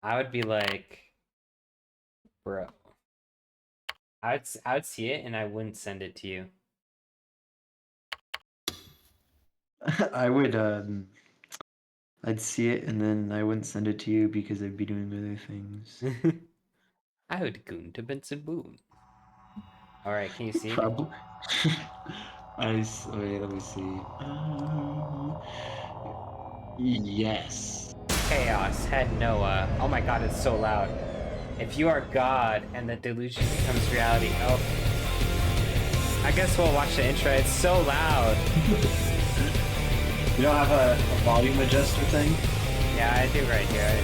I would be like, bro. I would see it and I wouldn't send it to you. I would I'd see it and then I wouldn't send it to you because I'd be doing other things. I would goon to Benson Boone. All right, can you see? Probably. Wait, let me see. Yes. Chaos, head Noah. Oh my god, it's so loud. If you are God and the delusion becomes reality. Oh. I guess we'll watch the intro. It's so loud. You don't have a volume adjuster thing? Yeah, I do right here.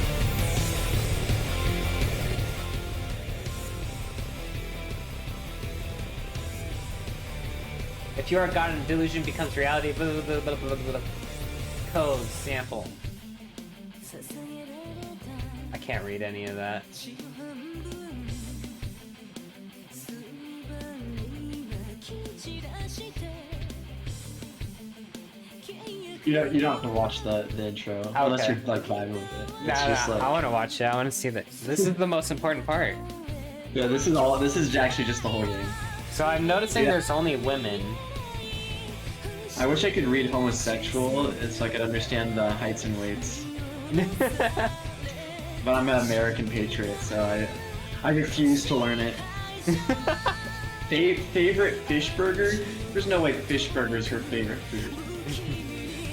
If you are God and the delusion becomes reality. Blah, blah, blah, blah, blah, blah. Code sample. I can't read any of that. You don't have to watch the intro unless you're like vibing with it. Nah, like... I want to watch it. I want to see that. This is the most important part. Yeah, this is actually just the whole game. So I'm noticing there's only women. I wish I could read homosexual so I could understand the heights and weights. But I'm an American patriot, so I refuse to learn it. Favorite fish burger? There's no way fish burger is her favorite food.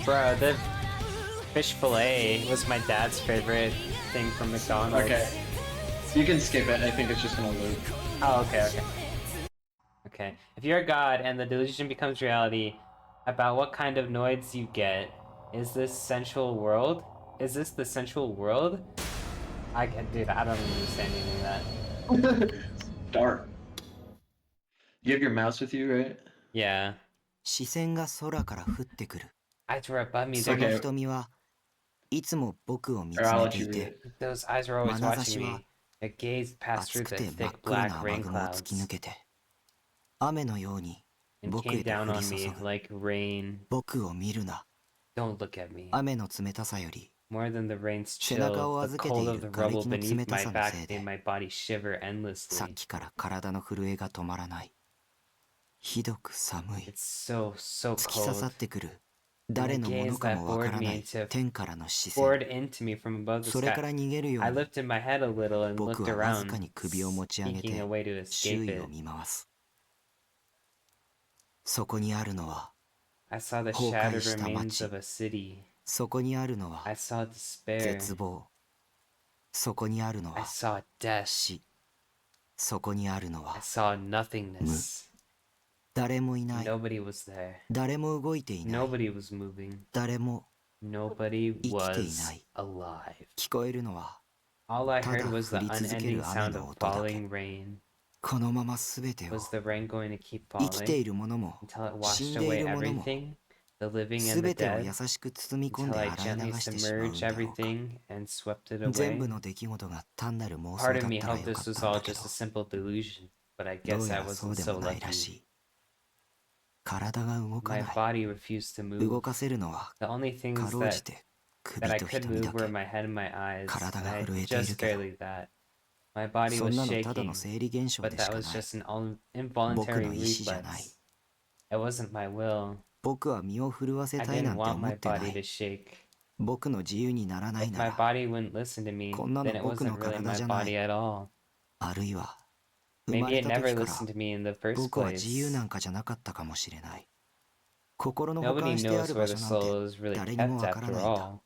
Bro, the fish fillet was my dad's favorite thing from McDonald's. Okay. You can skip it, I think it's just gonna loop. Oh, okay. Okay. If you're a god and the delusion becomes reality, about what kind of noids you get. Is this sensual world? Is this the sensual world? Dude, I don't understand any of that. Dark. You have your mouse with you, right? Yeah. 視線が空から降ってくる。 Eyes were above me. その瞳はいつも僕を見つめていて、 Those eyes were always watching me. It gazed past through the thick black rain clouds 突き抜けて、雨のように and came down on me like rain. 僕を見るな。 Don't look at me. 雨の冷たさより、 More than the rain's chill, the cold of the rubble beneath my back made my body shiver endlessly. さっきから体の震えが止まらない。ひどく寒い。 It's so 突き刺さ cold. ってくる。誰のものかもわからない天からの視線。 Poured into me from above the それから sky. 逃げるよう I に、 lifted my head a little and 僕 looked はわず around, かに首を持ち上げ seeking て a way to 周 escape 囲を it. 見回す。そこにあるのは、 I saw the 崩壊 shattered した remains 街。 of a city. そこにあるのは I saw despair. 絶望。そこにあるの I は saw death. 死。そこにあるの I は saw nothingness. 誰もいない。 Nobody was there. 誰も動いていない。 Nobody was moving. 誰も Nobody 生きてい was ない。 alive. 聞こえるのは、 All I ただ heard was 降 the り続け unending る雨 sound の of 音だけ。 falling rain. このまま全てを、 Was the rain going to keep 生きてい falling るものも until it 死 washed んでい away るものも、 everything? The living and the 全てを dead? 優しく包み込ん Until で I 洗い gently 流してしまうん submerged だろうか。 everything and swept it 全 away? 部の出来事が単なる妄想 Part だ of っ me たら hoped よか this った was んだ all けど、 just a simple delusion, but I どう guess や I らそ wasn't うで so もないら lucky. しい。体が動か My ない。 body refused to 動 move. かせるのは The only か things ろうじて that I 首と could 瞳 move だ were け。 my head and my eyes, 体 and が I 震えている just けど、 barely that. My body そ was んなのただ shaking, の生理現象 but でし that か was ない。 just an 僕 involuntary の意志じゃない。 reflex. It wasn't my will. 僕は身を震わせ I たいな didn't んて want 思 my ってな body to い。shake. 僕の自由にならない If な my ら、 body wouldn't listen to me, こんな then の it 僕の wasn't really 体 my じゃない。 body at all. あるいは、生ま Maybe れ it た never 時から listened to me in the first 僕は自由 place. なんかじゃなかったかもしれない。心の保 Nobody 管してあ knows る where 場 the 所なんて soul is really 誰にも kept わから after ないんだ。 all.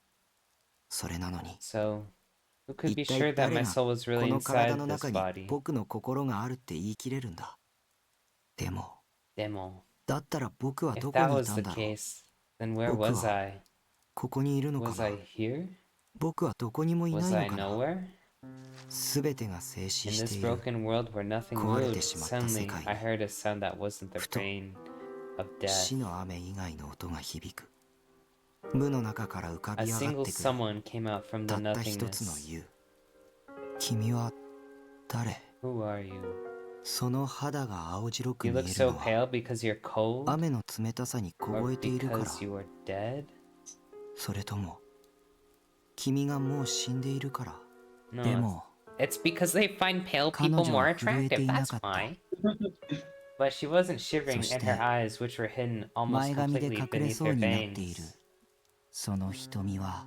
それなのに、 So, who could be 一体 sure that 誰 my が soul was こ really の体 inside の this 中に body? 僕の心があるって言い切れるんだ。でも、 Demo. だったら僕は If どこ that にい was た the んだろう。 case, then where 僕 was は I? ここにいるのか Was な。 I here? 僕はどこにもいな Was い I のかな。 nowhere? すべてが静止 In して this いる。 broken world where nothing 壊れ moved, てしまった世 suddenly 界 I に heard a sound that wasn't the ふと rain of 死 death. の雨以外の音が響く。無の中から浮か A び上が single ってくる。 someone came out from た the った一つの nothingness. 言う。君は誰？ Who are you? その肌が青白く You 見 look える so のは pale because you're cold? 雨の冷たさに Or 凍えているから。 because you are dead? それとも君がもう死んでいるから。No, でも it's because they find pale 彼 people 女 more は震えて attractive. いな That's かった why. But she wasn't shivering in そして her eyes, which were hidden almost 前髪で completely 隠れ beneath そう her になっている veins. その瞳は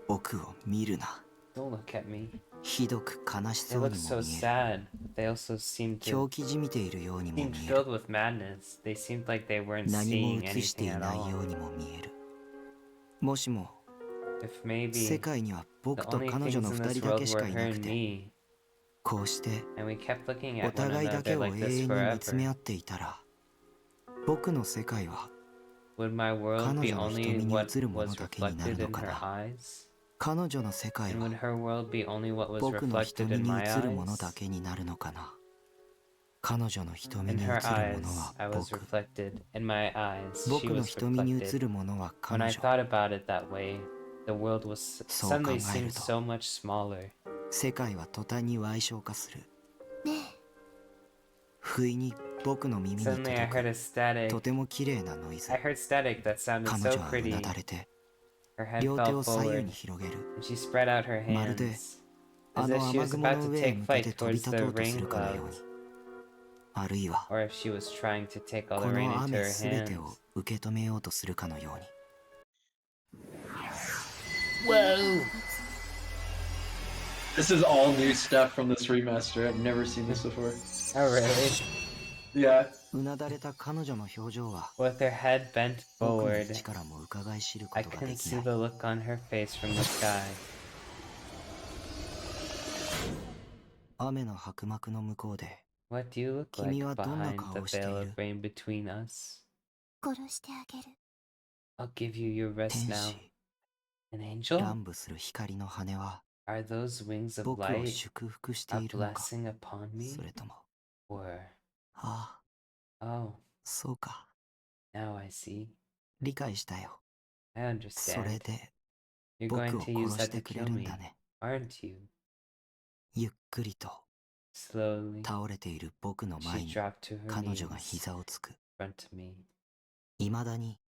奥を見るな Don't look at me. ひどく悲し They そう look に so も見える sad. They also seemed 狂 to 気じみているようにも seemed 見える filled with madness. They seemed like they weren't 何も seeing 映してい anything at ない all. ようにも見えるもしも If 世 maybe 界には the 僕と only 彼女 things の in 二 this 人だ world けし were かい her なく and て me, こうして and we kept looking お at one 互いだけ another を like 永 this 遠に見つめ forever, 合っていたら僕の世界は would my world be 彼女の only 瞳に what 映るもの was だけになる reflected の in か her な eyes? 彼女の世界 And は would her world be only what was 僕の reflected 瞳 in に my 映るものだ eyes? けになるのかな彼女の瞳 In に映る her もの eyes, は I was 僕 reflected. In my eyes, she 僕の was 瞳に映 reflected. るものは When 彼 I 女 thought about it that way, the world was そう suddenly 考え seemed ると so much smaller. 世界は途端に矮小化するね不意に僕の耳に Suddenly, I 届 heard く a static. とても綺麗なノイズ I heard static that sounded 彼 so 女はう pretty. なだれて Her head 両手 fell を左右 forward, に広げる and she spread out her まるで hands, あ as の if she 雨 was 雲 about の to 上へ take 向け flight て飛び towards 立 the とうとす rain るかのように clouds, あるいは or if she was trying to take all こ the rain の into 雨 her すべて hands. を受け止めようとするかのように Whoa! This is all new stuff from this remaster. I've never seen this before. Oh, really? Yeah. うなだれた彼女の表情は With her head bent 僕の forward, 力も伺い知るこ I とがで couldn't き see ない the look on her face from the sky. 雨の白幕の向こうで What do you look 君 like はどんな behind 顔 the をしてい veil る of rain between us? 殺してあげる I'll give you your 天 rest now. 使 An angel? 乱舞する光の羽は Are those wings of 僕を light 祝福して a いるのか blessing upon me? それとも Or, ああ oh, そうか now I see. 理解したよ I それ understand. で You're 僕 going を to use 殺し that て to くれ kill るん me, だね aren't you? ゆっくりと Slowly, 倒れている僕の前 she に dropped to her 彼女が knees 膝をつく in front of me. いまだに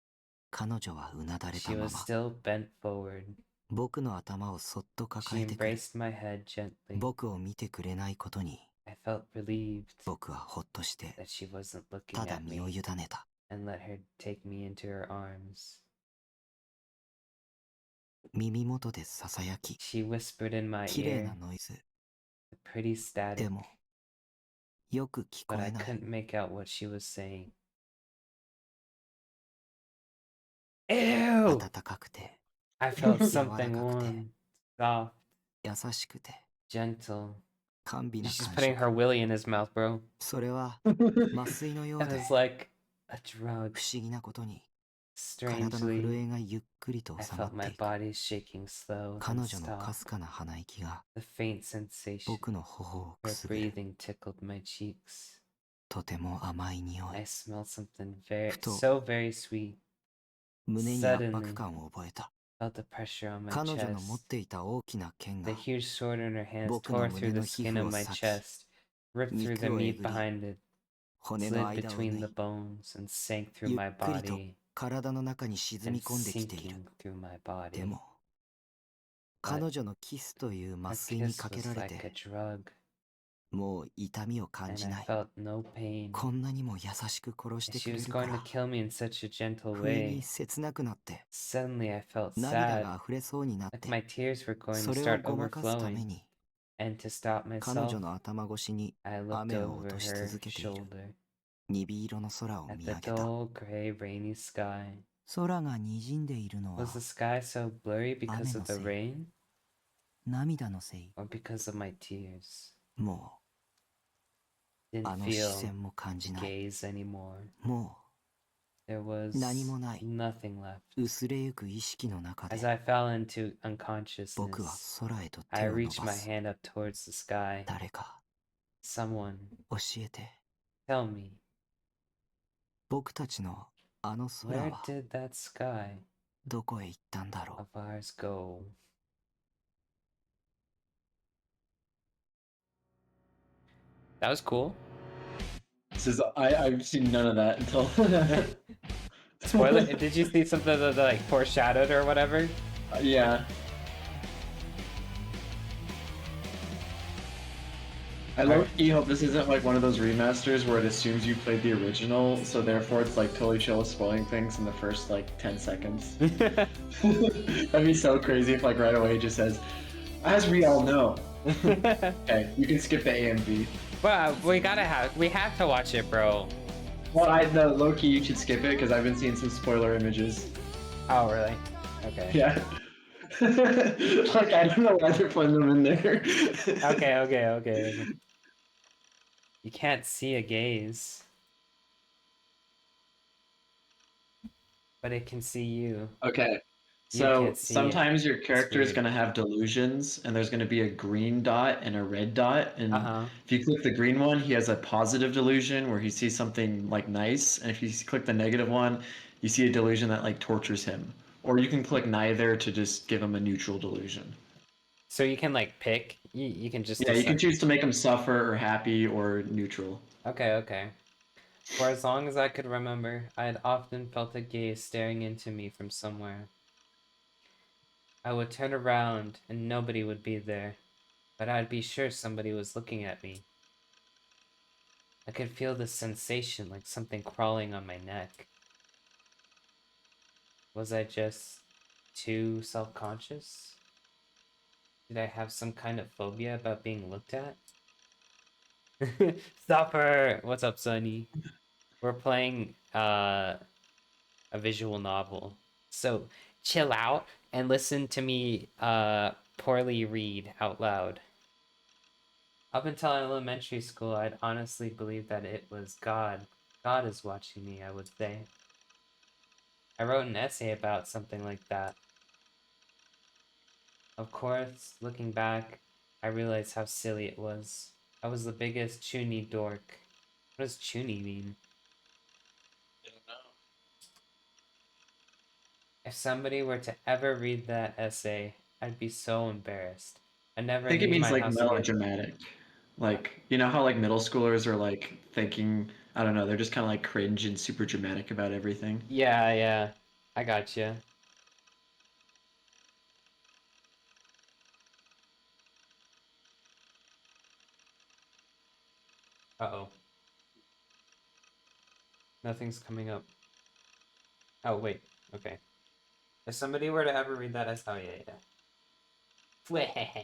彼女はうなだれた She ま was ま still bent forward. 僕の頭をそっと She 抱えてくる embraced my head gently. 僕を見てくれないことに I felt relieved 僕はほっとして that she wasn't looking ただ at 身を me 委ねた and let her take me into her arms. 耳元でささやき She whispered in my 綺麗な ear ノイズ a pretty で static, もよく聞こ but I えない couldn't make out what she was saying. Ew! 暖かくて I felt 柔ら something かくて warm, soft, 優しくて gentle. 甘美な She's 感 putting 触 her willy in his mouth, bro. それは麻酔のよう It で was like a drug. 不思議なことに体の震 Strangely, えがゆっくりと I 収ま felt って my いく body shaking slow 彼 and 女のか stop. すかな鼻息が The faint sensation 僕の頬をく her すぐる breathing tickled my cheeks. とても甘い匂 I い smelled something very, ふと so very sweet. 胸に圧迫感を覚えた Felt the pressure on my 彼女の持っ chest. ていた大きな剣 The が huge sword in her hands 僕の tore through 胸 the の皮 skin 膚 of を my 裂き chest, ripped through the 肉を meat えぐり behind it, 骨の slid 間を between 縫 the い bones, and sank through ゆっ my くりと body, 体の中に沈 and み込んできている sinking through my で body. も彼女のキスという Her 麻酔に kiss かけ was られ like a て drug, もう痛みを感 and じ I ない felt no pain. こんなにも優しく殺して She くれ was るか going to ら kill me in such a gentle 不意に way. 切なくなって Suddenly, I felt 涙 sad, が溢れそうになっ like て my tears were going そ to れを start ごまかすため overflowing. に And to stop 彼 myself, 女の頭越しに I looked 雨を over 落とし her 続けている shoulder 鈍色の空を at 見 the 上げた dull, gray, rainy sky. 空が滲んでいるのは Was the sky so blurry because of the Ame no rain 涙のせい or because of my tears? もう Didn't あの視 feel 線も感じない gaze anymore. も There was 何もない。 nothing left. う薄れゆく意識の中 As で I fell into 僕は unconsciousness, 空へと I 手を伸 reached ば my す hand up towards the sky. 誰か Someone, 教えて tell me, 僕たちのあの空 where は did that sky どこへ行ったんだろ of ours go? That was cool. This is I've seen none of that until. Spoiler, did you see something that like foreshadowed or whatever? Yeah. I low-key hope this isn't like one of those remasters where it assumes you played the original, so therefore it's like totally chill with spoiling things in the first like 10 seconds. That'd be so crazy if like right away it just says, as we all know. Okay, you can skip the A and B. Well, we have to watch it, bro. Well, low-key you should skip it because I've been seeing some spoiler images. Oh, really? Okay. Yeah. Like, I don't know why they're putting them in there. Okay. You can't see a gaze, but it can see you. Okay. You So can't see it. sometimes your character is weird. going to have delusions, and there's going to be a green dot and a red dot. And Uh-huh. if you click the green one, he has a positive delusion where he sees something like nice. And if you click the negative one, you see a delusion that like tortures him. Or you can click neither to just give him a neutral delusion. So you can like pick. You can just Yeah, you can decide. choose to make him suffer or happy or neutral. Okay. For as long as I could remember, I had often felt a gaze staring into me from somewhere. I would turn around and nobody would be there, but I'd be sure somebody was looking at me. I could feel the sensation like something crawling on my neck. Was I just too self-conscious? Did I have some kind of phobia about being looked at? Stopper! What's up, Sonny? We're playing a visual novel. So chill out and listen to me poorly read out loud. Up until elementary school, I'd honestly believed that it was God. God is watching me, I would say. I wrote an essay about something like that. Of course, looking back, I realized how silly it was. I was the biggest chuny dork. What does chuny mean? I don't know. If somebody were to ever read that essay, I'd be so embarrassed. I never I think it leave means my like house again. melodramatic. Like, you know how like middle schoolers are like thinking, I don't know, they're just kind of like cringe and super dramatic about everything. Yeah. I gotcha. Uh-oh. Nothing's coming up. Oh, wait. Okay. If somebody were to ever read that essay, oh, yeah.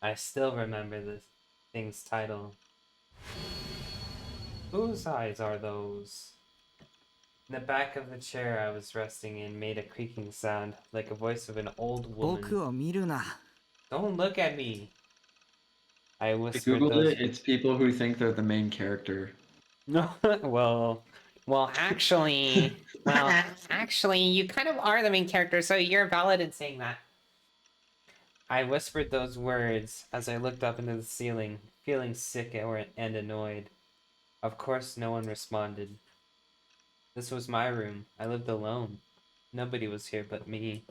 I still remember the thing's title. Whose eyes are those? The back of the chair I was resting in made a creaking sound, like a voice of an old 僕 woman. を見るな Don't look at me! I I whispered googled those... it. It's people who think they're the main character. No, well, actually, you kind of are the main character, so you're valid in saying that. I whispered those words as I looked up into the ceiling, feeling sick and annoyed. Of course, no one responded. This was my room. I lived alone. Nobody was here but me.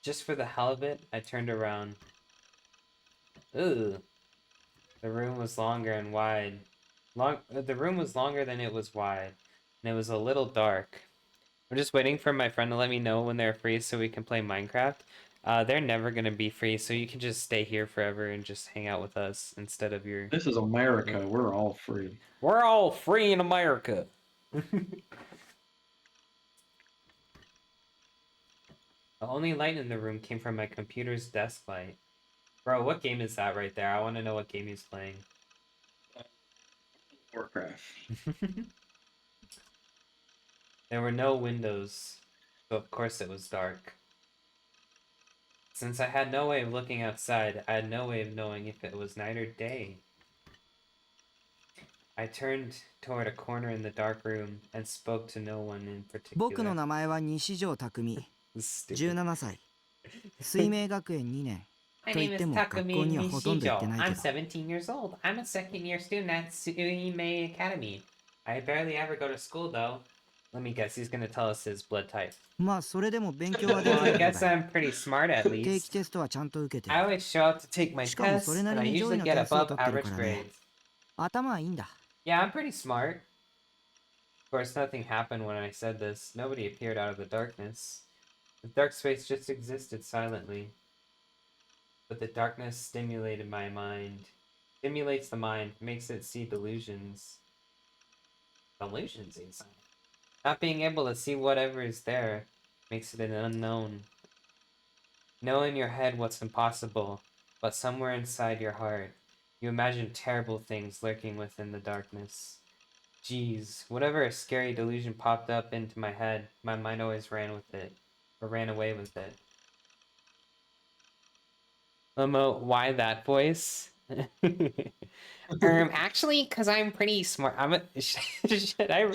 Just for the hell of it, I turned around. Ugh. The room was longer and wide. The room was longer than it was wide, and it was a little dark. I'm just waiting for my friend to let me know when they're free so we can play Minecraft. They're never gonna be free, so you can just stay here forever and just hang out with us instead of your... This is America. We're all free. We're all free in America! The only light in the room came from my computer's desk light. Bro, what game is that right there? I want to know what game he's playing. Warcraft. There were no windows, so of course it was dark. Since I had no way of looking outside, I had no way of knowing if it was night or day. I turned toward a corner in the dark room and spoke to no one in 僕の particular. 名前は西条匠 This is stupid. 17歳水明学園2年 My と name 言っ is ても学校 Takumi にはほとんど行って Nishijo. ない I'm けど 17 years old. I'm a second year student at Suimei Academy. I barely ever go to school though. Let me guess, he's gonna tell us his blood type. まあそれでも勉強はでき Well, る I 方だ guess よ I'm pretty smart at 定期 least. テストはちゃんと受けて I る always show up to take my しかも tests, それな and り I に上位 usually の get 点数を above 取ってる average からね grades. 頭はいいんだ Yeah, I'm pretty smart. Of course, nothing happened when I said this. Nobody appeared out of the darkness. The dark space just existed silently. But the darkness stimulated my mind. Stimulates the mind, makes it see delusions. Delusions inside. Not being able to see whatever is there makes it an unknown. Know in your head what's impossible, but somewhere inside your heart, you imagine terrible things lurking within the darkness. Geez, whatever a scary delusion popped up into my head, my mind always ran with it, or ran away with it. Momo, why that voice? Actually, because I'm pretty smart. Should that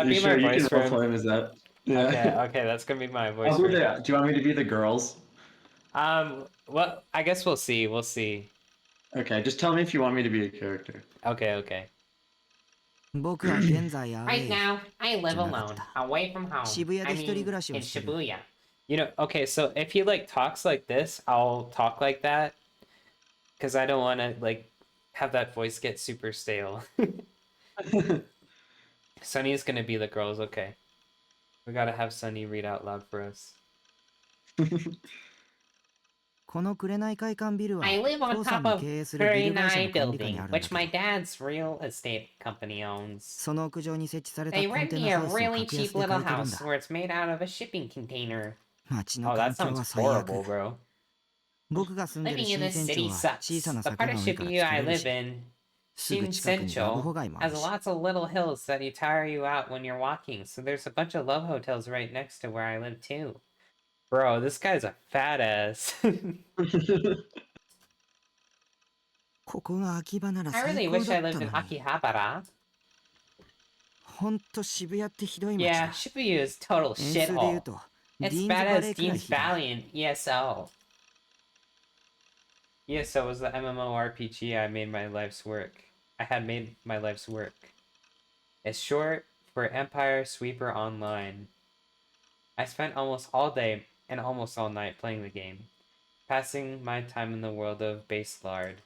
You be my sure you voice can for roleplay him? him as that? Yeah. Okay, that's gonna be my voice I'll for be him. do you want me to be the girls? Well, I guess we'll see. We'll see. Okay, just tell me if you want me to be a character. Okay. 僕は現在アウ Right ェイ now, I live じゃなかっ alone, た away from home. 渋谷で I 一人 mean, 暮らしを in してる Shibuya. You know, okay, so if he like talks like this, I'll talk like that because I don't want to like have that voice get super stale. Sunny is gonna be the girls, okay. We gotta have Sunny read out loud for us. この紅会館ビルは I live on 父さん top の of 経営するビル会社 Kurenai の管理下に Building, あるんだ which け my ど dad's real estate company owns. その屋上に設置された They コン rent テ me ナ a ハウスを really 格安 cheap で little 借りてるん house だ where it's made out of a shipping container. 街の Oh, 環 that 境は sounds 最悪 horrible, bro. 僕が住んでる Living in 新 this 鮮町 city は sucks. 小さな The 坂 part が of 多いから Shibuya 疲 I れる live し in, すぐ近くにラブ Shinsencho, ホ街もある has し lots of little hills that you tire you out when you're walking. So there's a bunch of love hotels right next to where I live too. Bro, this guy's a fat ass. ここが秋葉なら I 最 really 高 wish だ I っ lived た in のに Akihabara. ほんと渋谷ってひどい街 Yeah, だ Shibuya is total 円数で言う shithole. とデ It's ィーンズ bad バ as レーくらい Dean's ひどい Valley in ESO. ESO was the MMORPG I made my life's work. I had made my life's work. It's short for Empire Sweeper Online. I spent almost all day and almost all night playing the game, passing my time in the world of Baselard.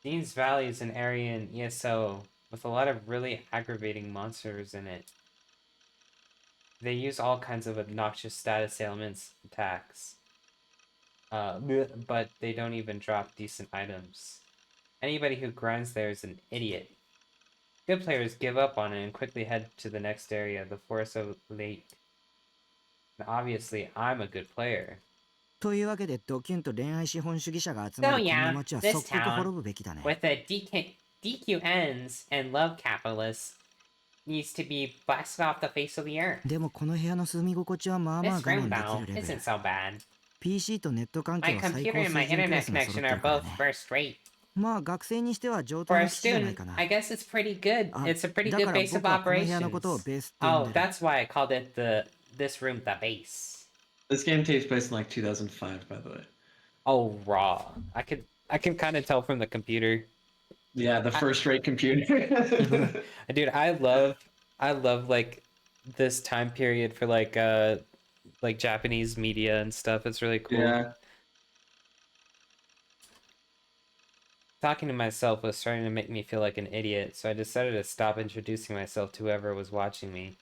Dean's Valley is an area in ESO with a lot of really aggravating monsters in it. They use all kinds of obnoxious status ailments attacks. But they don't even drop decent items. Anybody who grinds there is an idiot. Good players give up on it and quickly head to the next area, the Forest of Lake. And obviously, I'm a good player. というわけでドキュンと恋愛資本主義者が集ま So るこんな yeah, 街は this 即刻滅 town, ぶべきだね with the DQNs and love capitalists, needs to be blasted off the face of the earth. でもこの部屋の住み心地はまあまあ This 我 room, 慢で though, きるレベル isn't so bad. PC とネット環境 My は最 computer 高 and 水 my 準クラ internet スに揃っ connection て are るから both ね first rate. まあ学生にしては上等 For な a 機器じゃない student, かな I guess it's pretty good. あ It's a pretty だ good から base of 僕はこの部屋のことを operations. ベースって呼ん Oh, でる that's why I called it this room the base. This game takes place in like 2005, by the way. Oh, raw. I can kind of tell from the computer. Yeah, the first-rate computer. Dude, I love like this time period for like Japanese media and stuff. It's really cool. Yeah. Talking to myself was starting to make me feel like an idiot, so I decided to stop introducing myself to whoever was watching me.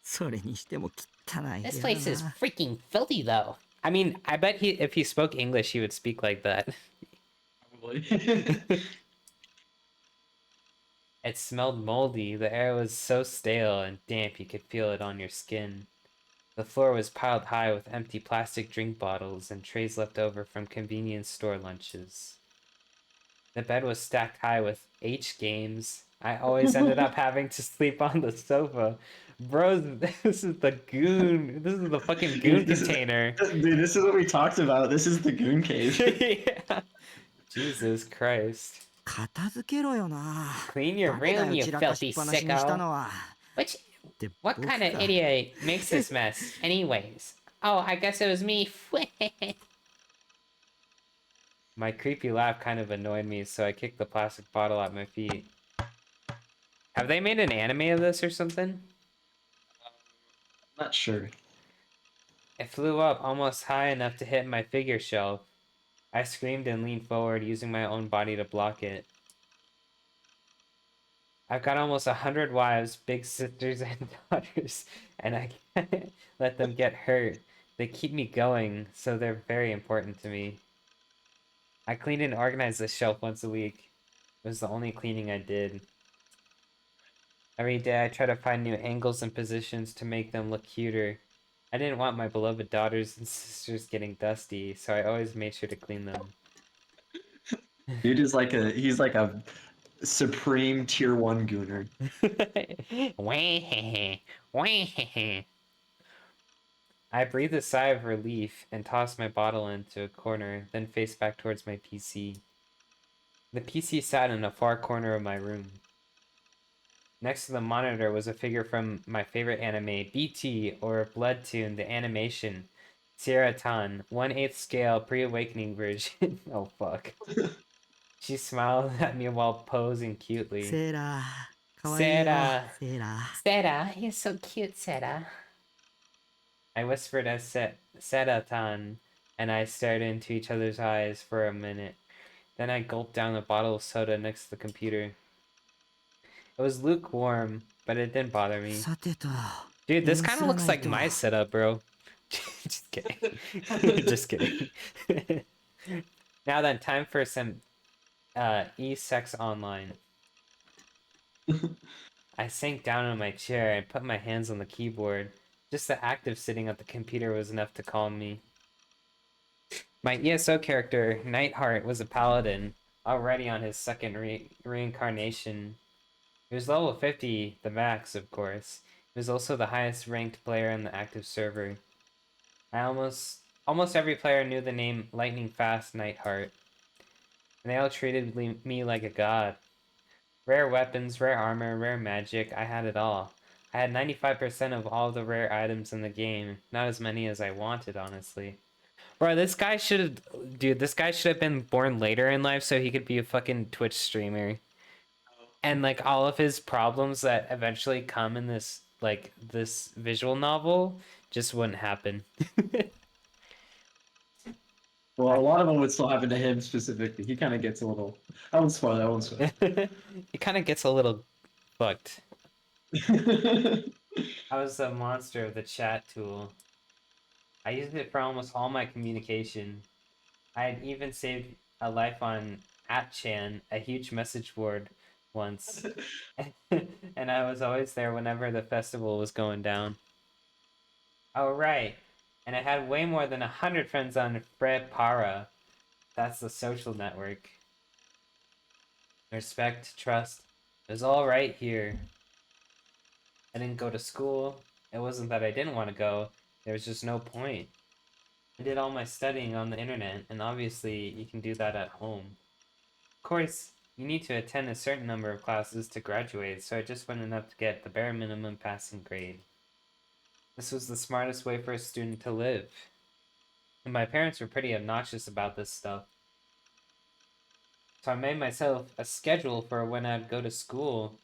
それにしても汚い部 This 屋 place だ is な freaking filthy, though. I mean, I bet if he spoke English, he would speak like that. Probably. It smelled moldy. The air was so stale and damp you could feel it on your skin. The floor was piled high with empty plastic drink bottles and trays left over from convenience store lunches. The bed was stacked high with H games. I always ended up having to sleep on the sofa. Bro, this is the goon. This is the fucking goon This is- container. Dude, this is what we talked about. This is the Goon Cave. Yeah. Jesus Christ. 片付けろよな Clean your 誰だ room, よ you 散らかし filthy っぱなしにした sicko. のは Which, で what 僕 kind of か idiot makes this mess? Anyways. Oh, I guess it was me. My creepy laugh kind of annoyed me, so I kicked the plastic bottle at my feet. Have they made an anime of this or something? Not sure. It flew up almost high enough to hit my figure shelf. I screamed and leaned forward, using my own body to block it. I've got almost 100 wives, big sisters, and daughters, and I can't let them get hurt. They keep me going, so they're very important to me. I cleaned and organized this shelf once a week. It was the only cleaning I did. Every day I try to find new angles and positions to make them look cuter. I didn't want my beloved daughters and sisters getting dusty, so I always made sure to clean them. Dude is like he's like a supreme tier 1 gooner. I breathed a sigh of relief and tossed my bottle into a corner, then faced back towards my PC. The PC sat in a far corner of my room. Next to the monitor was a figure from my favorite anime, BT, or Bloodtoon, the animation. Sierra Tan, 1/8 scale, pre-awakening version. Oh fuck. She smiled at me while posing cutely. セーラーかわいいよセーラーセーラー Seta, you're so cute, Seta. I whispered as Seta-tan, and I stared into each other's eyes for a minute. Then I gulped down a bottle of soda next to the computer. It was lukewarm, but it didn't bother me. さてと Dude, this kind of 許さ looks ない like と my setup, bro. Just kidding. Just kidding. Now then, time for some e-sex online. I sank down in my chair and put my hands on the keyboard. Just the act of sitting at the computer was enough to calm me. My ESO character, Nightheart, was a paladin, already on his second reincarnation. He was level 50, the max, of course. He was also the highest ranked player in the active server. Almost every player knew the name Lightning Fast Nightheart, and they all treated me like a god. Rare weapons, rare armor, rare magic, I had it all. I had 95% of all the rare items in the game, not as many as I wanted, honestly. Bro, this guy should have, dude, this guy should have been born later in life so he could be a fucking Twitch streamer. And like all of his problems that eventually come in this this visual novel just wouldn't happen. Well, a lot of them would still happen to him specifically. He kind of gets a little. I won't spoil it. I won't spoil He kind of gets a little fucked. it. I was the monster of the chat tool. I used it for almost all my communication. I had even saved a life on @chan, a huge message board, once. And I was always there whenever the festival was going down. Oh, right. And I had way more than 100 friends on Frepara. That's the social network. Respect, trust. It was all right here. I didn't go to school. It wasn't that I didn't want to go. There was just no point. I did all my studying on the internet, and obviously you can do that at home. Of course, you need to attend a certain number of classes to graduate, so I just went enough to get the bare minimum passing grade. This was the smartest way for a student to live. And my parents were pretty obnoxious about this stuff. So I made myself a schedule for when I'd go to school.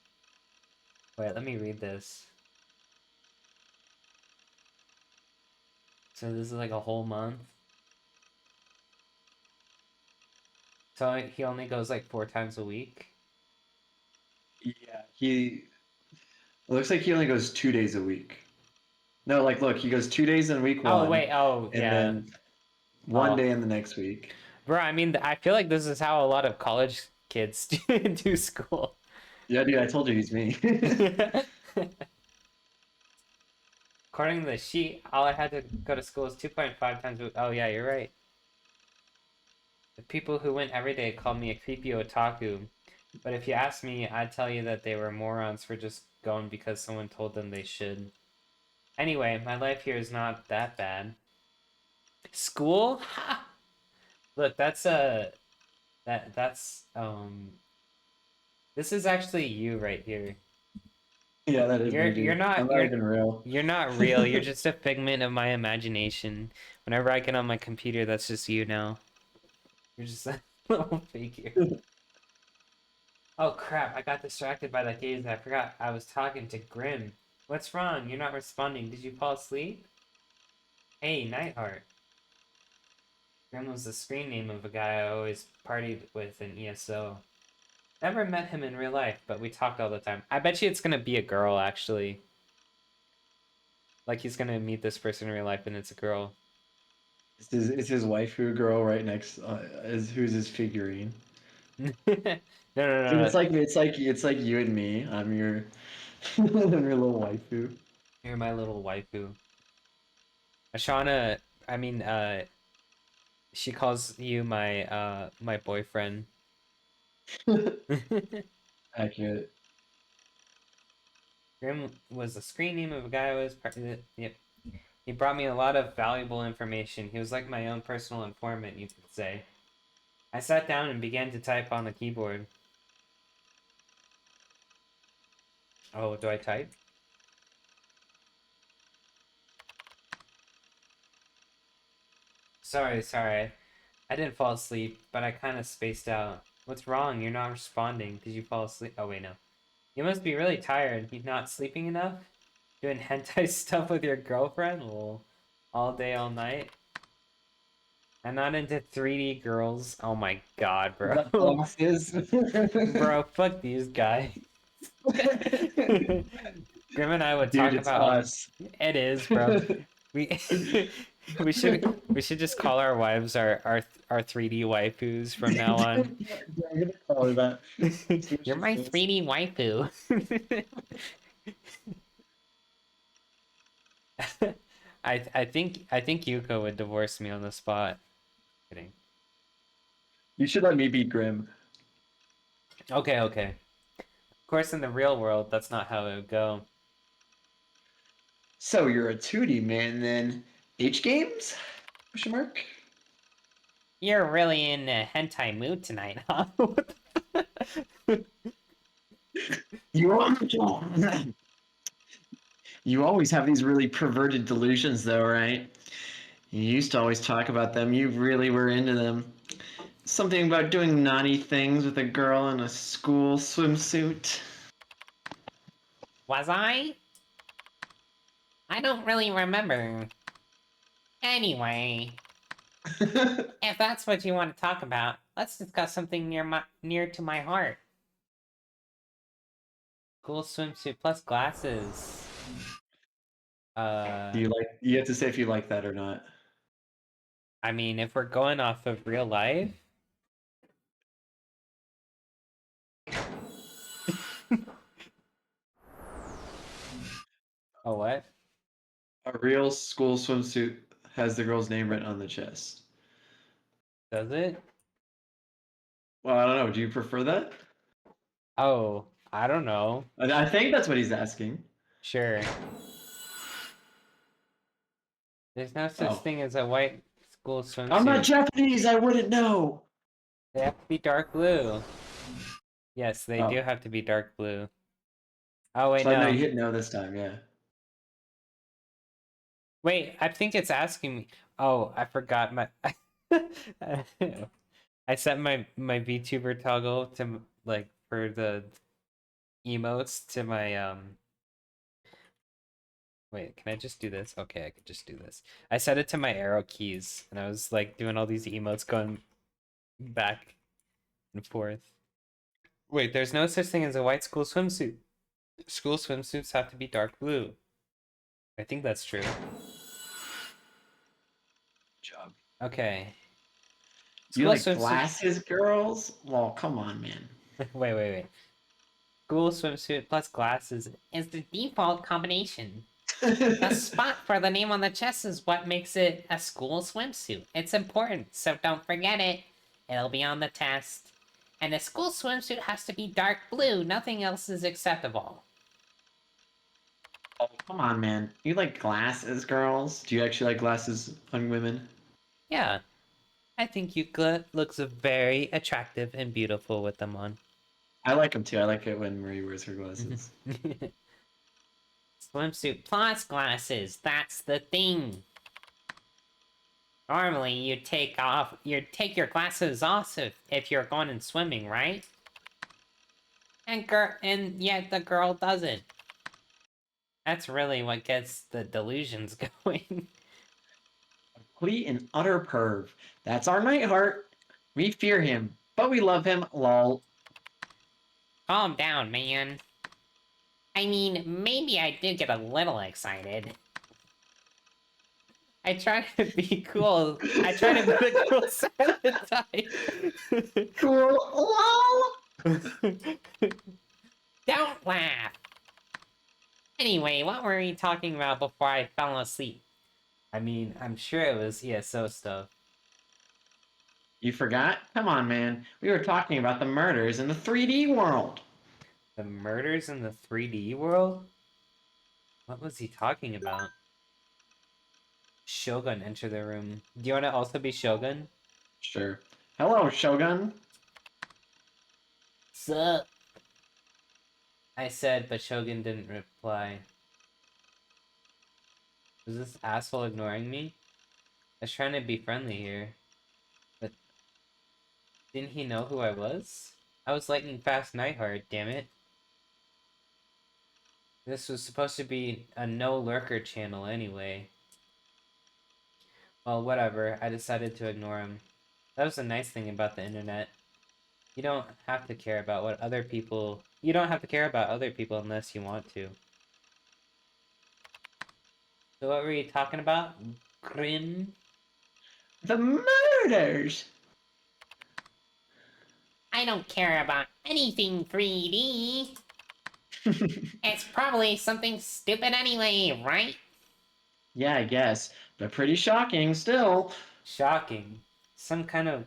Wait, let me read this. So this is like a whole month. So he only goes like 4 times a week. Yeah, it looks like he only goes 2 days a week. No, like look, he goes 2 days in week 1. Oh wait, oh and yeah. then one Oh. day in the next week. Bro, I mean, I feel like this is how a lot of college kids do school. Yeah, dude, I told you he's me. According to the sheet, all I had to go to school is 2.5 times a week. Oh yeah, you're right. The people who went every day called me a creepy otaku. But if you ask me, I'd tell you that they were morons for just going because someone told them they should. Anyway, my life here is not that bad. School? Ha! Look, that's this is actually you right here. Yeah, that is me, dude. You're not I'm not even real. You're not real. You're just a figment of my imagination. Whenever I get on my computer, that's just you now. You're just a little figure. Oh crap, I got distracted by that gaze. I forgot I was talking to Grim. What's wrong? You're not responding. Did you fall asleep? Hey, Nightheart. Grim was the screen name of a guy I always partied with in ESO. Never met him in real life, but we talked all the time. I bet you it's gonna be a girl, actually. Like he's gonna meet this person in real life and it's a girl. It's his waifu girl right next. Is who's his figurine? No, no, Dude, no, no. it's like you and me. I'm your I'm your little waifu. You're my little waifu. Ashana, I mean, she calls you my boyfriend. Accurate. Grim was the screen name of a guy who was yep. He brought me a lot of valuable information. He was like my own personal informant, you could say. I sat down and began to type on the keyboard. Oh, do I type? Sorry. I didn't fall asleep, but I kind of spaced out. What's wrong? You're not responding. Did you fall asleep? Oh, wait, no. You must be really tired. You're not sleeping enough? Doing hentai stuff with your girlfriend? Lol. All day, all night? I'm not into 3D girls. Oh my god, bro. That box is. Bro, fuck these guys. Grim and I would talk Dude, it's about us. it is, bro. We we should just call our wives our 3D waifus from now on. I'm gonna call her that. See what You're she my says. 3D waifu. I think Yuko would divorce me on the spot. Kidding. You should let me be Grim. Okay. Of course, in the real world, that's not how it would go. So you're a 2D man then? H games? Question mark. You're really in a hentai mood tonight, huh? You you always have these really perverted delusions, though, right? You used to always talk about them. You really were into them. Something about doing naughty things with a girl in a school swimsuit. Was I? I don't really remember. Anyway, if that's what you want to talk about, let's discuss something near to my heart. Cool swimsuit plus glasses. Do you like? You have to say if you like that or not. I mean, if we're going off of real life. Oh, what? A real school swimsuit has the girl's name written on the chest. Does it? Well, I don't know. Do you prefer that? Oh, I don't know. I think that's what he's asking. Sure. There's no such Oh. thing as a white school swimsuit. I'm not Japanese. I wouldn't know. They have to be dark blue. Yes, they Oh. do have to be dark blue. Oh, wait, So I know no. you hit no this time. Yeah. Wait, I think it's asking me. Oh, I forgot my. I set my VTuber toggle to like for the emotes to my. Wait, can I just do this? Okay, I could just do this. I set it to my arrow keys, and I was like doing all these emotes going back and forth. Wait, there's no such thing as a white school swimsuit. School swimsuits have to be dark blue. I think that's true. Job. Okay. Do you School like swimsuit- glasses, girls? Well, come on, man. Wait. School swimsuit plus glasses is the default combination. The spot for the name on the chest is what makes it a school swimsuit. It's important, so don't forget it. It'll be on the test. And a school swimsuit has to be dark blue. Nothing else is acceptable. Oh, come on, man. You like glasses, girls? Do you actually like glasses on women? Yeah. I think Yuka looks very attractive and beautiful with them on. I like them too. I like it when Marie wears her glasses. Swimsuit plus glasses, that's the thing. Normally, you take your glasses off if you're going and swimming, right? And yet the girl doesn't. That's really what gets the delusions going. Complete and utter perv. That's our Nightheart. We fear him, but we love him. Lol. Calm down, man. I mean, maybe I did get a little excited. I try to be cool. I try to be the cool silent type. Cool. Lol. Don't laugh. Anyway, what were we talking about before I fell asleep? I mean, I'm sure it was ESO stuff. You forgot? Come on, man. We were talking about the murders in the 3D world. The murders in the 3D world? What was he talking about? Shogun enter the room. Do you want to also be Shogun? Sure. Hello, Shogun. Sup? I said, but Shogun didn't reply. Was this asshole ignoring me? I was trying to be friendly here. But didn't he know who I was? I was lightning fast Nightheart, damn it. This was supposed to be a no lurker channel anyway. Well, whatever. I decided to ignore him. That was the nice thing about the internet. You don't have to care about what other people... You don't have to care about other people unless you want to. So what were you talking about? Grim? The murders. I don't care about anything 3D. It's probably something stupid anyway, right? Yeah, I guess. But pretty shocking still. Shocking. Some kind of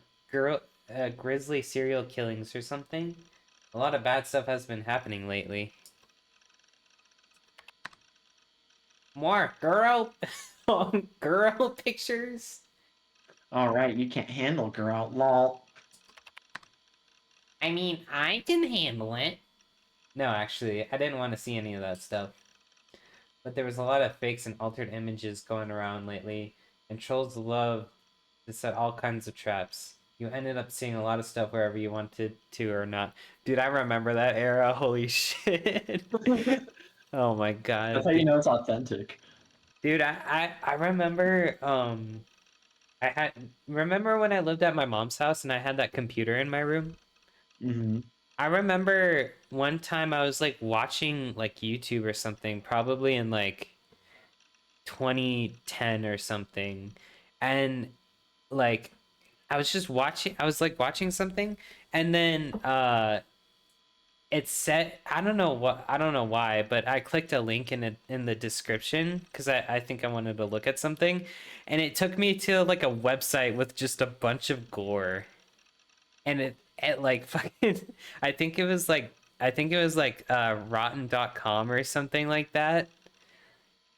grisly serial killings or something? A lot of bad stuff has been happening lately. More girl... girl pictures? Alright, you can't handle girl. Lol. I mean, I can handle it. No, actually, I didn't want to see any of that stuff. But there was a lot of fakes and altered images going around lately, and trolls love to set all kinds of traps. You ended up seeing a lot of stuff wherever you wanted to or not. Dude, I remember that era. Holy shit. Oh my god. That's how you know it's authentic. Dude, I remember remember when I lived at my mom's house and I had that computer in my room? Mm-hmm. I remember one time I was like watching like YouTube or something, probably in like 2010 or something, and like I was like watching something, and then it said, I don't know why, but I clicked a link in the description because I think I wanted to look at something, and it took me to like a website with just a bunch of gore, and it like fucking I think it was like rotten.com or something like that.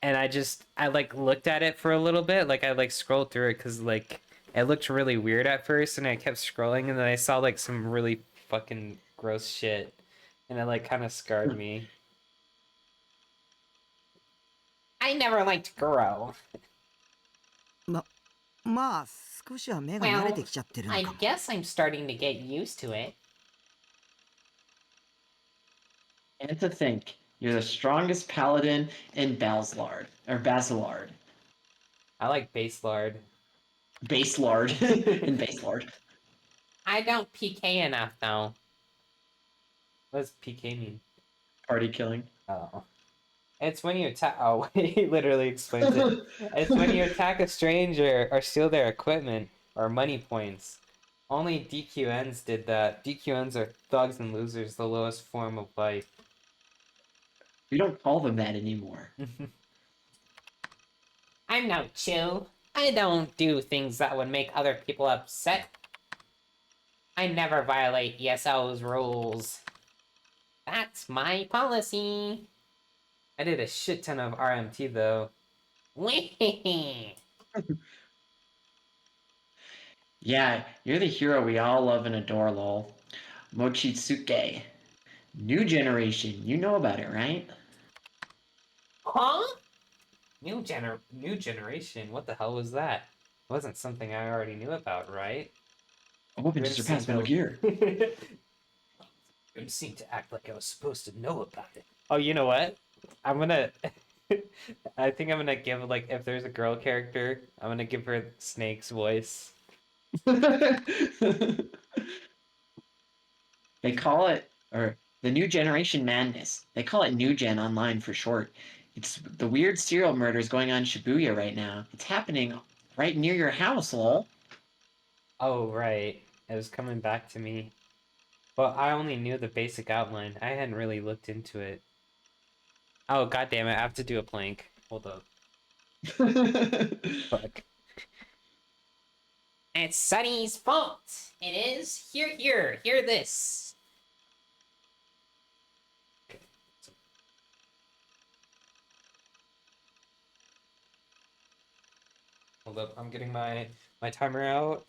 And I like looked at it for a little bit, like I like scrolled through it because like it looked really weird at first, and I kept scrolling, and then I saw like some really fucking gross shit, and it like kind of scarred me. I never liked Guro. まあ少しは目が慣れてきちゃってるの I かも。 guess I'm starting to get used to it. And to think, you're the strongest paladin in Basilard. Or Basilard. I like Baselard. Baselard. in Baselard. I don't PK enough, though. What does PK mean? Party killing. Oh. It's when you attack. Oh, he literally explains it. It's when you attack a stranger or steal their equipment or money points. Only DQNs did that. DQNs are thugs and losers, the lowest form of life. We don't call them that anymore. I'm no chill. I don't do things that would make other people upset. I never violate ESO's rules. That's my policy. I did a shit ton of RMT though. Yeah, you're the hero we all love and adore, lol. Mochitsuke. New generation. You know about it, right? Huh? New generation? What the hell was that? Wasn't something I already knew about, right? I'm hoping to Grim surpass seemed Metal Gear. Grim seemed to act like I was supposed to know about it. Oh, you know what? I'm gonna... I think I'm gonna give, like, if there's a girl character, I'm gonna give her Snake's voice. They call it, or the new generation madness. They call it New Gen online for short. It's the weird serial murders going on in Shibuya right now. It's happening right near your house, lol. Oh, right. It was coming back to me. Well, I only knew the basic outline. I hadn't really looked into it. Oh, god damn it. I have to do a plank. Hold up. Fuck. It's Sunny's fault. It is. Hear this. Hold up. I'm getting my timer out.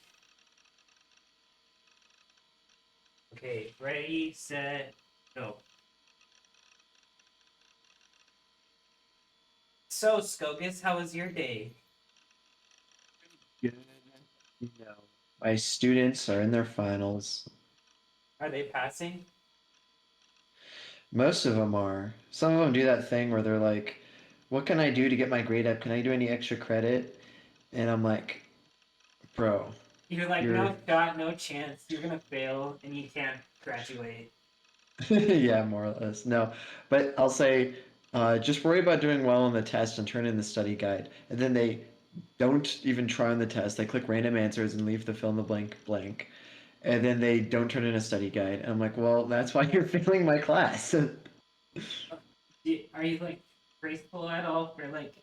Okay, ready, set, go. So, Skogus, how was your day? Good. You know, my students are in their finals. Are they passing? Most of them are. Some of them do that thing where they're like, "What can I do to get my grade up? Can I do any extra credit?" And I'm like, "Bro, You're like, You're- no shot, no chance. You're gonna fail and you can't graduate. yeah, more or less. No, but I'll say, just worry about doing well on the test and turn in the study guide. And then they don't even try on the test. They click random answers and leave the fill in the blank blank. And then they don't turn in a study guide. And I'm like, well, that's why you're failing my class. Are you like graceful at all for like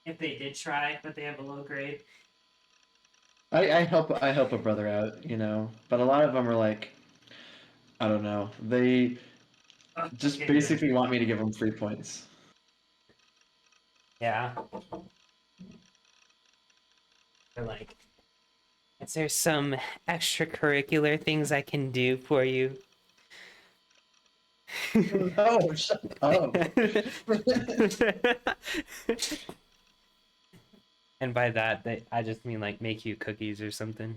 if they did try but they have a low grade? I help a brother out, you know. But a lot of them are like, I don't know. They just Okay, basically want me to give them 3 points. yeah. They're like, is there some extracurricular things I can do for you? No, shut up. And by that, I just mean like make you cookies or something.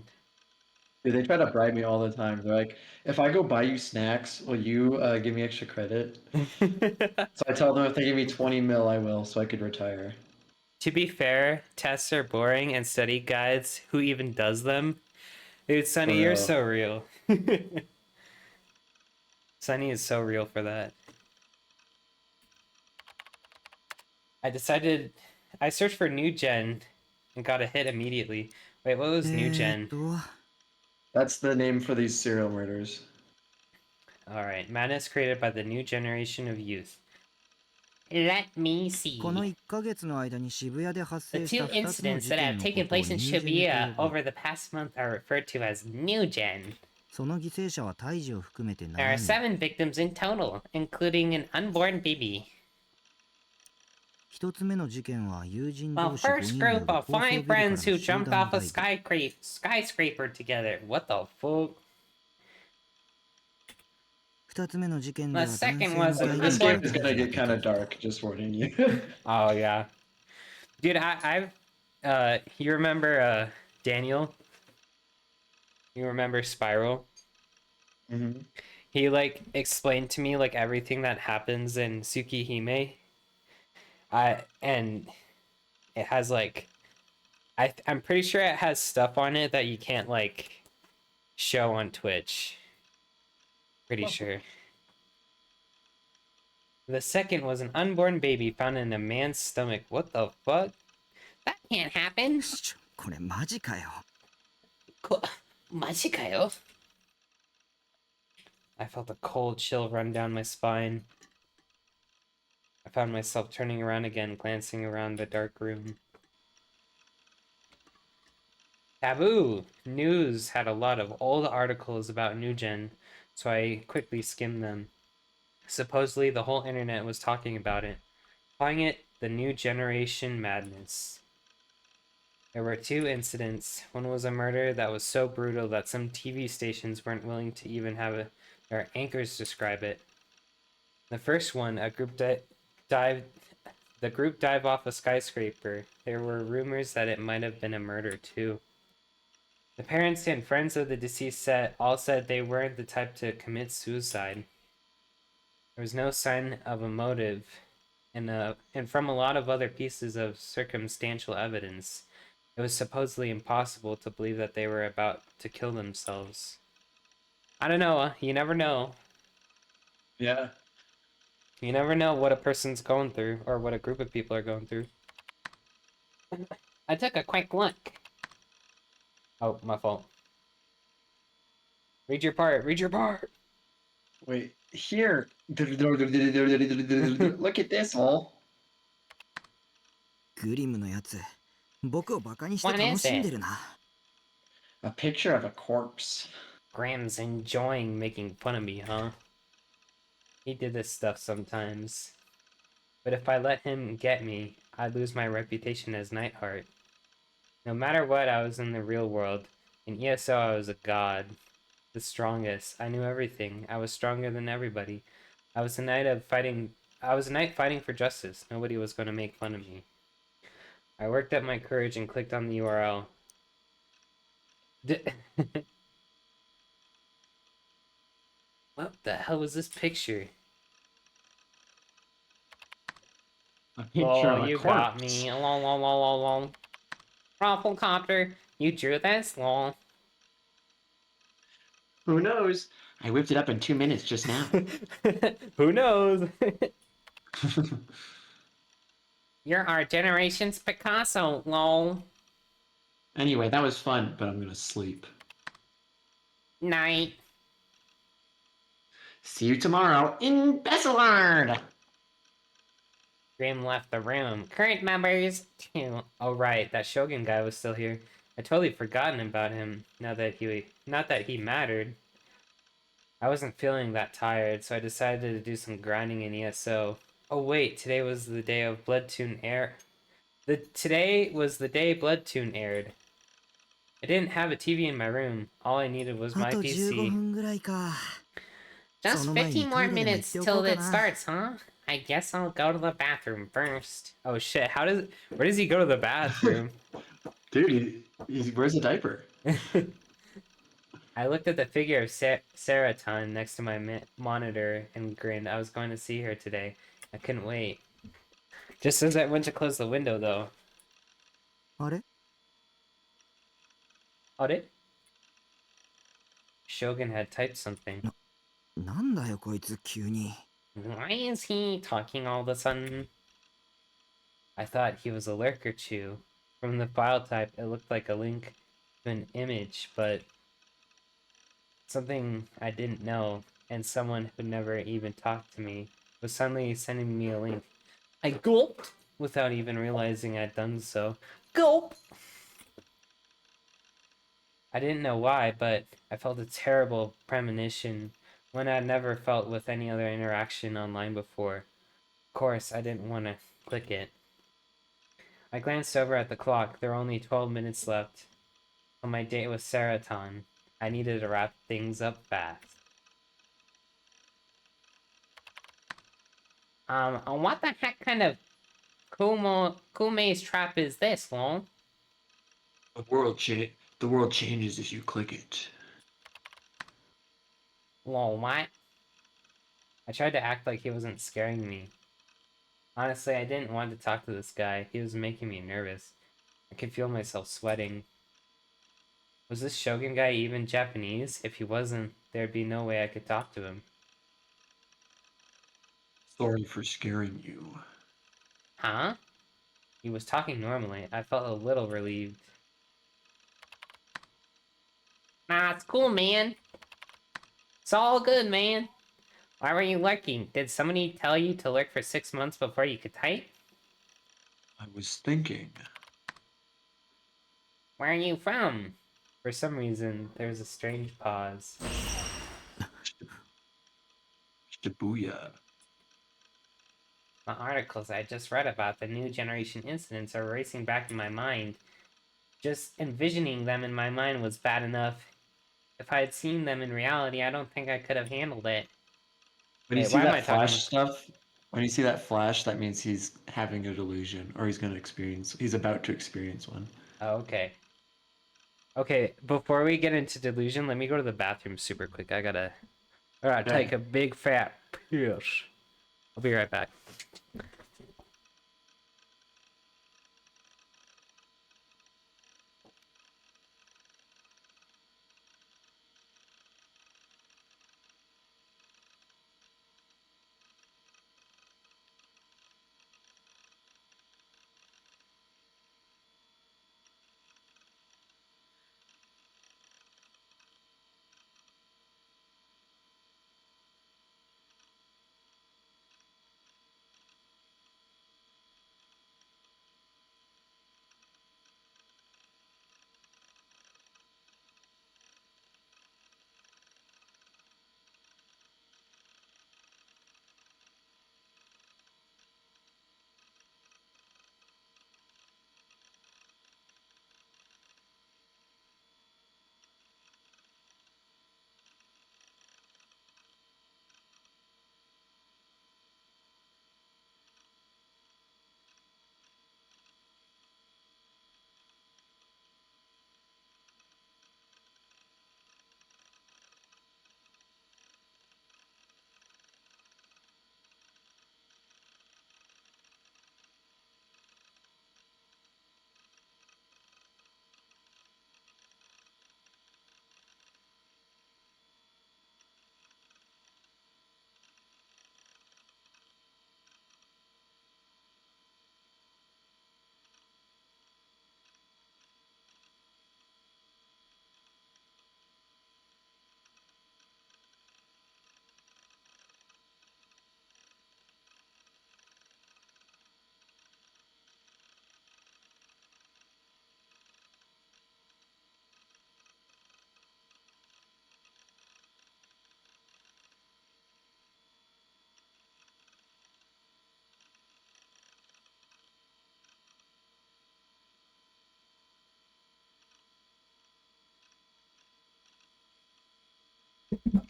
Dude, they try to bribe me all the time. They're like, if I go buy you snacks, will you give me extra credit? So I tell them if they give me 20 mil, I will, so I could retire. To be fair, tests are boring and study guides, who even does them? Dude, Sunny, you're real. so real. Sunny is so real for that. I searched for new gen and got a hit immediately. Wait, what was new gen? That's the name for these serial murders. Alright, madness created by the new generation of youth. Let me see. この1ヶ月の間に渋谷で発 The 生した two 2つの incidents 事 that 件 have のこ taken とを place in ニュージェンと Shibuya 呼ぶ over the past month are referred to as New Gen. その犠牲者は胎児を含めて There are 7人 7 victims in total, including an unborn baby. 1つ目の事件は友人 Well, 同士5 first 人による group 高 of 層ビ 5ルからの friends who 集 jumped 団 off a ダイブ skyscraper together. What the fuck? 2つ目の事件では The 男性 second の was 外 an 遇 This が game unborn is 手 gonna に get kind of 出ていた dark, just warning you. Oh yeah. Dude, you remember Daniel? You remember Spiral? hmm He like explained to me like everything that happens in Tsukihime. And it has like I'm pretty sure it has stuff on it that you can't like show on Twitch. Pretty sure. The second was an unborn baby found in a man's stomach. What the fuck? That can't happen. これマジかよ マジかよ? I felt a cold chill run down my spine. I found myself turning around again, glancing around the dark room. Taboo! News had a lot of old articles about New Gen, so I quickly skimmed them. Supposedly, the whole internet was talking about it, calling it the New Generation Madness. There were 2 incidents. One was a murder that was so brutal that some TV stations weren't willing to even have their anchors describe it. The first one, the group dived off a skyscraper. There were rumors that it might have been a murder too. The parents and friends of the deceased all said they weren't the type to commit suicide. There was no sign of a motive, and from a lot of other pieces of circumstantial evidence, it was supposedly impossible to believe that they were about to kill themselves. I don't know, you never know. Yeah. You never know what a person's going through or what a group of people are going through. I took a quick look. Oh, my fault. Read your part. Read your part. Wait, here. Look at this, Lol. グリムのやつ僕をバカにして What 楽 is しんで it? るな A picture of a corpse. Graham's enjoying making fun of me, huh? He did this stuff sometimes. But if I let him get me, I'd lose my reputation as Nightheart. No matter what, I was in the real world. In ESO, I was a god. The strongest. I knew everything. I was stronger than everybody. I was a knight fighting for justice. Nobody was going to make fun of me. I worked up my courage and clicked on the URL. What the hell was this picture? A picture Oh, of a you corpse. got me. Lol, lol, lol, lol, lol. Rafflecopter, you drew this? Lol. Who knows? I whipped it up in 2 minutes just now. Who knows? You're our generation's Picasso, lol. Anyway, that was fun, but I'm gonna sleep. Night. See you tomorrow in Besselard! Graham left the room. Current members, 2. Oh right, that Shogun guy was still here. I totally forgotten about him. Not that he mattered. I wasn't feeling that tired, so I decided to do some grinding in ESO. Oh wait, today was the day of Bloodtoon air. Today was the day Bloodtoon aired. I didn't have a TV in my room. All I needed was あ my と15 PC. 分ぐらいか Just その前に 15 more トイレでも行っ minutes ておこ till うか it な starts, huh? I guess I'll go to the bathroom first. Oh shit, where does he go to the bathroom? Dude, he wears a diaper. I looked at the figure of Saraton next to my monitor and grinned. I was going to see her today. I couldn't wait. Just as I went to close the window, though. あれ Audit? Shogun had typed something. なんだよこいつ急に Why is he talking all of a sudden? I thought he was a lurker chew. From the file type, it looked like a link to an image, but something I didn't know, and someone who never even talked to me, was suddenly sending me a link. I gulped without even realizing I'd done so. Gulp! I didn't know why, but I felt a terrible premonition, one I'd never felt with any other interaction online before. Of course, I didn't want to click it. I glanced over at the clock. There were only 12 minutes left on my date with Saraton. I needed to wrap things up fast. What the heck kind of Kume's trap is this, lol? The world changes if you click it. Lol, what? I tried to act like he wasn't scaring me. Honestly, I didn't want to talk to this guy. He was making me nervous. I could feel myself sweating. Was this Shogun guy even Japanese? If he wasn't, there'd be no way I could talk to him. Sorry for scaring you. Huh? He was talking normally. I felt a little relieved. Nah, it's cool, man. It's all good, man. Why were you lurking? Did somebody tell you to lurk for 6 months before you could type? I was thinking. Where are you from? For some reason, there was a strange pause. Shibuya. The articles I just read about the new generation incidents are racing back in my mind. Just envisioning them in my mind was bad enough. If I had seen them in reality, I don't think I could have handled it. When you Wait, see why am I that talking flash stuff, when you see that flash, that means he's having a delusion, or he's about to experience one. Oh, okay. Okay, before we get into delusion, let me go to the bathroom super quick. I gotta Okay. take a big fat piss. I'll be right back.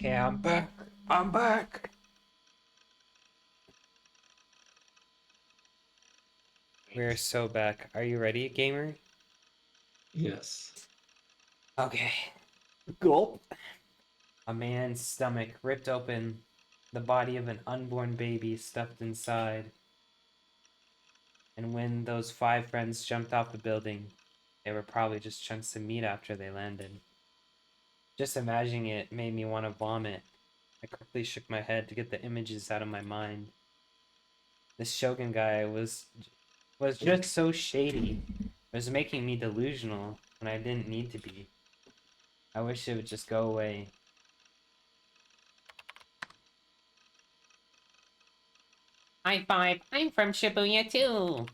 Okay, I'm back. I'm back. We're so back. Are you ready, gamer? Yes. Okay. Gulp. A man's stomach ripped open, the body of an unborn baby stuffed inside. And when those 5 friends jumped off the building, they were probably just chunks of meat after they landed. Just imagining it made me want to vomit. I quickly shook my head to get the images out of my mind. This Shogun guy was just so shady. It was making me delusional when I didn't need to be. I wish it would just go away. High five, I'm from Shibuya too.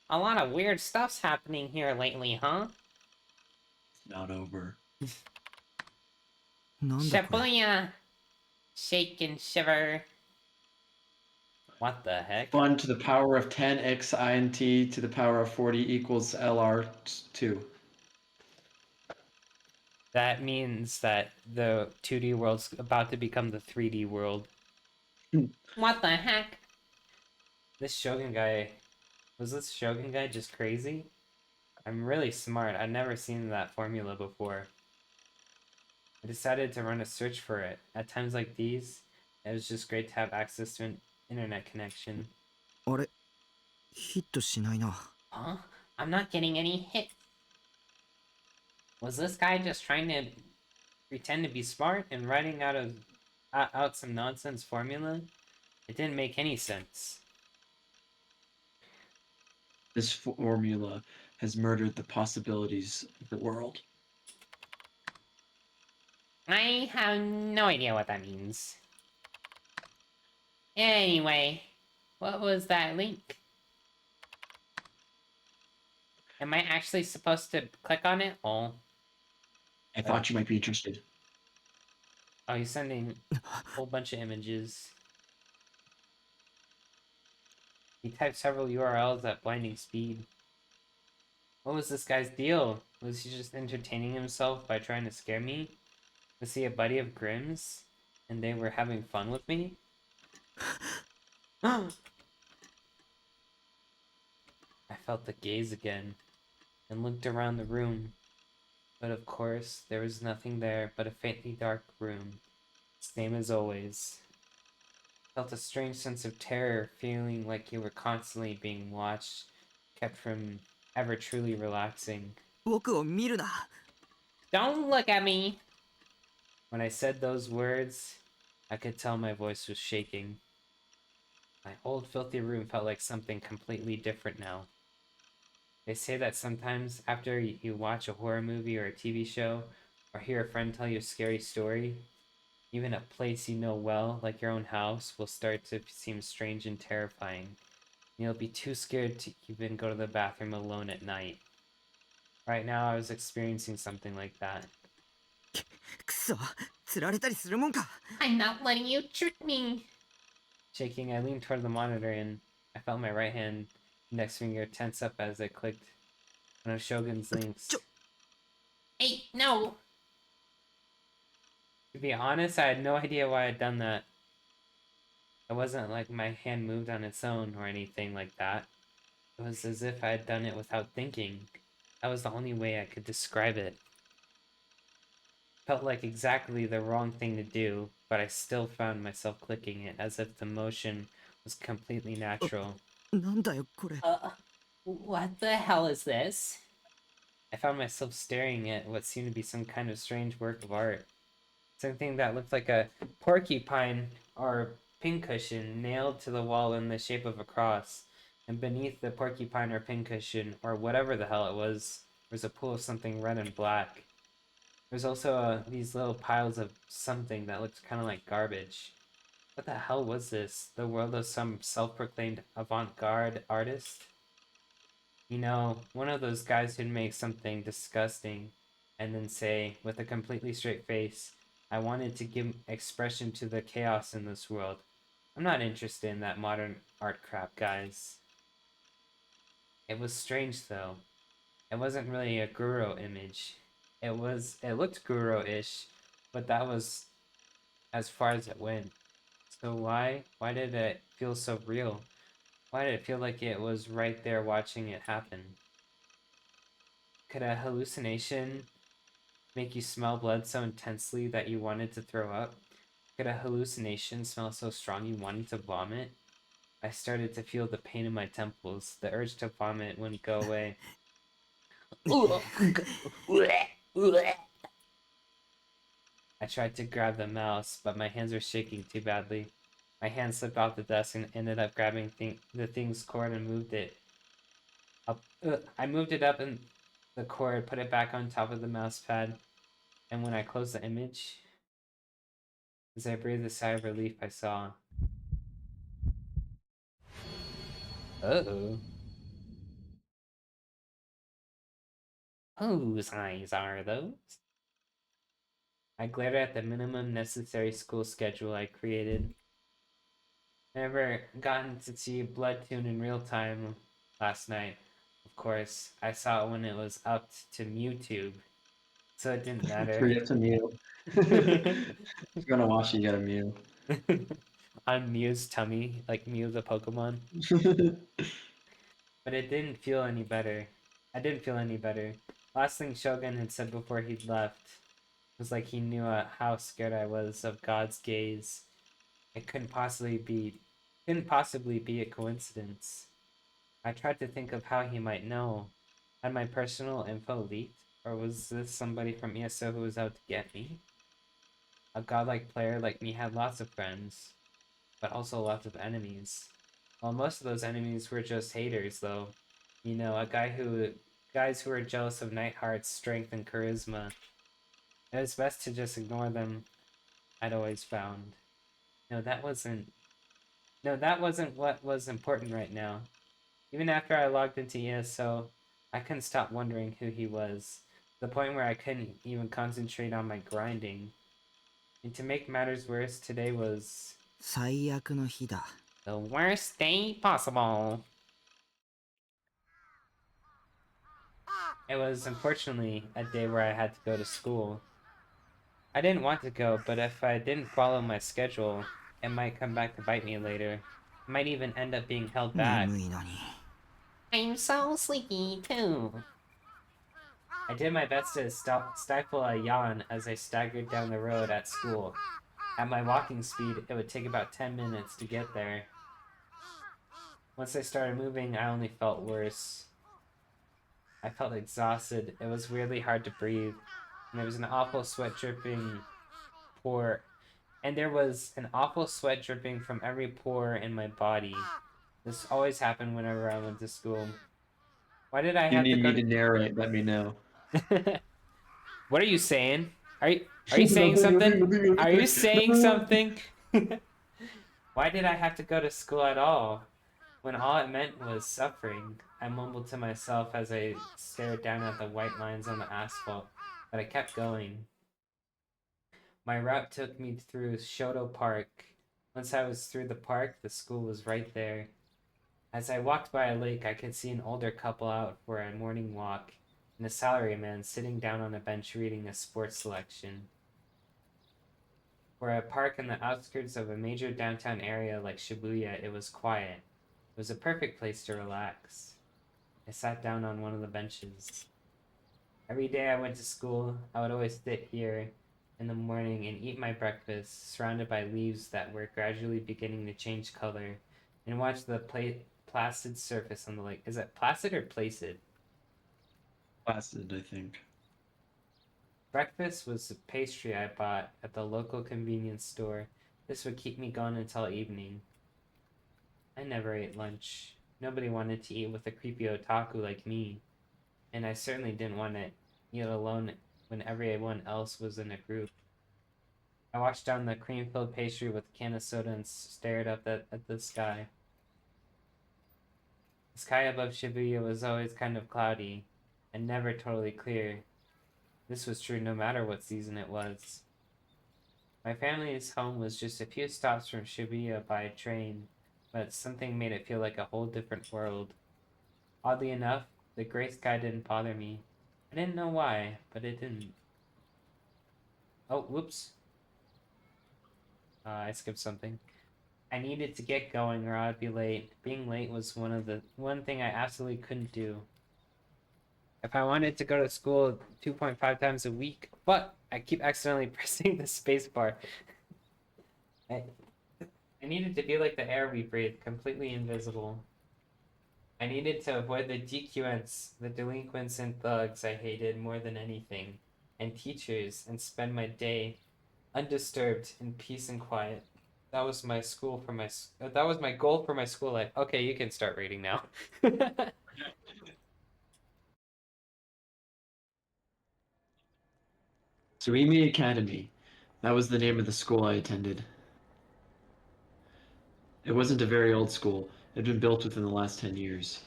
A lot of weird stuff's happening here lately, huh? It's not over. なんだこれ Shibuya! Shake and shiver. What the heck? 1 to the power of 10 x int to the power of 40 equals LR2. That means that the 2D world's about to become the 3D world. What the heck? This Shogun guy... Was this Shogun guy just crazy? I'm really smart. I've never seen that formula before. I decided to run a search for it. At times like these, it was just great to have access to an internet connection. あれヒットしないな Huh? I'm not getting any hits. Was this guy just trying to pretend to be smart and writing out some nonsense formula? It didn't make any sense. This formula has murdered the possibilities of the world. I have no idea what that means. Anyway, what was that link? Am I actually supposed to click on it? Oh, I thought you might be interested. Oh, he's sending a whole bunch of images. He typed several URLs at blinding speed. What was this guy's deal? Was he just entertaining himself by trying to scare me? Was he a buddy of Grimm's? And they were having fun with me? I felt the gaze again, and looked around the room. But of course, there was nothing there but a faintly dark room, same as always. Felt a strange sense of terror, feeling like you were constantly being watched, kept from ever truly relaxing. 僕を見るな don't look at me. When I said those words, I could tell my voice was shaking. My old filthy room felt like something completely different now. They say that sometimes after you watch a horror movie or a TV show, or hear a friend tell you a scary story, even a place you know well, like your own house, will start to seem strange and terrifying. You'll be too scared to even go to the bathroom alone at night. Right now, I was experiencing something like that. くそ釣られたりするもんか I'm not letting you trick me. Shaking, I leaned toward the monitor and I felt my right hand index finger tense up as I clicked one of Shogun's links. Hey, no. To be honest, I had no idea why I'd done that. It wasn't like my hand moved on its own or anything like that. It was as if I had done it without thinking. That was the only way I could describe it. Felt like exactly the wrong thing to do, but I still found myself clicking it as if the motion was completely natural. なんだよこれ What the hell is this? I found myself staring at what seemed to be some kind of strange work of art. Something that looked like a porcupine or pincushion nailed to the wall in the shape of a cross. And beneath the porcupine or pincushion, or whatever the hell it was a pool of something red and black. There's also these little piles of something that looked kind of like garbage. What the hell was this? The world of some self-proclaimed avant-garde artist? You know, one of those guys who'd make something disgusting and then say, with a completely straight face, I wanted to give expression to the chaos in this world. I'm not interested in that modern art crap, guys. It was strange, though. It wasn't really a Guro image. It looked Guro-ish, but that was as far as it went. So why did it feel so real? Why did it feel like it was right there watching it happen? Could a hallucination make you smell blood so intensely that you wanted to throw up? Could a hallucination smell so strong you wanted to vomit? I started to feel the pain in my temples. The urge to vomit wouldn't go away. I tried to grab the mouse, but my hands were shaking too badly. My hand slipped off the desk and ended up grabbing the thing's cord and moved it up. I moved it up in the cord, put it back on top of the mouse pad, and when I closed the image, as I breathed a sigh of relief, I saw. Uh-oh. Whose eyes are those? I glared at the minimum necessary school schedule I created. I never gotten to see Bloodtoon in real time last night. Of course, I saw it when it was up to MewTube, so it didn't matter. Forget to Mew. If you're gonna watch it, you gotta Mew. On Mew's tummy, like Mew the Pokemon. But it didn't feel any better. I didn't feel any better. Last thing Shogun had said before he'd left was like he knew how scared I was of God's gaze. It couldn't possibly be a coincidence. I tried to think of how he might know. Had my personal info leaked? Or was this somebody from ESO who was out to get me? A godlike player like me had lots of friends, but also lots of enemies. Well, most of those enemies were just haters, though. You know, guys who were jealous of Nightheart's strength and charisma. It was best to just ignore them, I'd always found. No, that wasn't what was important right now. Even after I logged into ESO, I couldn't stop wondering who he was, to the point where I couldn't even concentrate on my grinding. And to make matters worse, today was 最悪の日だ。 The worst day possible. It was unfortunately a day where I had to go to school. I didn't want to go, but if I didn't follow my schedule, it might come back to bite me later. I might even end up being held back. 眠いのに。 I'm so sleepy too. I did my best to stifle a yawn as I staggered down the road at school. At my walking speed, it would take about 10 minutes to get there. Once I started moving, I only felt worse. I felt exhausted. It was weirdly hard to breathe. And there was an awful sweat dripping from every pore in my body. This always happened whenever I went to school. Why did I You have to need go me to narrate, let me know. What are you saying? Are you saying something? Are you saying something? Why did I have to go to school at all? When all it meant was suffering. I mumbled to myself as I stared down at the white lines on the asphalt, but I kept going. My route took me through Shoto Park. Once I was through the park, the school was right there. As I walked by a lake, I could see an older couple out for a morning walk, and a salaryman sitting down on a bench reading a sports selection. For a park in the outskirts of a major downtown area like Shibuya, it was quiet. It was a perfect place to relax. I sat down on one of the benches. Every day I went to school, I would always sit here in the morning and eat my breakfast, surrounded by leaves that were gradually beginning to change color, and watch the placid surface on the lake. Is it placid or placid? Placid, I think. Breakfast was a pastry I bought at the local convenience store. This would keep me going until evening. I never ate lunch. Nobody wanted to eat with a creepy otaku like me. And I certainly didn't want to eat alone when everyone else was in a group. I washed down the cream-filled pastry with a can of soda and stared up at the sky. The sky above Shibuya was always kind of cloudy, and never totally clear. This was true no matter what season it was. My family's home was just a few stops from Shibuya by train, but something made it feel like a whole different world. Oddly enough, the gray sky didn't bother me. I didn't know why, but it didn't. Oh, whoops. I skipped something. I needed to get going or I'd be late. Being late was one thing I absolutely couldn't do. If I wanted to go to school 2.5 times a week, but I keep accidentally pressing the space bar. I needed to be like the air we breathe, completely invisible. I needed to avoid the DQNs, the delinquents and thugs I hated more than anything, and teachers, and spend my day undisturbed in peace and quiet. That was my that was my goal for my school life. Okay, you can start reading now. Suimi Academy. That was the name of the school I attended. It wasn't a very old school. It had been built within the last 10 years.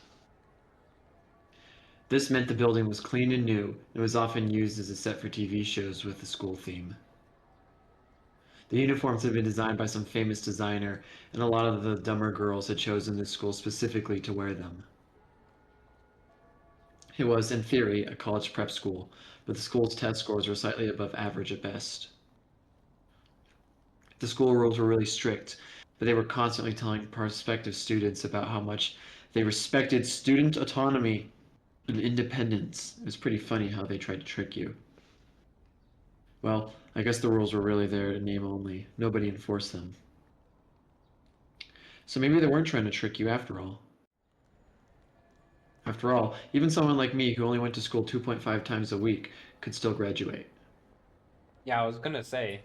This meant the building was clean and new, and was often used as a set for TV shows with the school theme. The uniforms had been designed by some famous designer, and a lot of the dumber girls had chosen this school specifically to wear them. It was, in theory, a college prep school, but the school's test scores were slightly above average at best. The school rules were really strict, but they were constantly telling prospective students about how much they respected student autonomy and independence. It was pretty funny how they tried to trick you. Well, I guess the rules were really there in name only. Nobody enforced them. So maybe they weren't trying to trick you after all. After all, even someone like me who only went to school 2.5 times a week could still graduate. Yeah, I was gonna say.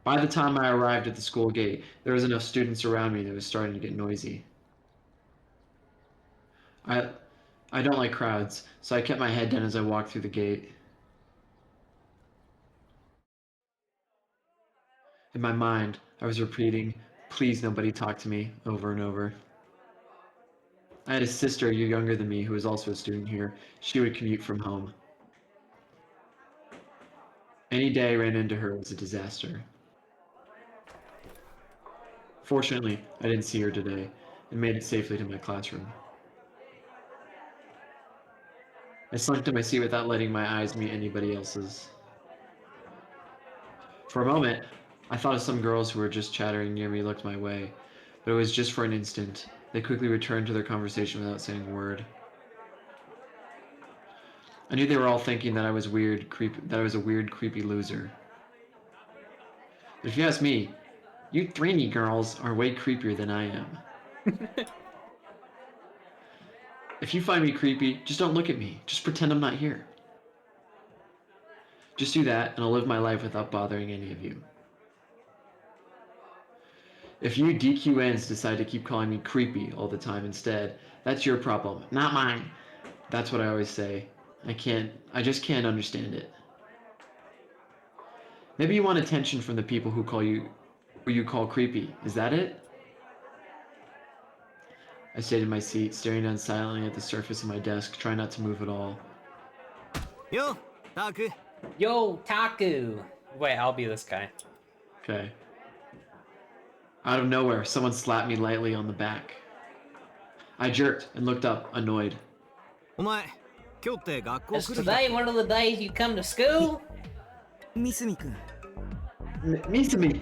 By the time I arrived at the school gate, there was enough students around me that it was starting to get noisy. I don't like crowds, so I kept my head down as I walked through the gate. In my mind, I was repeating, "Please nobody talk to me," over and over. I had a sister a year younger than me who was also a student here. She would commute from home. Any day I ran into her was a disaster. Fortunately, I didn't see her today and made it safely to my classroom. I slunk to my seat without letting my eyes meet anybody else's. For a moment, I thought of some girls who were just chattering near me looked my way, but it was just for an instant. They quickly returned to their conversation without saying a word. I knew they were all thinking that I was a weird, creepy loser. But if you ask me, you Threeny girls are way creepier than I am. If you find me creepy, just don't look at me. Just pretend I'm not here. Just do that, and I'll live my life without bothering any of you. If you DQNs decide to keep calling me creepy all the time instead, that's your problem, not mine. That's what I always say. I just can't understand it. Maybe you want attention from the people who you call creepy. Is that it? I stayed in my seat, staring down silently at the surface of my desk, trying not to move at all. Yo, Taku. Yo, Taku! Wait, I'll be this guy. Okay. Out of nowhere, someone slapped me lightly on the back. I jerked and looked up, annoyed. お前、今日って学校 Is 来る日だ today one of the days you come to school? ミスミ君。 Misumi!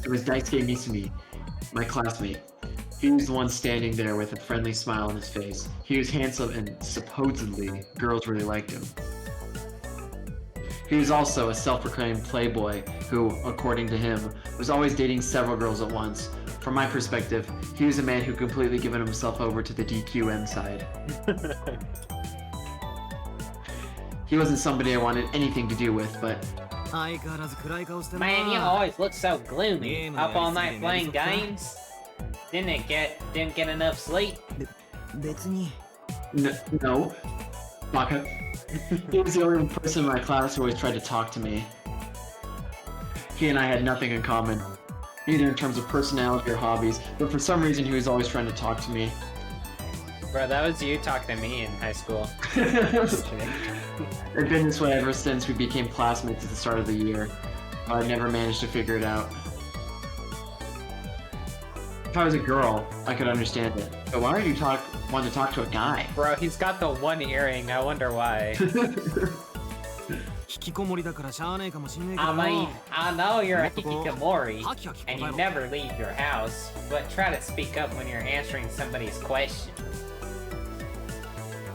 It was Daisuke Misumi, my classmate. He was the one standing there with a friendly smile on his face. He was handsome and supposedly girls really liked him. He was also a self-proclaimed playboy who, according to him, was always dating several girls at once. From my perspective, he was a man who completely given himself over to the DQN side. He wasn't somebody I wanted anything to do with, but 相変わらず暗い顔してるな Man, you always look so gloomy. Game Up all night game, playing game. games. Didn't get enough sleep. 別に no. Baka. He was the only person in my class who always tried to talk to me. He and I had nothing in common, either in terms of personality or hobbies, but for some reason he was always trying to talk to me. Bro, that was you talking to me in high school. It's been this way ever since we became classmates at the start of the year. I never managed to figure it out. If I was a girl, I could understand it. But why would you want to talk to a guy? Bro, he's got the one earring. I wonder why. 引きこもりだからしゃあないかもしんねえけ I ど mean, I know you're a もっとこう hikikomori, ハキハキ and 答 you えろ never leave your house, but try to speak up when you're answering somebody's question.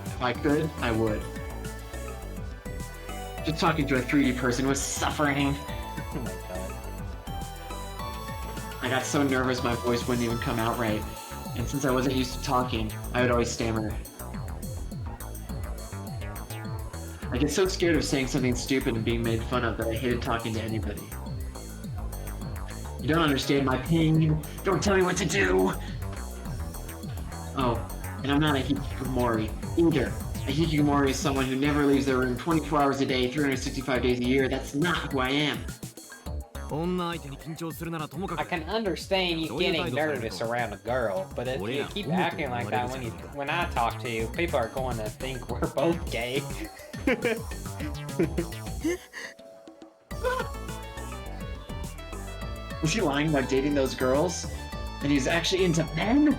If I could, I would. Just talking to a 3D person was suffering. Oh my god. I got so nervous my voice wouldn't even come out right. And since I wasn't used to talking, I would always stammer. I get so scared of saying something stupid and being made fun of that I hated talking to anybody. You don't understand my pain. Don't tell me what to do. Oh, and I'm not a hikikomori either. A hikikomori is someone who never leaves their room 24 hours a day, 365 days a year. That's not who I am. 女相手に緊張するならともか I く can understand you getting nervous around a girl, but if you keep acting like that when I talk to you, people are going to think we're both gay. Was he lying about dating those girls? And he's actually into men?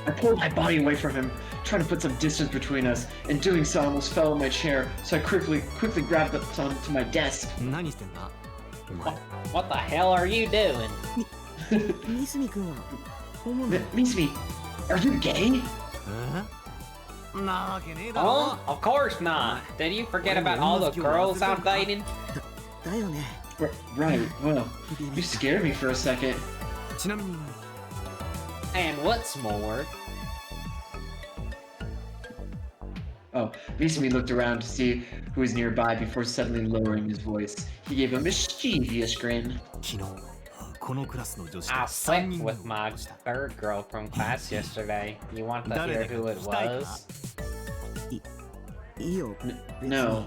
I pulled my body away from him, trying to put some distance between us. In doing so, I almost fell in my chair, so I quickly grabbed onto my desk. 何してんだお前 What the hell are you doing? 三角君はホモなの Misumi, are you gay? なわけねえだろ Oh, of course not. Did you forget about all the girls I'm dating? だよね Right, well, you scared me for a second. ちなみに And what's more, Oh, Misumi looked around to see who was nearby before suddenly lowering his voice. He gave a mischievous grin. 昨日このクラスの女子 I と3 slept 人 with my third girl from class yesterday. You want to hear who it was? いいよ No,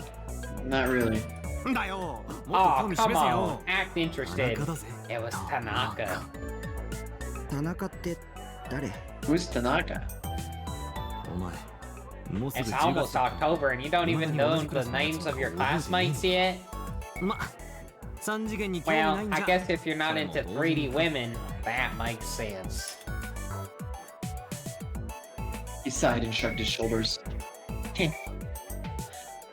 not really. だよもっと興 Oh, 味 come 示せ on. よ Act interested. 田中だぜ It was Tanaka. 田中って誰 Who's Tanaka? お前もうすぐ It's 10 almost 月 October and you don't even know the names of your classmates yet? ま3次元に興味な Well, いんじ I ゃ guess if you're not into 3D women, that makes sense. He sighed and shrugged his shoulders.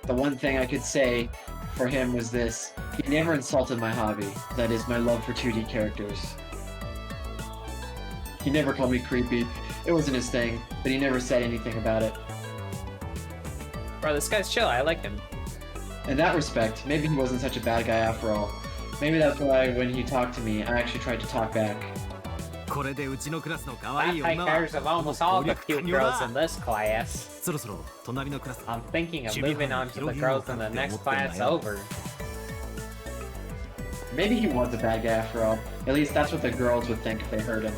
The one thing I could say for him was this. He never insulted my hobby, that is, my love for 2D characters. He never called me creepy. It wasn't his thing, but he never said anything about it. Bro, this guy's chill. I like him. In that respect, maybe he wasn't such a bad guy after all. Maybe that's why when he talked to me, I actually tried to talk back. これでうちのクラスの可愛 I い take 女は cares of almost all the cute girls in this class. そろそろ隣のクラス I'm thinking of moving on to the girls in the next class over. Maybe he was a bad guy after all. At least that's what the girls would think if they heard him.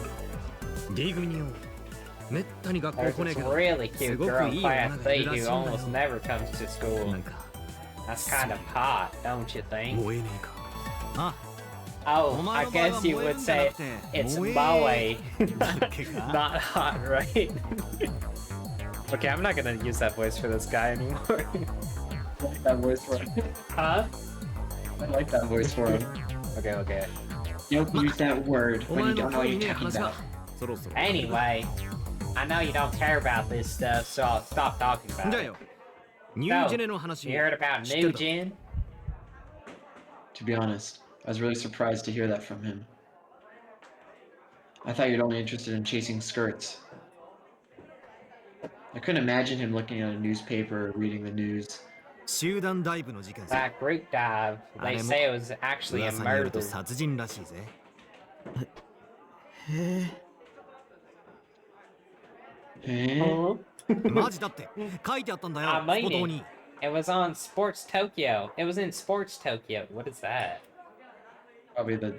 D 組によめったに学校 There's 来ねえ this けど really cute girl in class B who almost な never comes to school. んか That's kind of hot, don't you think? 燃えねえかあ Oh, I guess you would say it's Maui. だけか Not hot, right? Okay, I'm not gonna use that voice for this guy anymore. I like that voice for him. Huh? I like that voice for him. Okay, okay. You don't use that word お when 前 you の don't know 興 what 味 you're ねえ talking 話が about. そろそろ Anyway, I know you don't care about this stuff, so I'll stop talking じ about ゃあ it. よニュージェネの話 You heard about 知って New た Gen? To be honest, I was really surprised to hear that from him. I thought you'd only interested in chasing skirts. I couldn't imagine him looking at a newspaper or reading the news. 集団ダイブの事件さ That group dive, they say it was actually a 噂によると murder. 殺人らしいぜへえ Huh? マジだって書いてあったんだよ I made 冒頭 it. に It was on Sports Tokyo. It was in Sports Tokyo. What is that? Probably the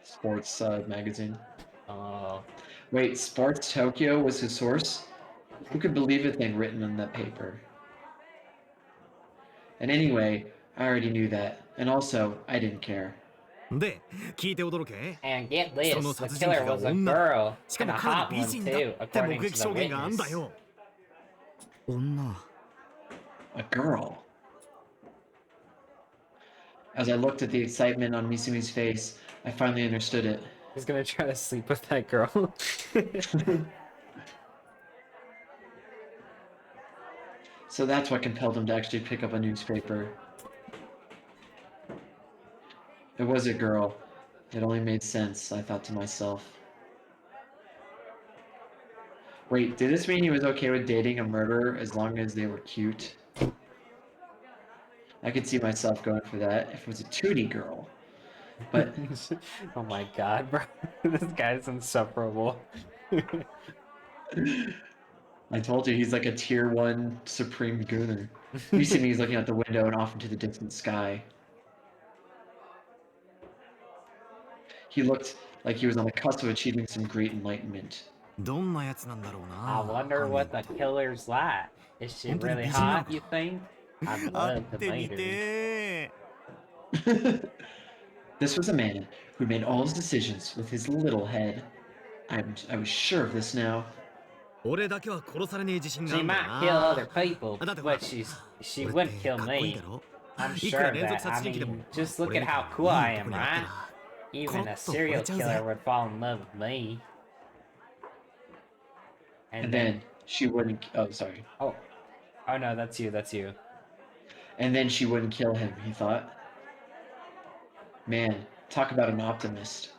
sports magazine. Oh, Wait, Sports Tokyo was his source? Who could believe a thing written in that paper? And anyway, I already knew that. And also, I didn't care. で聞いて驚け and get this, その the 殺人 killer 鬼が was a 女 girl しか and も a かな hot り美 one 人だ too, って according 目 to 撃 the 証言があんだ witness. よ女 A girl. As I looked at the excitement on Misumi's face, I finally understood it. He's gonna try to sleep with that girl. So that's what compelled him to actually pick up a newspaper. It was a girl. It only made sense, I thought to myself. Wait, did this mean he was okay with dating a murderer as long as they were cute? I could see myself going for that if it was a Tootie girl. But Oh my god, bro. This guy's insufferable. I told you he's like a tier 1 supreme gooner. You see me, he's looking out the window and off into the distant sky. He looked like he was on the cusp of achieving some great enlightenment. どんなやつなんだろう I な wonder 犯 what 人 the killer's like. Is she 本当に really 美人なの hot, か you think? I'd 会っ love to てみ meet her. て This was a man who made all his decisions with his little head. I was sure of this now. 俺だけは殺されねえ自信があ She るんだよ might kill な other people, だってほら but she 俺っ wouldn't て kill かっこいいん me. だろ I'm いくら sure 連 of 続 that. 殺 I 人鬼でも mean, just look 俺 at みたい how に cool I いい am, 男に会った right? ら Even a コロッと惚 serial れちゃうぜ killer would fall in love with me. And then she wouldn't. Oh, sorry. Oh no, that's you, that's you. And then she wouldn't kill him, he thought. Man, talk about an optimist.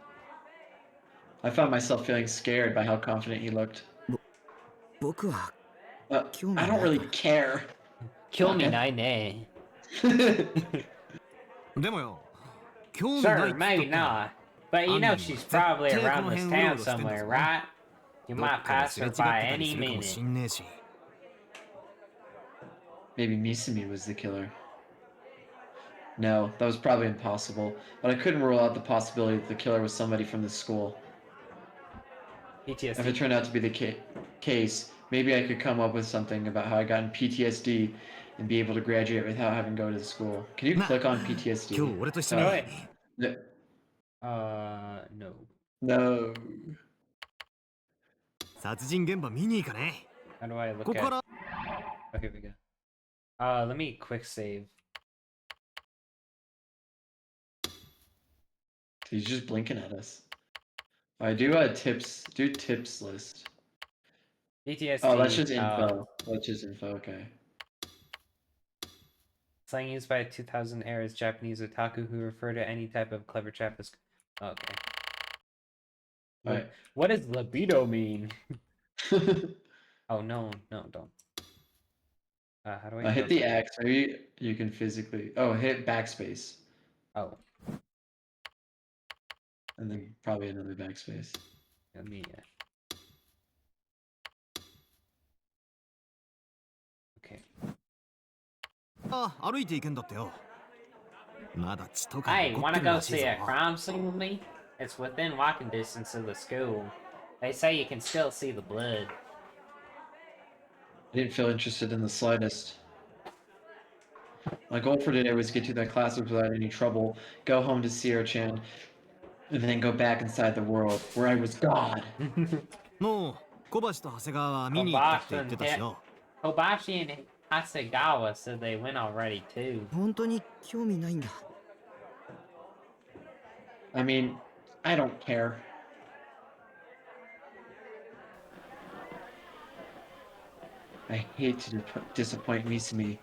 I found myself feeling scared by how confident he looked. 僕は I don't really care. Kill me, Okay. Nine. でもよ興味ない Sure, っつったっ maybe たら not. But you know she's probably 絶対 around この this 辺うろう town ろしてんだ somewhere, ぞ right? You どっ might かで pass すれ違 her ってた by り any するかもし minute. んねえし Maybe Misumi was the killer. No, that was probably impossible. But I couldn't rule out the possibility that the killer was somebody from the school. If it PTSD. turned out to be the case, maybe I could come up with something about how I got in PTSD and be able to graduate without having to go to the school. Can you Nah. click on 今日 PTSD? 俺と一緒に Oh, wait. No. No. No. 殺人現場見に行かね How do I こ look こか at? ら Oh, here we go. Let me quick save. He's just blinking at us. I do a tips list. PTSD. Oh, that's just info. That's just info, okay. Slang used by 2000 eras Japanese otaku who refer to any type of clever trap as. Okay. Alright. What does libido mean? Oh no, don't. How do I? Hit the X. Maybe you can physically. Oh, hit backspace, Oh, and then probably another backspace. let me. Okay. あ歩いて行けんだってよまだ血とか Hey, 残っ wanna てるら go しい see ぞ a crime scene with me? It's within walking distance of the school. They say you can still see the blood. I didn't feel interested in the slightest. My goal for today was to get to that class without any trouble, go home to Sierra-chan, and then go back inside the world where I was God. もう小橋と長谷川は見に行ったって言ってたしよ Kobashi and Hasegawa said they went already too. 本当に興味ないんだ I mean, I don't care. I hate to disappoint Misumi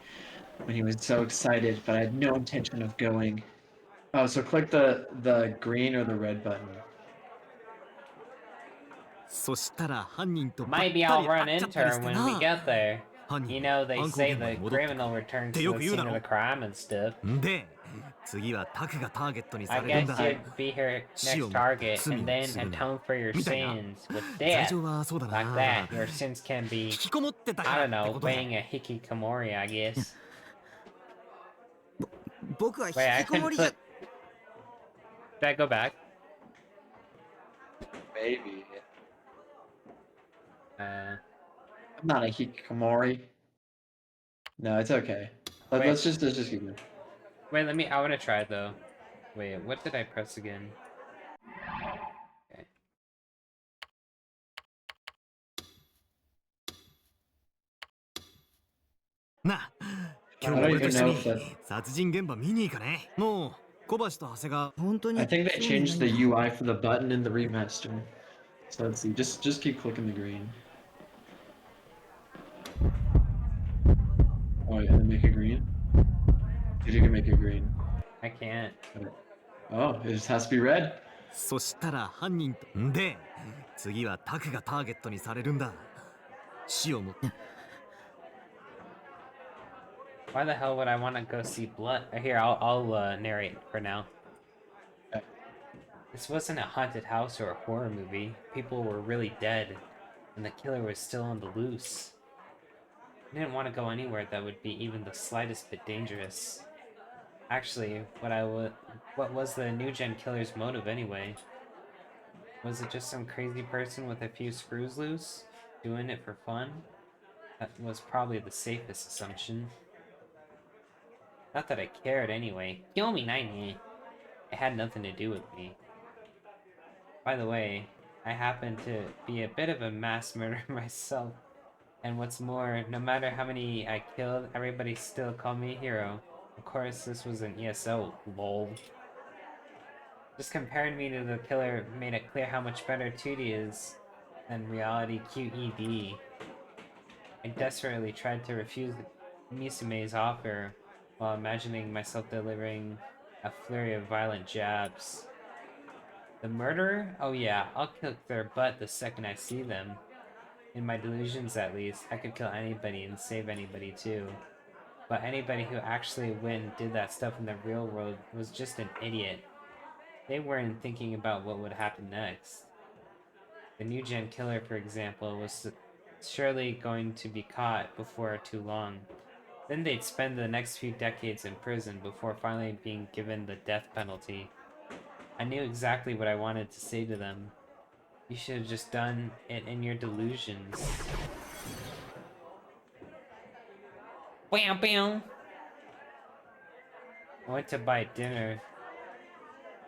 when he was so excited, but I had no intention of going. Oh, so click the green or the red button. そしたら犯人とばったり Maybe I'll 会 run っちゃっ into たり her して when we な get there. 犯 You 人 know, they 犯行 say 現場 the に戻って criminal returns to the よく言う scene だ of ろ the crime and stuff. で次はタクがターゲットに I されるん guess だ you'd be her next target and then atone for your みたいな sins with 最 death. 初はそうだ Like な that, your sins can be, 引きこもってたか I ら don't って know, ことで being a hikikomori, I guess. 僕は引 Wait, I きこも couldn't りじゃ put. Did I go back? Maybe. Uh, I'm not a hikikomori. No, it's okay. Wait. Let's just keep going. wait, I want to try it though. Wait, what did I press again? Okay. な今 I 日 don't 俺と even 一緒 know に if that. 殺人現場見に行かねもう小橋と長谷川本当に I think they 興味ないん changed だ the UI for the button in the remaster. So let's see. Just keep clicking the green. Oh, yeah, and then make it green. If you can make it green. I can't. Oh, it just has to be red. そしたら犯人とんで次はタクがターゲットにされるんだ死をも Why the hell would I want to go see blood? Here, I'll narrate for now. Okay. This wasn't a haunted house or a horror movie. People were really dead, and the killer was still on the loose. I didn't want to go anywhere that would be even the slightest bit dangerous. Actually, what was the new gen killer's motive anyway? Was it just some crazy person with a few screws loose, doing it for fun? That was probably the safest assumption. Not that I cared anyway. Yomi Nine. It had nothing to do with me. By the way, I happen to be a bit of a mass murderer myself. And what's more, no matter how many I killed, everybody still called me a hero. Of course, this was an ESO, lol. Just comparing me to the killer made it clear how much better 2D is than reality QED. I desperately tried to refuse Misume's offer while imagining myself delivering a flurry of violent jabs. The murderer? Oh yeah, I'll kick their butt the second I see them. In my delusions, at least, I could kill anybody and save anybody too. But anybody who actually went and did that stuff in the real world was just an idiot. They weren't thinking about what would happen next. The new gen killer, for example, was surely going to be caught before too long. Then they'd spend the next few decades in prison before finally being given the death penalty. I knew exactly what I wanted to say to them. You should have just done it in your delusions. Bam bam! I went to buy dinner.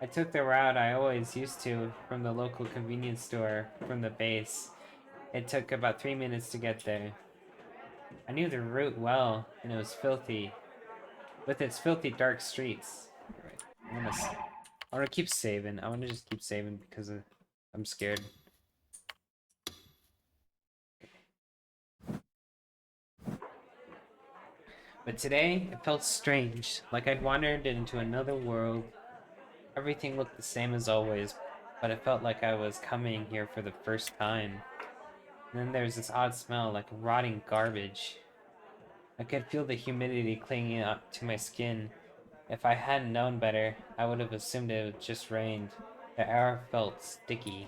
I took the route I always used to from the local convenience store from the base. It took about 3 minutes to get there. I knew the route well, and it was filthy. With its filthy dark streets. Alright, I wanna keep saving. I wanna just keep saving because I'm scared. But today, it felt strange, like I'd wandered into another world. Everything looked the same as always, but it felt like I was coming here for the first time. And then there's this odd smell, like rotting garbage. I could feel the humidity clinging up to my skin. If I hadn't known better, I would have assumed it had just rained. The air felt sticky.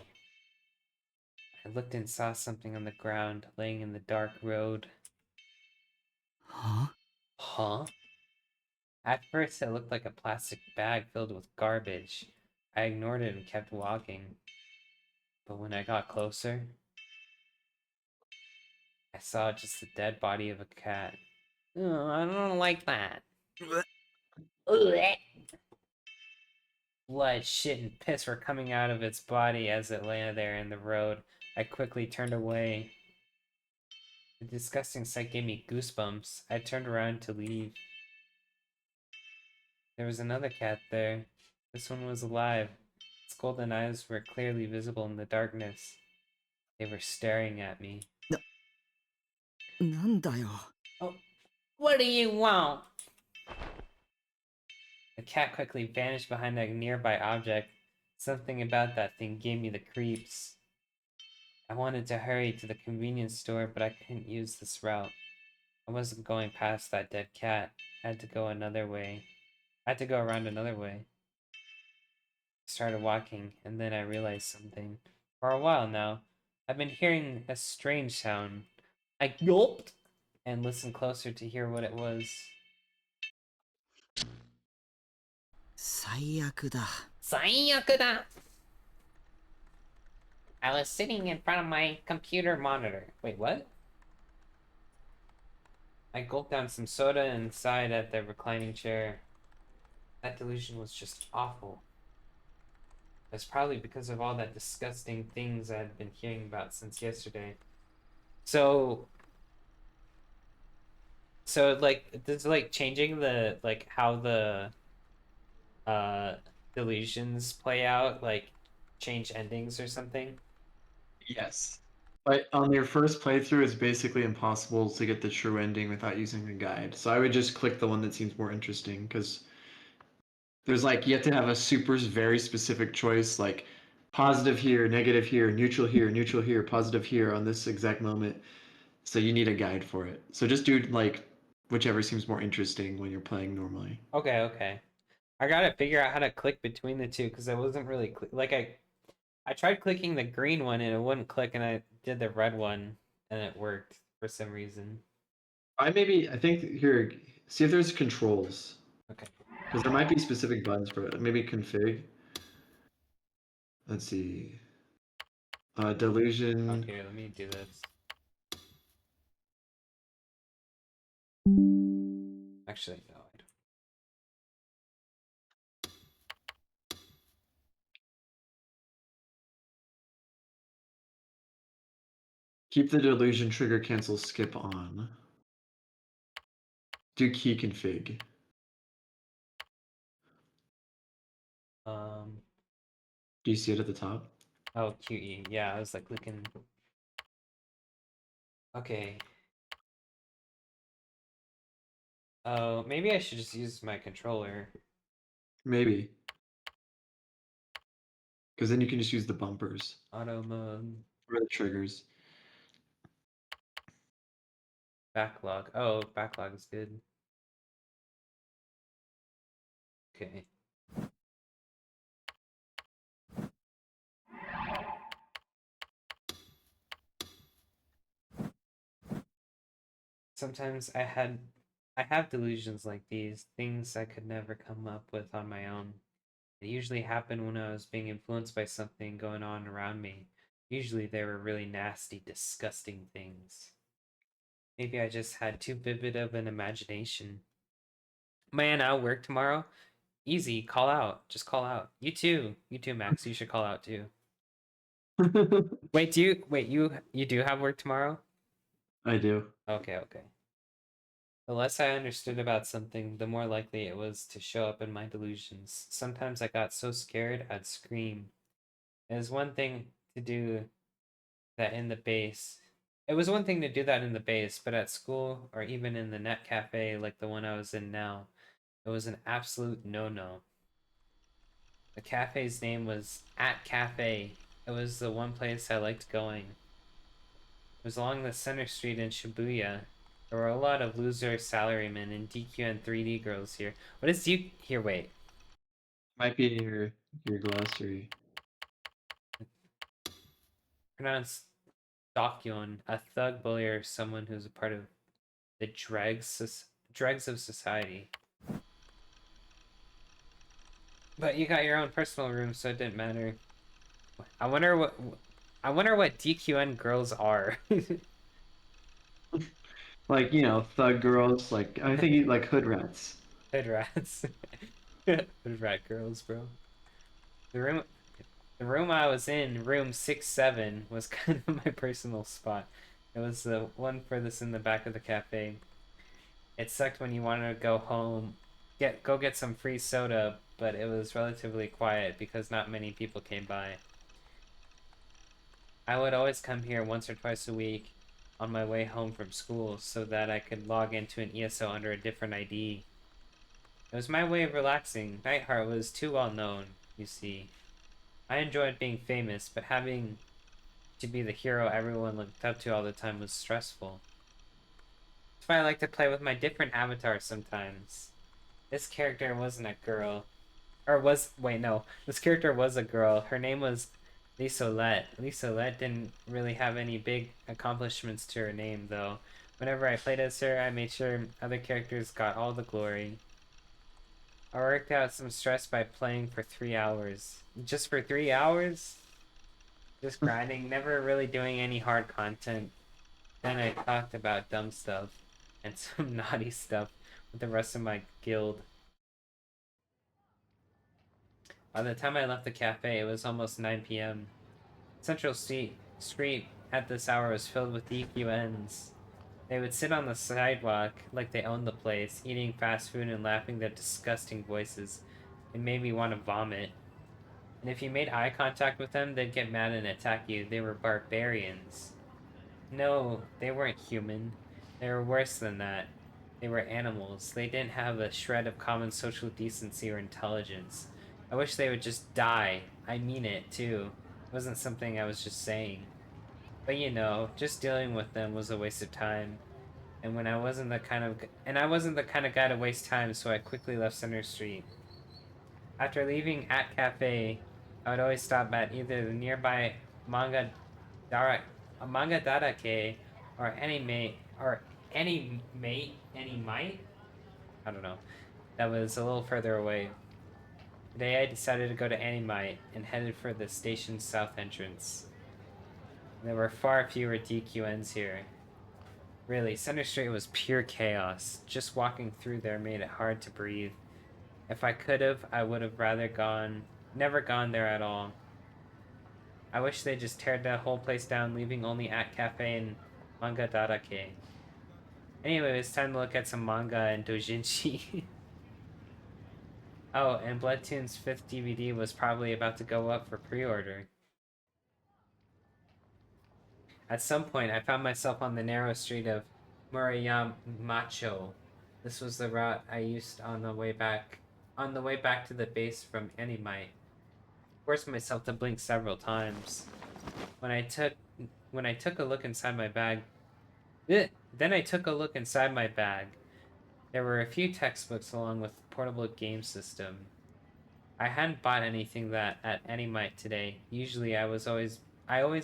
I looked and saw something on the ground, laying in the dark road. は Huh? At first, it looked like a plastic bag filled with garbage. I ignored it and kept walking. But when I got closer, I saw just the dead body of a cat. Oh, I don't like that. Blood, shit, and piss were coming out of its body as it lay there in the road. I quickly turned away. The disgusting sight gave me goosebumps. I turned around to leave. There was another cat there. This one was alive. Its golden eyes were clearly visible in the darkness. They were staring at me. なんだよ Oh, what do you want? The cat quickly vanished behind a nearby object. Something about that thing gave me the creeps. I wanted to hurry to the convenience store, but I couldn't use this route. I wasn't going past that dead cat. I had to go another way. I had to go around another way. I started walking, and then I realized something. For a while now, I've been hearing a strange sound. I gulped and listened closer to hear what it was. 最悪だ Sayakada! I was sitting in front of my computer monitor. Wait, what? I gulped down some soda and sighed at the reclining chair. That delusion was just awful. It's probably because of all that disgusting things I'd been hearing about since yesterday. So like this is like changing the like how the delusions play out, like change endings or something. Yes. But on your first playthrough, it's basically impossible to get the true ending without using a guide. So I would just click the one that seems more interesting, because There's like you have to have a super very specific choice, like positive here, negative here, neutral here, positive here on this exact moment. So you need a guide for it. So just do like whichever seems more interesting when you're playing normally. Okay, okay. I gotta figure out how to click between the two because I wasn't really like I tried clicking the green one and it wouldn't click, and I did the red one and it worked for some reason. I think here, see if there's controls. Okay. Because there might be specific buttons for it. Maybe config. Let's see. Delusion. Okay, let me do this. Actually, no, I don't. Keep the delusion trigger cancel skip on. Do key config. Do you see it at the top? Oh, QE. Yeah, I was like looking. Okay. Oh, maybe I should just use my controller. Maybe. Because then you can just use the bumpers Auto mode. or the triggers. Backlog. Oh, backlog is good. Okay. Sometimes I have delusions like these, things I could never come up with on my own. It usually happened when I was being influenced by something going on around me. Usually they were really nasty, disgusting things. Maybe I just had too vivid of an imagination. Man, I'll work tomorrow. Easy, call out. Just call out. You too. You too, Max. You should call out too. Wait, you do have work tomorrow? I do. Okay, okay. The less I understood about something, the more likely it was to show up in my delusions. Sometimes I got so scared I'd scream. It was one thing to do that in the base. It was one thing to do that in the base, but at school or even in the net cafe like the one I was in now, it was an absolute no-no. The cafe's name was At Cafe. It was the one place I liked going. It was along the center street in Shibuya. There were a lot of loser salarymen and DQN 3D girls here. What is DQ? Here, wait. Might be in your glossary. Pronounced Dokyon, a thug bully or someone who's a part of the dregs of society. But you got your own personal room, so it didn't matter. I wonder what DQN girls are. Like, thug girls, like I think like hood rats. Hood rats. Hood rat girls, bro. The room The room I was in, room 6-7, was kind of my personal spot. It was the one furthest in the back of the cafe. It sucked when you wanted to go home, go get some free soda, but it was relatively quiet because not many people came by. I would always come here once or twice a week on my way home from school so that I could log into an ESO under a different ID. It was my way of relaxing. Nightheart was too well known, you see. I enjoyed being famous, but having to be the hero everyone looked up to all the time was stressful. That's why I like to play with my different avatars sometimes. This character wasn't a girl. Wait, no. This character was a girl. Her name was Lisolette. Lisolette didn't really have any big accomplishments to her name, though. Whenever I played as her, I made sure other characters got all the glory. I worked out some stress by playing for 3 hours. Just for 3 hours? Just grinding, never really doing any hard content. Then I talked about dumb stuff and some naughty stuff with the rest of my guild. By the time I left the cafe, it was almost 9 p.m. Central Street at this hour was filled with DQNs. They would sit on the sidewalk like they owned the place, eating fast food and laughing their disgusting voices. It made me want to vomit. And if you made eye contact with them, they'd get mad and attack you. They were barbarians. No, they weren't human. They were worse than that. They were animals. They didn't have a shred of common social decency or intelligence. I wish they would just die. I mean it, too. It wasn't something I was just saying. But you know, just dealing with them was a waste of time. And I wasn't the kind of guy to waste time, so I quickly left Center Street. After leaving at Cafe, I would always stop at either the nearby manga dara, manga darake or any might. I don't know. That was a little further away. Today I decided to go to Animite and headed for the station's south entrance. There were far fewer DQNs here. Really, Center Street was pure chaos. Just walking through there made it hard to breathe. If I could have, I would have never gone there at all. I wish they just teared that whole place down, leaving only at Cafe and Manga Darake. Anyway, it's time to look at some manga and doujinshi. Oh, and Bloodtoon's 5th DVD was probably about to go up for pre-order. At some point, I found myself on the narrow street of Murayamacho. This was the route I used on the way back to the base from Animite. Forced myself to blink several times. When I took a look inside my bag, then I took a look inside my bag. There were a few textbooks along with a portable game system. I hadn't bought anything that at Animite today. Usually I always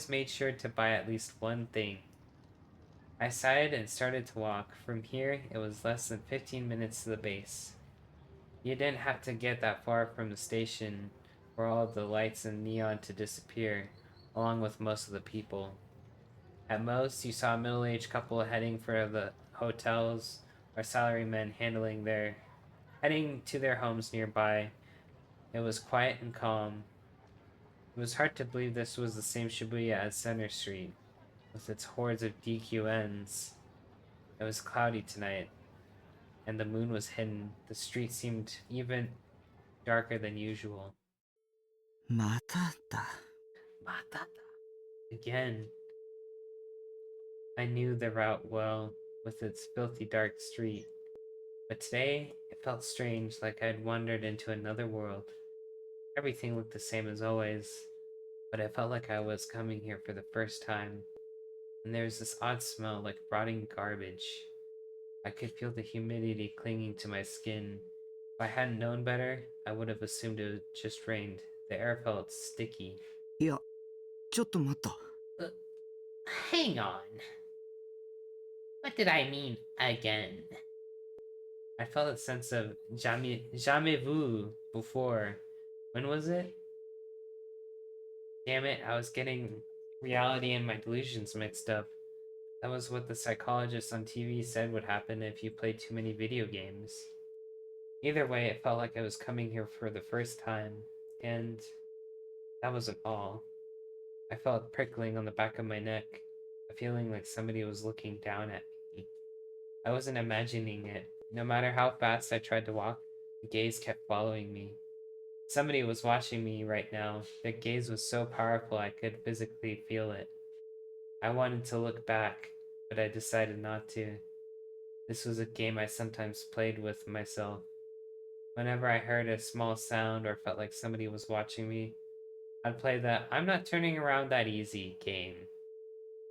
made sure to buy at least one thing. I sighed and started to walk. From here, it was less than 15 minutes to the base. You didn't have to get that far from the station for all of the lights and neon to disappear, along with most of the people. At most, you saw a middle-aged couple heading for the hotels, or salarymen heading to their homes nearby. It was quiet and calm. It was hard to believe this was the same Shibuya as Center Street, with its hordes of DQNs. It was cloudy tonight, and the moon was hidden. The street seemed even darker than usual. まただ。 Matata. Again. I knew the route well, with its filthy dark street. But today, it felt strange, like I'd wandered into another world. Everything looked the same as always, but I felt like I was coming here for the first time. And there was this odd smell like rotting garbage. I could feel the humidity clinging to my skin. If I hadn't known better, I would have assumed it had just rained. The air felt sticky. いや、ちょっと待った。 Hang on. What did I mean again? I felt a sense of jamais vu before. When was it? Damn it, I was getting reality and my delusions mixed up. That was what the psychologist on TV said would happen if you played too many video games. Either way, it felt like I was coming here for the first time, and that wasn't all. I felt prickling on the back of my neck, a feeling like somebody was looking down at me. I wasn't imagining it. No matter how fast I tried to walk, the gaze kept following me. Somebody was watching me right now. Their gaze was so powerful I could physically feel it. I wanted to look back, but I decided not to. This was a game I sometimes played with myself. Whenever I heard a small sound or felt like somebody was watching me, I'd play the "I'm not turning around that easy" game.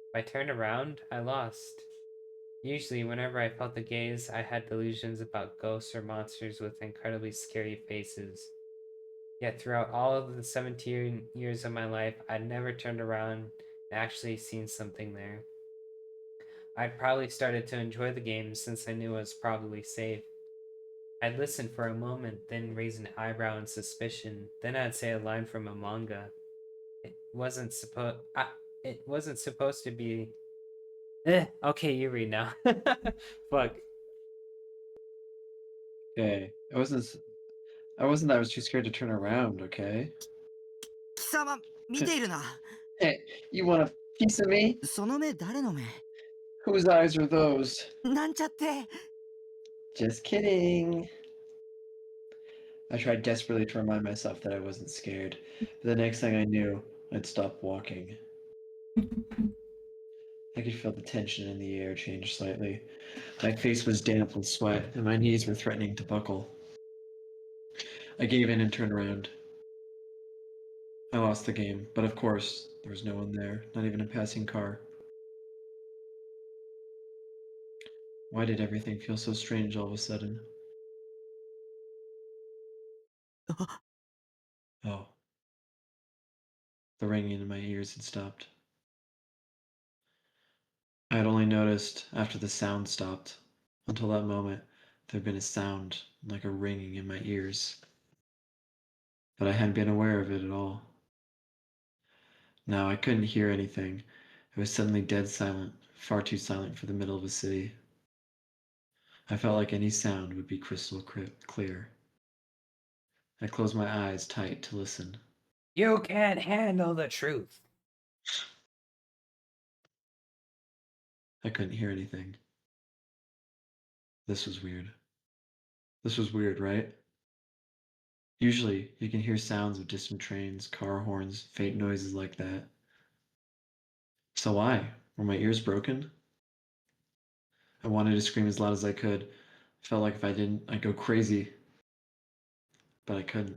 If I turned around, I lost. Usually, whenever I felt the gaze, I had delusions about ghosts or monsters with incredibly scary faces. Yet throughout all of the 17 years of my life, I'd never turned around and actually seen something there. I'd probably started to enjoy the game since I knew it was probably safe. I'd listen for a moment, then raise an eyebrow in suspicion. Then I'd say a line from a manga. It wasn't supposed to be. Okay, you read now. Fuck. Okay. I wasn't. I was too scared to turn around. Okay. 貴様、見ているな。 Hey, you want a piece of me? その目誰の目 Whose eyes are those? なんちゃって。 Just kidding. I tried desperately to remind myself that I wasn't scared, but the next thing I knew, I'd stopped walking. I could feel the tension in the air change slightly. My face was damp with sweat, and my knees were threatening to buckle. I gave in and turned around. I lost the game, but of course, there was no one there, not even a passing car. Why did everything feel so strange all of a sudden? Oh. The ringing in my ears had stopped. I had only noticed after the sound stopped. Until that moment, there had been a sound like a ringing in my ears. But I hadn't been aware of it at all. Now I couldn't hear anything. It was suddenly dead silent, far too silent for the middle of a city. I felt like any sound would be crystal clear. I closed my eyes tight to listen. You can't handle the truth. I couldn't hear anything. This was weird. This was weird, right? Usually, you can hear sounds of distant trains, car horns, faint noises like that. So why? Were my ears broken? I wanted to scream as loud as I could. I felt like if I didn't, I'd go crazy. But I couldn't.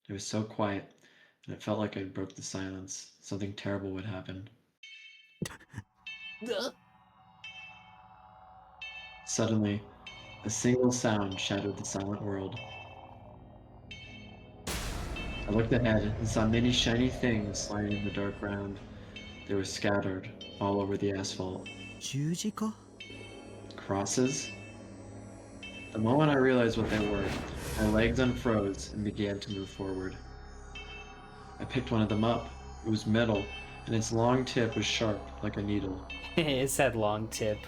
It was so quiet, and it felt like I broke the silence. Something terrible would happen. Suddenly, a single sound shattered the silent world. I looked ahead and saw many shiny things lying in the dark ground. They were scattered all over the asphalt. 十字架 Crosses? The moment I realized what they were, my legs unfroze and began to move forward. I picked one of them up. It was metal, and its long tip was sharp like a needle. It said long tip.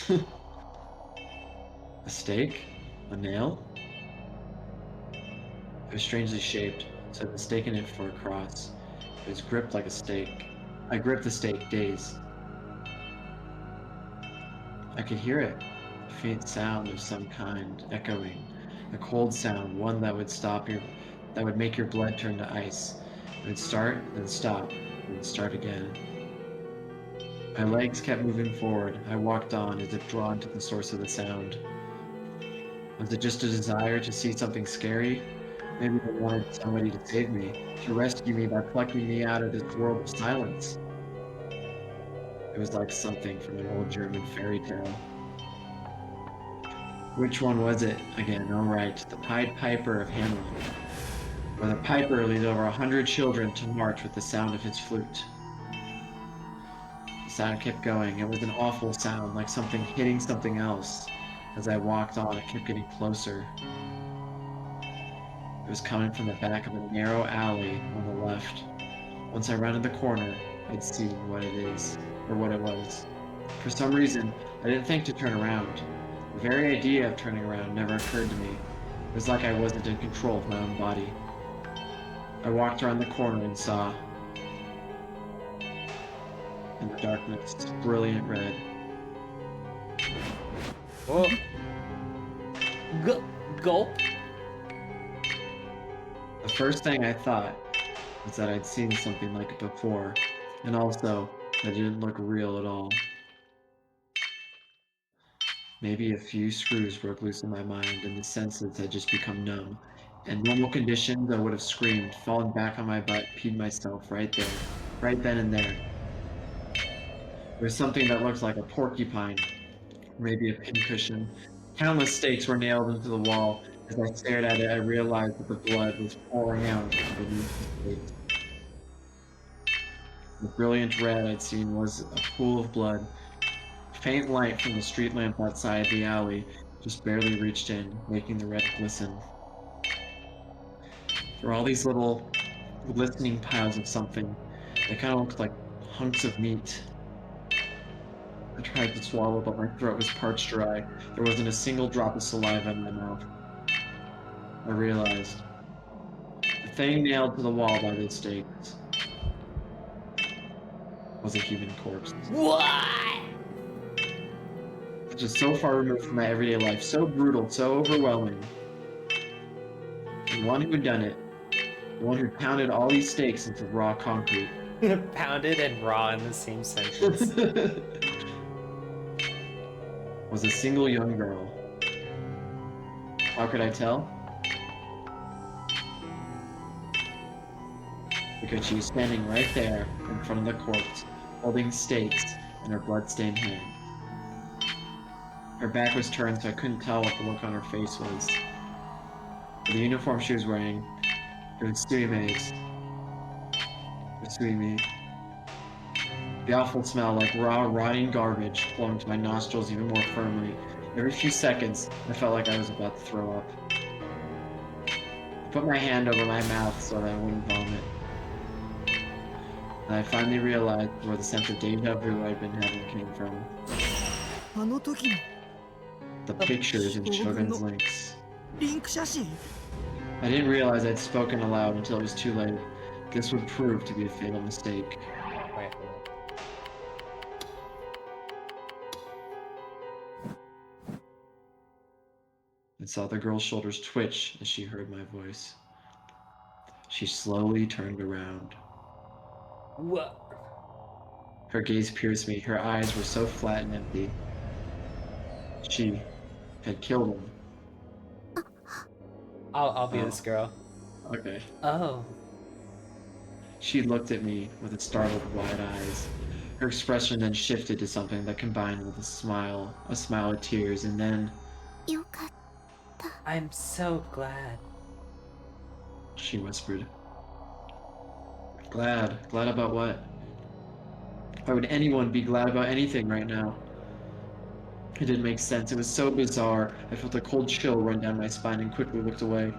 A stake? A nail? It was strangely shaped, so I mistaken it for a cross. It was gripped like a stake. I gripped the stake, dazed. I could hear it, a faint sound of some kind, echoing. A cold sound, one that would make your blood turn to ice. It would start, then stop, then start again. My legs kept moving forward. I walked on as if drawn to the source of the sound. Was it just a desire to see something scary? Maybe I wanted somebody to save me, to rescue me by plucking me out of this world of silence. It was like something from an old German fairy tale. Which one was it? Again, all right, the Pied Piper of Hamelin, where the piper leads over 100 children to march with the sound of his flute. The sound kept going. It was an awful sound, like something hitting something else. As I walked on, it kept getting closer. It was coming from the back of a narrow alley on the left. Once I rounded the corner, I'd seen what it is, or what it was. For some reason, I didn't think to turn around. The very idea of turning around never occurred to me. It was like I wasn't in control of my own body. I walked around the corner and saw, in the darkness, brilliant red. Whoa. Gulp. The first thing I thought was that I'd seen something like it before, and also that it didn't look real at all. Maybe a few screws broke loose in my mind and the senses had just become numb. In normal conditions, I would have screamed, fallen back on my butt, peed myself right there, right then and there. There was something that looked like a porcupine, maybe a pincushion. Countless stakes were nailed into the wall. As I stared at it, I realized that the blood was pouring out from beneath the stakes. The brilliant red I'd seen was a pool of blood. Faint light from the street lamp outside the alley just barely reached in, making the red glisten. There were all these little glistening piles of something. They kind of looked like hunks of meat. I tried to swallow, but my throat was parched dry. There wasn't a single drop of saliva in my mouth. I realized. The thing nailed to the wall by those stakes was a human corpse. What? Just so far removed from my everyday life, so brutal, so overwhelming. The one who had done it, the one who pounded all these stakes into raw concrete, Pounded and raw in the same sentence. Was a single young girl. How could I tell? Because she was standing right there in front of the corpse, holding stakes in her blood-stained hand. Her back was turned, so I couldn't tell what the look on her face was. But the uniform she was wearing, it was Suime's. Suime. The awful smell, like raw, rotting garbage, clung to my nostrils even more firmly. Every few seconds, I felt like I was about to throw up. I put my hand over my mouth so that I wouldn't vomit. And I finally realized where the sense of deja vu I'd been having came from. あの時の The pictures in Shogun's links. リンク写真 I didn't realize I'd spoken aloud until it was too late. This would prove to be a fatal mistake. Wait. I saw the girl's shoulders twitch as she heard my voice. She slowly turned around. What? Her gaze pierced me. Her eyes were so flat and empty. She had killed him. I'll be Oh. this girl. Okay. Oh. She looked at me with its startled wide eyes. Her expression then shifted to something that combined with a smile of tears, and then よかっ I'm so glad. she whispered. Glad? Glad about what? Why would anyone be glad about anything right now? It didn't make sense. It was so bizarre. I felt a cold chill run down my spine and quickly looked away.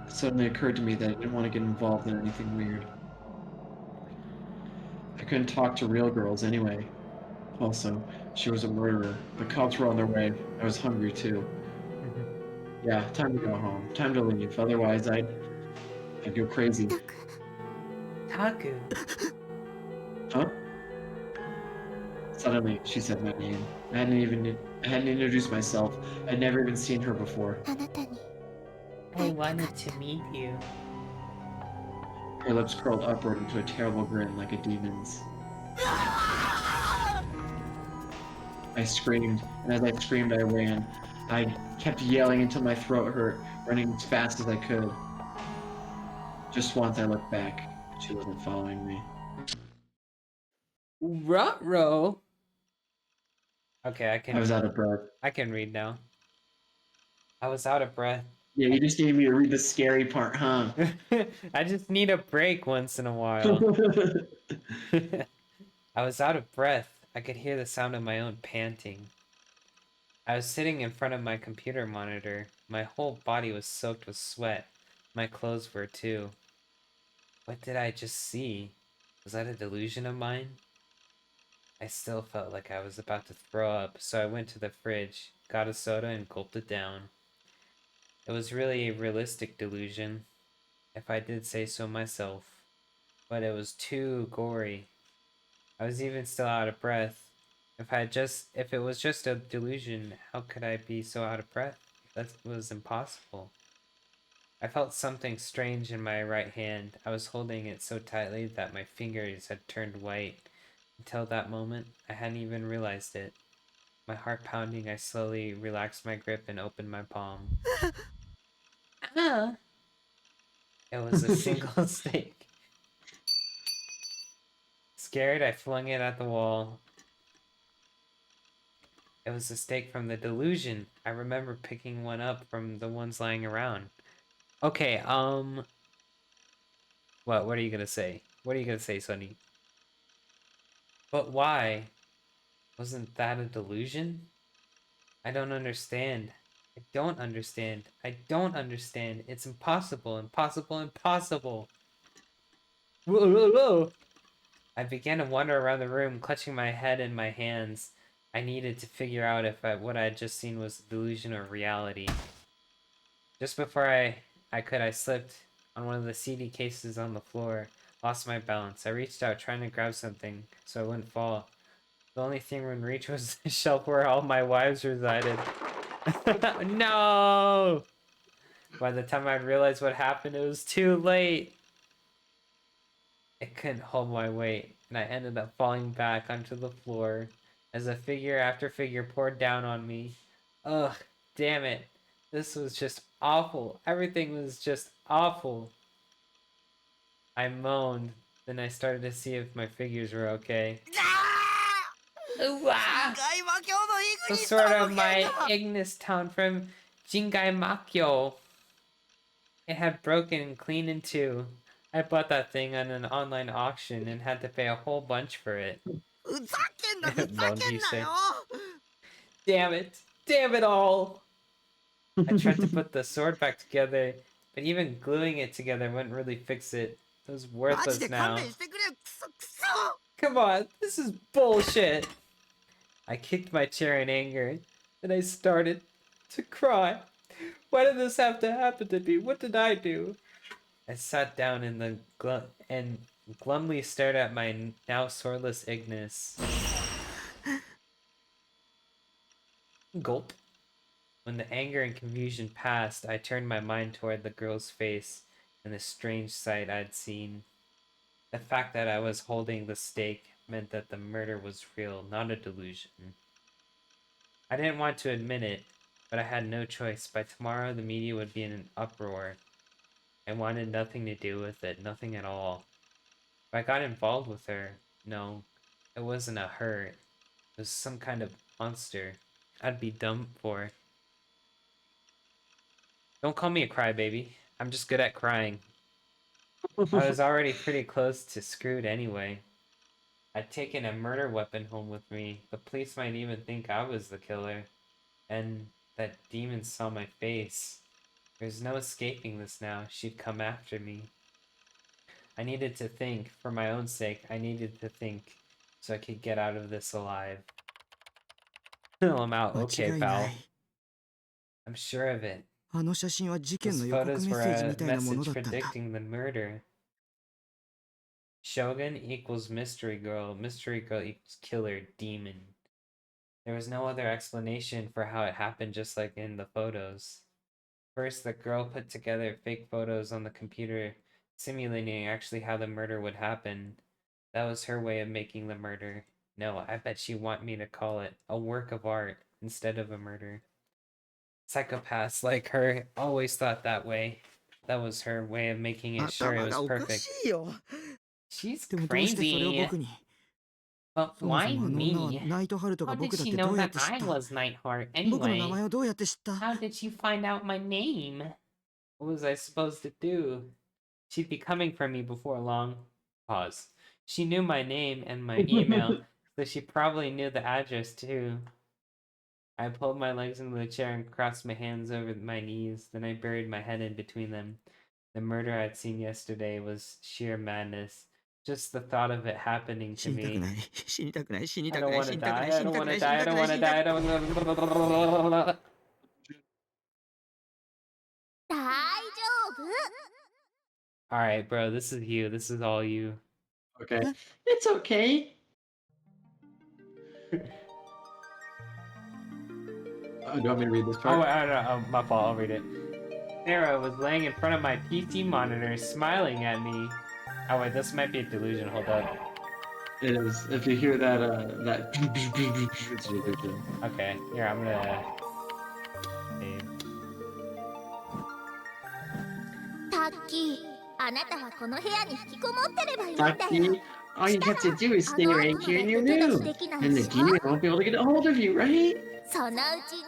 It suddenly occurred to me that I didn't want to get involved in anything weird. I couldn't talk to real girls anyway. Also, she was a murderer. The cops were on their way. I was hungry too. Yeah, time to go home. Time to leave. Otherwise, I'd go crazy. たく Taku. Huh? Suddenly, she said my name. I hadn't introduced myself. I'd never even seen her before. あなたに I wanted to meet you. Her lips curled upward into a terrible grin like a demon's. I screamed, and as I screamed, I ran. I kept yelling until my throat hurt, running as fast as I could. Just once I looked back, but she wasn't following me. Ruh-roh. Okay, I was out of breath. I can read now. I was out of breath. Yeah, you just needed me to read the scary part, huh? I just need a break once in a while. I was out of breath. I could hear the sound of my own panting. I was sitting in front of my computer monitor. My whole body was soaked with sweat. My clothes were too. What did I just see? Was that a delusion of mine? I still felt like I was about to throw up, so I went to the fridge, got a soda, and gulped it down. It was really a realistic delusion, if I did say so myself, but it was too gory. I was even still out of breath. If it was just a delusion, how could I be so out of breath? That was impossible. I felt something strange in my right hand. I was holding it so tightly that my fingers had turned white. Until that moment, I hadn't even realized it. My heart pounding, I slowly relaxed my grip and opened my palm. Ah! It was a single steak. Scared, I flung it at the wall. It was a steak from the delusion. I remember picking one up from the ones lying around. Okay, what are you gonna say? What are you gonna say, Sonny? But why? Wasn't that a delusion? I don't understand. I don't understand. I don't understand. It's impossible, impossible, impossible. Whoa, whoa, whoa. I began to wander around the room, clutching my head in my hands. I needed to figure out if what I had just seen was a delusion or reality. Just before I could, I slipped on one of the CD cases on the floor, lost my balance. I reached out, trying to grab something so I wouldn't fall. The only thing within reach was the shelf where all my wives resided. No! By the time I realized what happened, it was too late. It couldn't hold my weight, and I ended up falling back onto the floor as a figure after figure poured down on me. Ugh, damn it. This was just awful. Everything was just awful. I moaned, then I started to see if my figures were okay. The sword of my Ignis Town from Jingai Makyo. It had broken clean in two. I bought that thing on an online auction and had to pay a whole bunch for it. Moaned Yusei. Damn it! Damn it all! I tried to put the sword back together, but even gluing it together wouldn't really fix it. It was worthless now. Come on, this is bullshit! I kicked my chair in anger, and I started to cry. Why did this have to happen to me? What did I do? I sat down in the and glumly stared at my now swordless Ignis. Gulp. When the anger and confusion passed, I turned my mind toward the girl's face and the strange sight I'd seen. The fact that I was holding the stake meant that the murder was real, not a delusion. I didn't want to admit it, but I had no choice. By tomorrow, the media would be in an uproar. I wanted nothing to do with it, nothing at all. If I got involved with her, no, it wasn't a her. It was some kind of monster I'd be dumb for. Don't call me a crybaby. I'm just good at crying. I was already pretty close to screwed anyway. I'd taken a murder weapon home with me. The police might even think I was the killer. And that demon saw my face. There's no escaping this now. She'd come after me. I needed to think. For my own sake, I needed to think. So I could get out of this alive. I'm out. Okay, pal. I'm sure of it. あの写真は事件 Those の予告 photos メッ were セージ a みたいなもの message だったんだ。 predicting the murder. Shogun equals mystery girl. Mystery girl equals killer demon. There was no other explanation for how it happened, just like in the photos. First, the girl put together fake photos on the computer, simulating actually how the murder would happen. That was her way of making the murder. No, I bet she want me to call it a work of art instead of a murder. Psychopaths like her always thought that way. That was her way of making it sure it 頭 was がおか perfect. しいよ。 She's でもどうしてそれを crazy. 僕に But そも why そもあの女は me? ナイトハルト How が did 僕だっ she て know どうやっ that て知っ I た was Nightheart 僕の名 anyway? 前をどうやって知った How did she find out my name? What was I supposed to do? She'd be coming for me before long. Pause. She knew my name and my email, so she probably knew the address too. I pulled my legs into the chair and crossed my hands over my knees. Then I buried my head in between them. The murder I'd seen yesterday was sheer madness. Just the thought of it happening 死 to にたく me. ない死にたくない死に I たく don't ない want 死 to にたくな die. い I 死に don't たく want な to い死 die. に I たく don't ない want 死 to にたく die. ない I don't. 大丈夫 All right, bro. This is you. This is all you. Okay. It's okay. Oh, do you want me to read this Oh, part? wait, I don't know. Oh, my fault. I'll read it. Sarah was laying in front of my PC monitor, smiling at me. Oh wait, this might be a delusion. Hold up. It is. If you hear that, that it's really good. Okay, here I'm gonna. Save. タッキー、あなたはこの部屋に引きこもってればいいんだよ。 Taki, all you have to do is stay right here in your room, and the demon won't be able to get a hold of you, right? そのうちに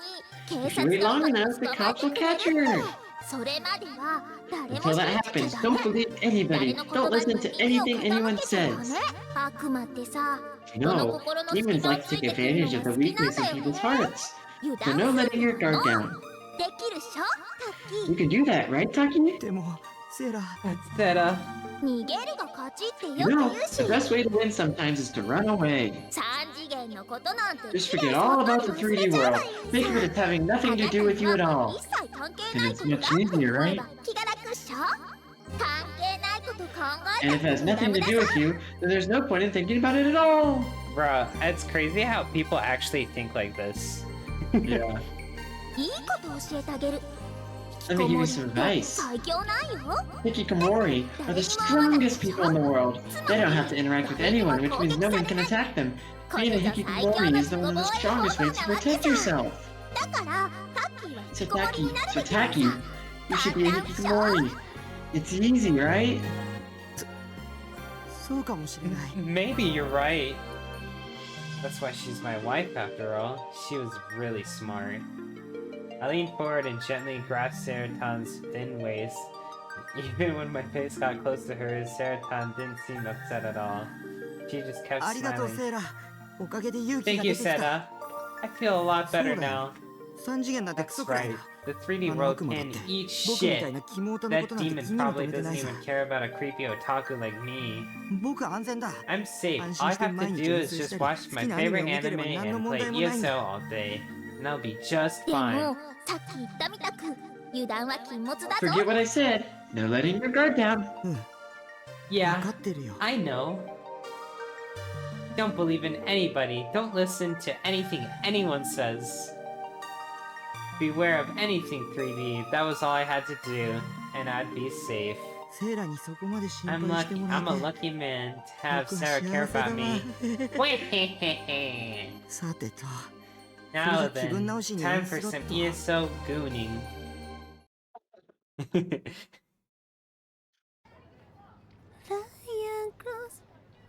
警 If 察 you wait と long か enough, 捕 the まえ cops て will くれ catch るんだ her. よ。それまでは誰も Until that 信じ happens, ちゃダ don't メ。 believe anybody. 誰の言 Don't 葉に listen も to 耳を anything anyone 傾けちゃダ says. メ。悪魔ってさ、 You 人の know, 心の隙 demons 間を like つ to い take てくるの advantage が of the 好きなん weakness だ in よ people's ね。 hearts. 油 So 断 no す letting る your guard の。 down. できるっしょ、タッキ You ー。 can do that, right, Taki? でもセーラ That's Zeta. 逃げるが勝ちってよ You く know, 言うし the。best way to win sometimes is to run away. 三次元のことなんて Just きれい forget そ all んな about に the 忘れ 3D ちゃえば world. いい Think of さ。 it as having あ nothing な to た do with you at は all. 一切関係 And ない it's ことだ much って思 easier, え right? ば気が楽っしょ。関係ないこと考え And た if it って has 無駄 nothing 無 to 駄 do さ。 with you, then there's no point in thinking about it at all. Bruh, it's crazy how people actually think like this. Yeah. いいこと教えてあげる。引 Let me give you some advice. 最強なんよ。 Hikikomori are the strongest people in the world. They don't have to interact with anyone, which means no one can attack them. こ Being れ a が最強 hikikomori の is the 自己 one of the 防衛方 strongest 法 ways な to わけ protect じゃん。 yourself. だからタッキーは引きこもり Sataki, になるべきなん Sataki, だ。 you should be a hikikomori. It's easy, right? そうかもしれない。 Maybe you're right. That's why she's my wife after all. She was really smart. I leaned forward and gently grasped Seraton's thin waist. Even when my face got close to hers, Seraton didn't seem upset at all. She just kept ありがとう smiling. セーラ。おかげで勇気が Thank you, 出てきた。 Seta. I feel a lot better now. 3次元なんてク That's ソくらい right. だ。 The 3D あの world 悪魔だっ can て eat 僕みたい shit. なキモータの That ことなんて demon 気にも probably 留めてな doesn't いさ。 even care about a creepy otaku like me. 僕は安全だ。 I'm safe. 安 All 心 I して have 毎 to 日 do 練 is 習し just たり、 watch 好 my きなアニメ favorite を見てれば anime 何の and 問 play 題もないん ESO だ。 all day, and I'll be just でも fine. さっき言ったみたく油断は禁物だぞ。 Forget what I said. No letting your guard down. 分 Yeah, かってるよ。 I know. Don't believe in anybody. Don't listen to anything anyone says. Beware of anything 3D. That was all I had to do, and I'd be safe. セーラにそこまで心 I'm 配して lucky. もら I'm a えて。 lucky man to have 僕は Sarah 幸 care せだ about な me. Wait. さてと。 Now 気分 then, 直しに time イン for スロ some ット。 ESO gooning. Ryan Cross,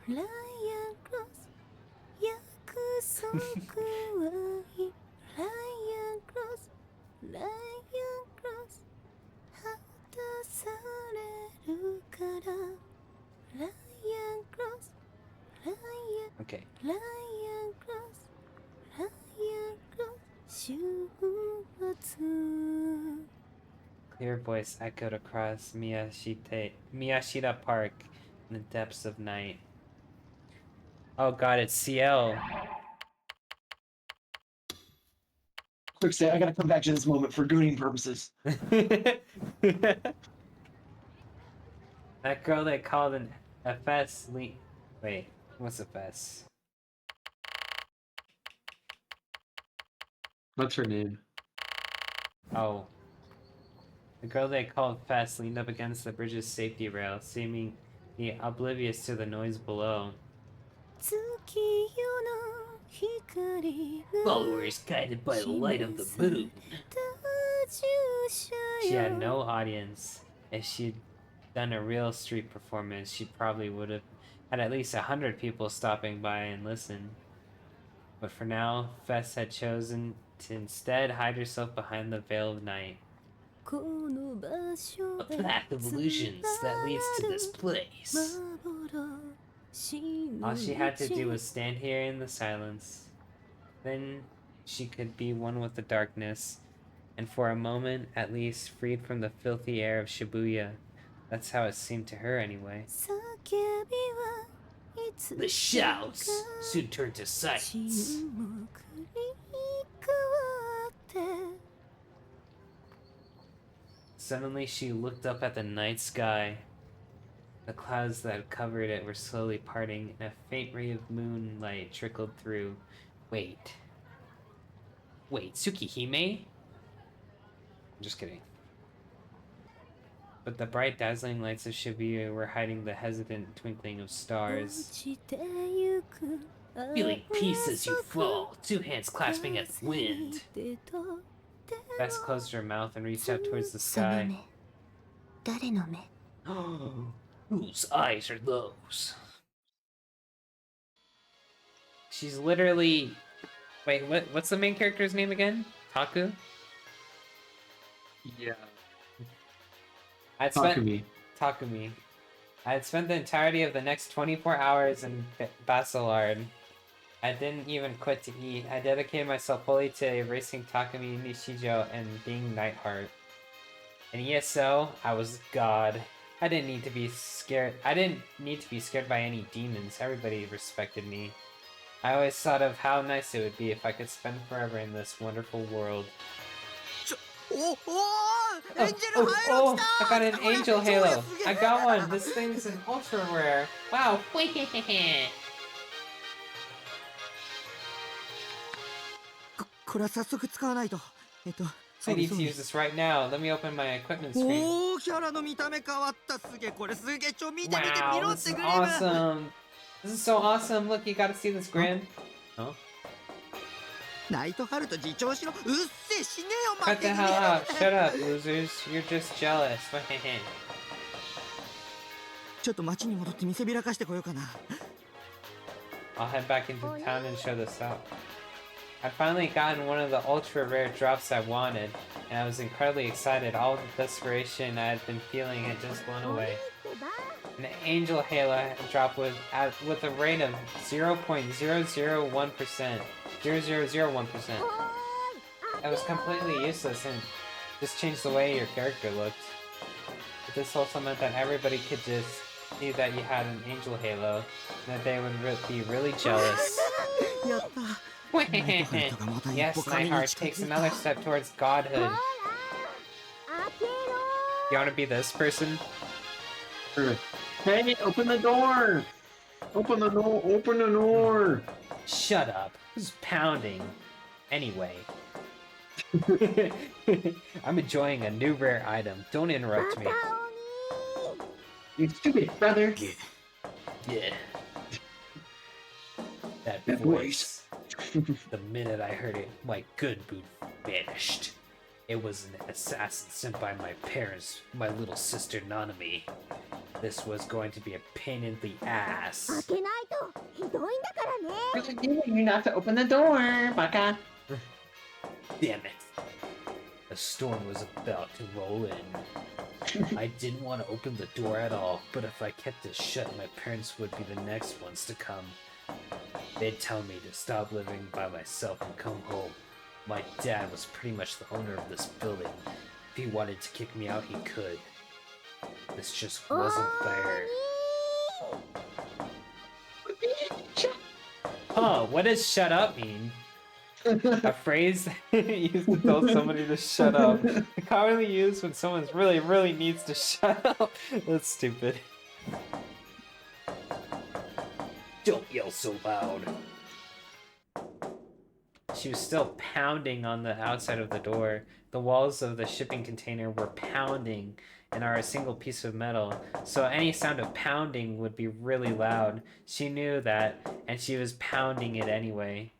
Ryan Cross 約束はいい Ryan Cross, Ryan Cross 果たされるから Ryan Cross, Ryan Okay. Ryan Cross, Ryan Cross 週末 Clear voice echoed across Miyashita Park in the depths of night. Oh god, it's CL. Quick say, I gotta come back to this moment for gooning purposes. That girl they called an FS Wait, what's FS? What's her name? Oh. The girl they called Fess leaned up against the bridge's safety rail, seemingly oblivious to the noise below. 月夜の光が Followers guided by the light of the moon. 注射 She よ had no audience. If she'd done a real street performance, she probably would have had at least 100 people stopping by and listen. But for now, Fess had chosen to instead hide herself behind the veil of night. この場所 A path of illusions that leads to this place. All she had to do was stand here in the silence. Then she could be one with the darkness, and for a moment at least freed from the filthy air of Shibuya. That's how it seemed to her anyway. The shouts soon turned to silence. Suddenly she looked up at the night sky. The clouds that covered it were slowly parting, and a faint ray of moonlight trickled through. Wait, Tsukihime? I'm just kidding. But the bright, dazzling lights of Shibuya were hiding the hesitant twinkling of stars. Feeling peace as you fall, two hands clasping at the wind. Bess closed her mouth and reached out towards the その sky. 目誰の目 Whose eyes are those? She's literally... Wait, what's the main character's name again? Taku? Yeah. I'd spent... Takumi. Takumi. I had spent the entirety of the next 24 hours in Basilard. I didn't even quit to eat. I dedicated myself fully to erasing Takumi Nishijo and being Nightheart. In ESO, I was God. I didn't need to be scared. I didn't need to be scared by any demons. Everybody respected me. I always thought of how nice it would be if I could spend forever in this wonderful world. おお Oh, エンジェル oh, ハイロ oh, 来た I got an これ angel 超 halo. すげえ I got one. This thing's an ultra rare. Wow. これは早速使わないと。I need to use this right now. Let me open my equipment screen. おーキャラの見た目変わったすげえこれすげえ見て見て見 Wow, ろっ this て is くれば awesome. This is so awesome. Look, you gotta see this, Gran. Huh? ナイトハルト自重しろうっせえ死ねえよ Cut the hell out. Shut up, losers. You're just jealous. ちょっと街に戻って見せびらかしてこようかな I'll head back into town and show this out. I'd finally gotten one of the ultra rare drops I wanted, and I was incredibly excited. All the desperation I had been feeling had just blown away. An angel halo drop with a rate of 0.001%. 0001%. That was completely useless and just changed the way your character looked. But this also meant that everybody could just see that you had an angel halo, and that they would be really jealous. やった Yes, Nightheart takes another step towards godhood. You want to be this person? Hey, open the door! Open the door! Open the door! Shut up. Who's pounding? Anyway. I'm enjoying a new rare item. Don't interrupt me. You stupid brother! Yeah. That That voice. The minute I heard it, my good boot vanished. It was an assassin sent by my parents, my little sister Nanami. This was going to be a pain in the ass. 開けないとひどいんだからね What's it doing? You have to open the door, baka! Damn it. A storm was about to roll in. I didn't want to open the door at all, but if I kept it shut, my parents would be the next ones to come. They'd tell me to stop living by myself and come home. My dad was pretty much the owner of this building. If he wanted to kick me out, he could. This just wasn't fair. Huh, what does shut up mean? A phrase used to tell somebody to shut up. Commonly used when someone really needs to shut up. That's stupid. Don't yell so loud. She was still pounding on the outside of the door. The walls of the shipping container were pounding and are a single piece of metal, so any sound of pounding would be really loud. She knew that, and she was pounding it anyway.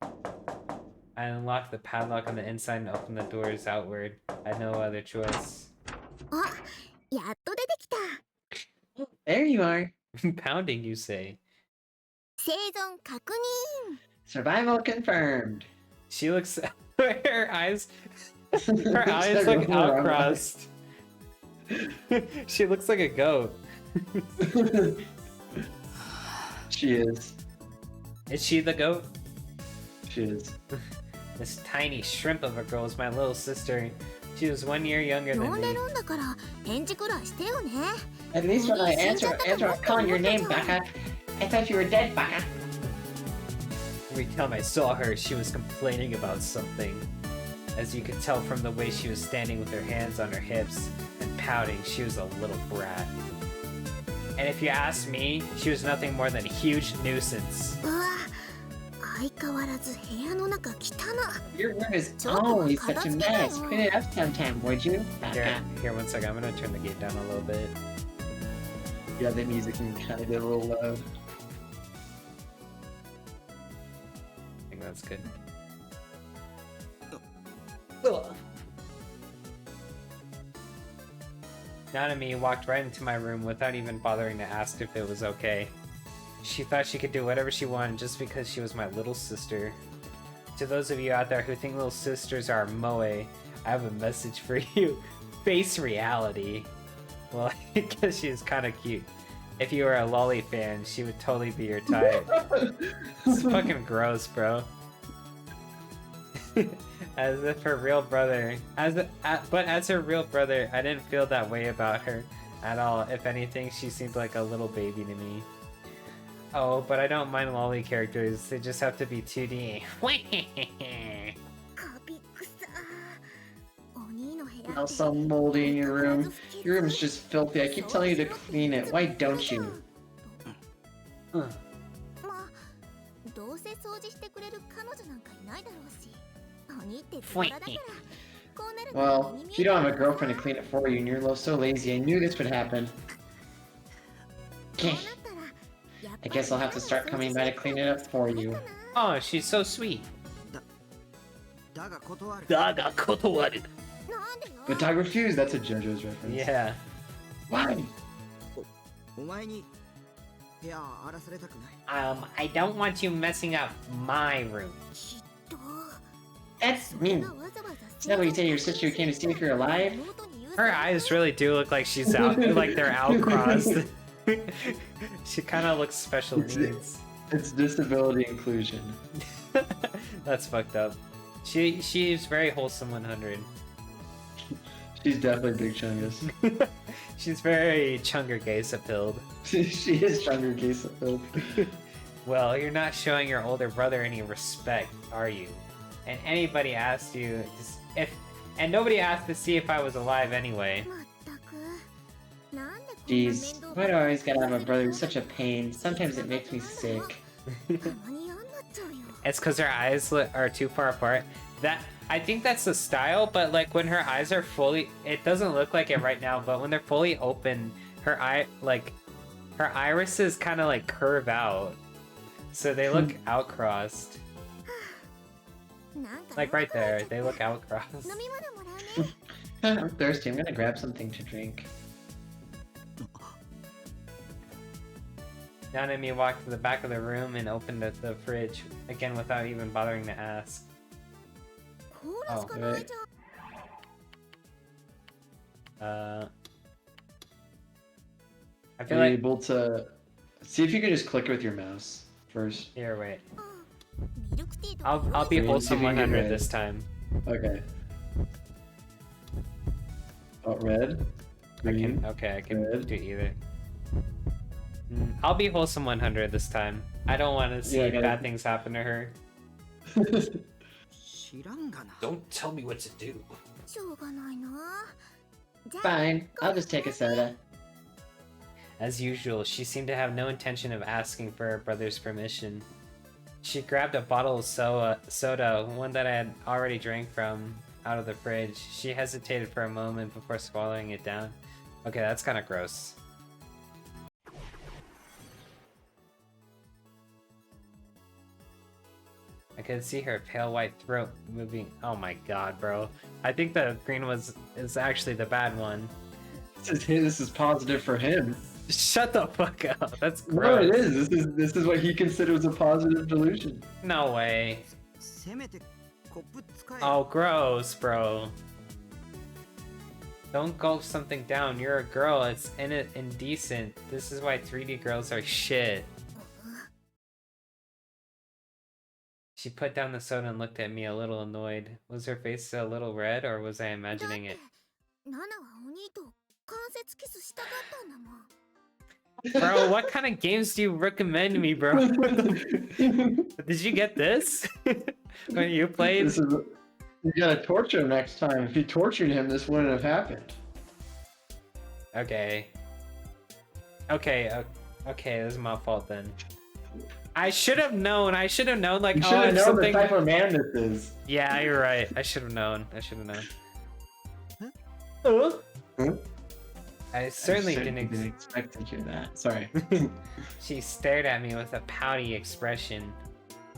I unlocked the padlock on the inside and opened the doors outward. I had no other choice. あ、やっと出てきた There you are! Pounding, you say? 生存確認 Survival confirmed! She looks... her eyes... Her eyes Start look going around. outcrossed. She looks like a goat. She is. Is she the goat? She is. This tiny shrimp of a girl is my little sister. She was 1 year younger 呼 than んで me. るんだから返事くらいしてよね At least when I answer calling your name, baka, I thought you were dead, baka. Every time I saw her, she was complaining about something. As you could tell from the way she was standing with her hands on her hips and pouting, she was a little brat. And if you ask me, she was nothing more than a huge nuisance. うわ相変わらず部屋の中汚 Your room is always such a mess. Clean it up sometime, would you? Here, one second. I'm gonna turn the game down a little bit. Yeah, the music can kind of get a little loud. I think that's good. Nanami walked right into my room without even bothering to ask if it was okay. She thought she could do whatever she wanted just because she was my little sister. To those of you out there who think little sisters are moe, I have a message for you. Face reality. Well, because she's kind of cute. If you were a lolly fan, she would totally be your type. It's fucking gross, bro. As if her real brother, but as her real brother, I didn't feel that way about her at all. If anything, she seemed like a little baby to me. Oh, but I don't mind lolly characters. They just have to be 2D. カビ臭お兄の部屋 Smells so moldy in your room. Your room is just filthy. I keep telling you to clean it. Why don't you? まあどうせ掃除してくれる彼女なんかいないだろうしお兄ってズボラだから Well, if you don't have a girlfriend to clean it for you and you're so lazy, I knew this would happen. I guess I'll have to start coming by to clean it up for you. Oh, she's so sweet. だが断る Daga kotowaru. But Dog refused, that's a JoJo's reference. Yeah. Why? お前に部屋荒らされたくない I don't want you messing up my room. That's mean. Is that what you say to your sister who came to see if you're alive? Her eyes really do look like she's out, like they're out crossed. She kind of looks special needs. It's disability inclusion. That's fucked up. She's very wholesome 100. She's definitely Big Chungus. She's very Chunger Geisa pilled. She is Chungus Geisa filled. Well, you're not showing your older brother any respect, are you? And anybody asked you and nobody asked to see if I was alive anyway. Jeez, why do I always gotta have a brother who's such a pain? Sometimes it makes me sick. It's because her eyes are too far apart. I think that's the style, but like when her eyes are fully, it doesn't look like it right now, but when they're fully open, her irises kind of like curve out, so they look outcrossed. Like right there, they look outcrossed. I'm thirsty, I'm gonna grab something to drink. Nanami walked to the back of the room and opened the fridge, again without even bothering to ask. Oh, right. I feel Are you like... able to... See if you can just click it with your mouse first. Here, wait. I'll be wholesome 100 this time. Okay. Oh, red? Green? I can red. do either. I'll be wholesome 100 this time. I don't want to see bad things happen to her. 知らんがな Don't tell me what to do. Fine, I'll just take a soda. As usual, she seemed to have no intention of asking for her brother's permission. She grabbed a bottle of soda, one that I had already drank from, out of the fridge. She hesitated for a moment before swallowing it down. Okay, that's kind of gross. I could see her pale white throat moving. Oh my god, bro. I think the green is actually the bad one. This is positive for him. Shut the fuck up. That's No, gross. it is. This is what he considers a positive delusion. No way. せめてコップ使え Oh, gross, bro. Don't gulp something down. You're a girl. It's indecent. This is why 3D girls are shit. She put down the soda and looked at me a little annoyed. Was her face a little red, or was I imagining it? Bro, what kind of games do you recommend me, bro? Did you get this? When you played? You gotta torture him next time. If you tortured him, this wouldn't have happened. Okay. Okay, this is my fault then. I should have known. Like, You should have if known something... the type of man this is. Yeah, you're right. I should have known. Huh? I certainly I didn't expect to hear that. Sorry. She stared at me with a pouty expression.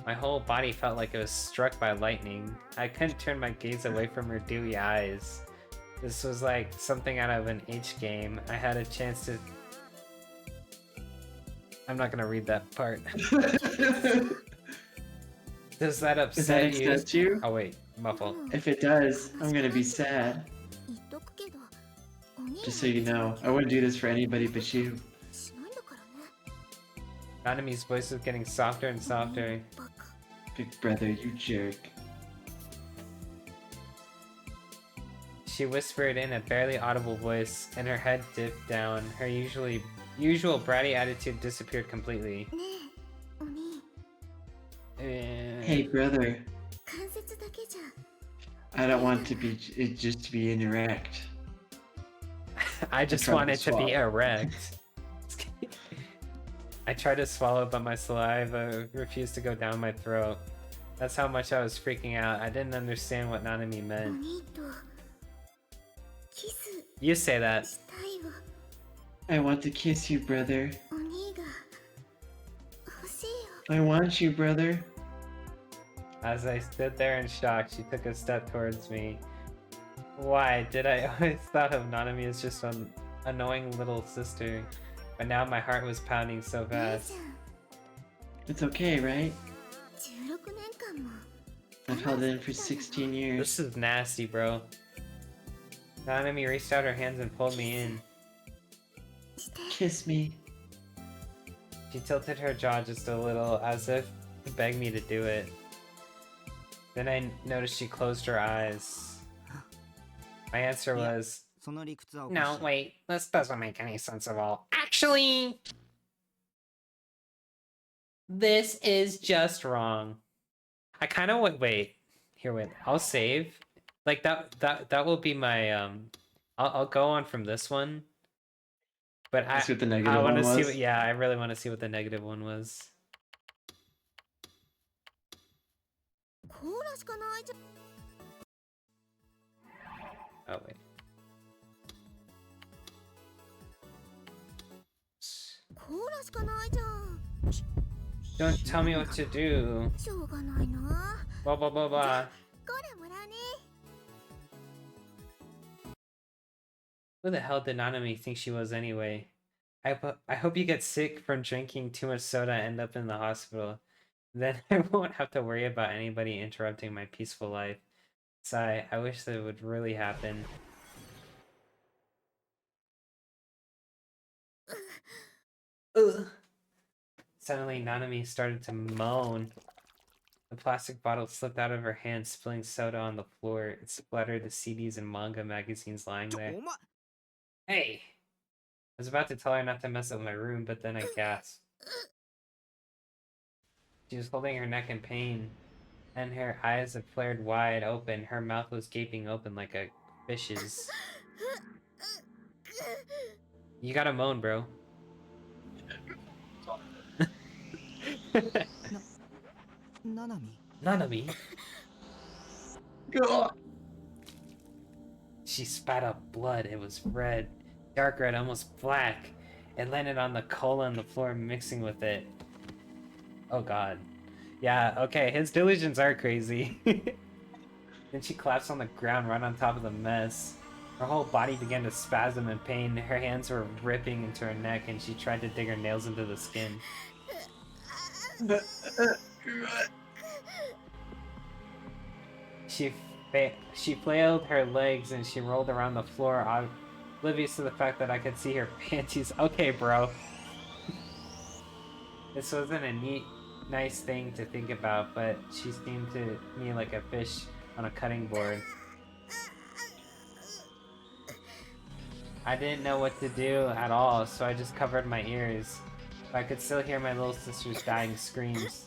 My whole body felt like it was struck by lightning. I couldn't turn my gaze away from her dewy eyes. This was like something out of an H game. I had a chance to... I'm not gonna read that part. Does that upset you? Oh wait, muffle. If it does, I'm gonna be sad. Just so you know, I wouldn't do this for anybody but you. Nanami's voice was getting softer and softer. Big brother, you jerk. She whispered in a barely audible voice, and her head dipped down. Her usual bratty attitude disappeared completely. Hey brother, I don't want it just to be indirect. I just tried to want it to be swallow. erect. I tried to swallow, but my saliva refused to go down my throat. That's how much I was freaking out. I didn't understand what Nanami meant. You say that. したいわ I want to kiss you, brother. お兄が欲しいよ I want you, brother. As I stood there in shock, she took a step towards me. Why did I always thought of Nanami as just an annoying little sister, but now my heart was pounding so 姉 fast. ちゃん It's okay, right? 16年間も I've held it in for 16 years. This is nasty, bro. Nanami reached out her hands and pulled me in. して Kiss me. She tilted her jaw just a little, as if to beg me to do it. Then I noticed she closed her eyes. My answer was, その理屈はおかしい No, wait, this doesn't make any sense at all. Actually, this is just wrong. I kind of wait. Here, wait. I'll save. Like that will be my I'll go on from this one. But I See what the negative I want one to see was? what, yeah, I really want to see what the negative one was. コーラしかないじゃん Oh wait. コーラしかないじゃん Don't tell me what to do. しょうがないな Blah blah blah blah. コーラもらうね Who the hell did Nanami think she was anyway? I hope you get sick from drinking too much soda and end up in the hospital. Then I won't have to worry about anybody interrupting my peaceful life. Sigh, I wish that would really happen. Ugh. Suddenly, Nanami started to moan. The plastic bottle slipped out of her hand, spilling soda on the floor. It splattered the CDs and manga magazines lying ちょ there. お前 Hey! I was about to tell her not to mess up my room, but then I gasped. She was holding her neck in pain, and her eyes had flared wide open. Her mouth was gaping open like a fish's. You gotta moan, bro. ななみ Nanami. Ugh. She spat up blood. It was red, dark red, almost black. It landed on the cola on the floor, mixing with it. Oh god. Yeah, okay, his delusions are crazy. Then she collapsed on the ground right on top of the mess. Her whole body began to spasm in pain. Her hands were ripping into her neck, and she tried to dig her nails into the skin. She flailed her legs and she rolled around the floor, oblivious to the fact that I could see her panties. Okay, bro. This wasn't a nice thing to think about, but she seemed to me like a fish on a cutting board. I didn't know what to do at all, so I just covered my ears. But I could still hear my little sister's dying screams.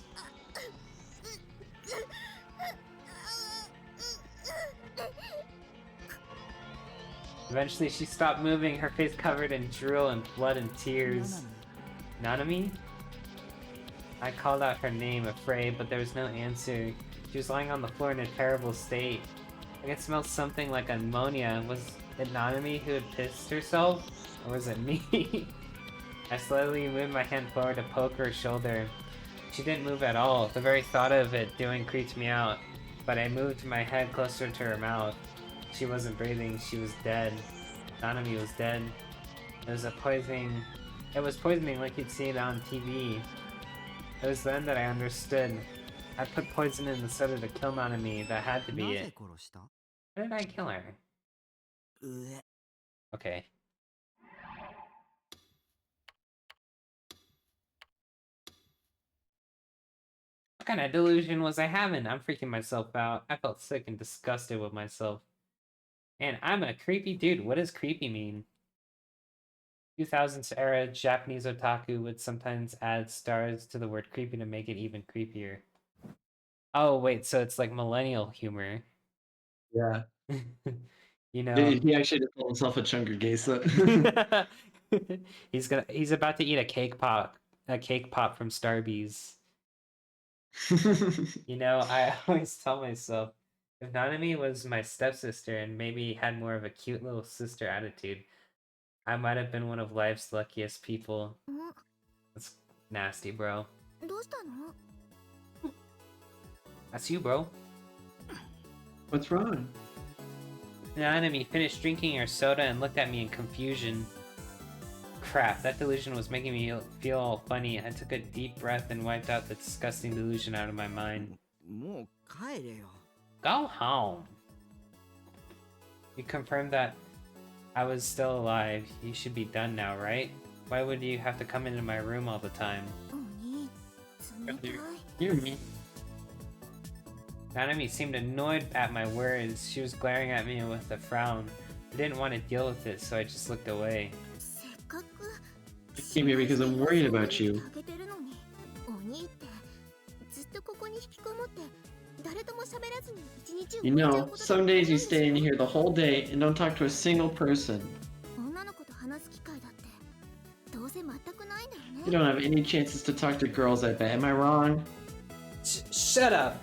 Eventually, she stopped moving, her face covered in drool and blood and な tears. なみ Nanami? I called out her name, afraid, but there was no answer. She was lying on the floor in a terrible state. I could smell something like ammonia. Was it Nanami who had pissed herself? Or was it me? I slowly moved my hand forward to poke her shoulder. She didn't move at all. The very thought of it doing creeped me out. But I moved my head closer to her mouth. She wasn't breathing. She was dead. Nanami was dead. It was poisoning like you'd see it on TV. It was then that I understood. I put poison in the soda to kill Nanami. That had to な be ぜ it. 殺した How did I kill her? うえ Okay. What kind of delusion was I having? I'm freaking myself out. I felt sick and disgusted with myself. And I'm a creepy dude. What does creepy mean? 2000s era Japanese otaku would sometimes add stars to the word creepy to make it even creepier. Oh, wait, so it's like millennial humor. Yeah. You know. He actually just called himself a chunker geysa. He's about to eat a cake pop from Starbucks. You know, I always tell myself If Nanami was my stepsister and maybe had more of a cute little sister attitude, I might have been one of life's luckiest people. ん That's nasty, bro. どうしたの？ That's you, bro. What's wrong? Nanami finished drinking her soda and looked at me in confusion. Crap, that delusion was making me feel all funny. I took a deep breath and wiped out the disgusting delusion out of my mind. もう帰れよ。 Go home. You confirmed that I was still alive. You should be done now, right? Why would you have to come into my room all the time? お兄、冷たい。 You're mean. Nanami seemed annoyed at my words. She was glaring at me with a frown. I didn't want to deal with it, so I just looked away. せっかく。 I came here because I'm worried about you. あげてるのに、お兄ってずっとここに引きこもって誰とも喋らずに一日を You 終えちゃ know, うこと some days you stay in here the whole day and don't talk to a single person. 女の子と話す機会だってどうせ全くないんだよ You ね。 don't have any chances to talk to girls, I bet. Am I wrong? Shut up!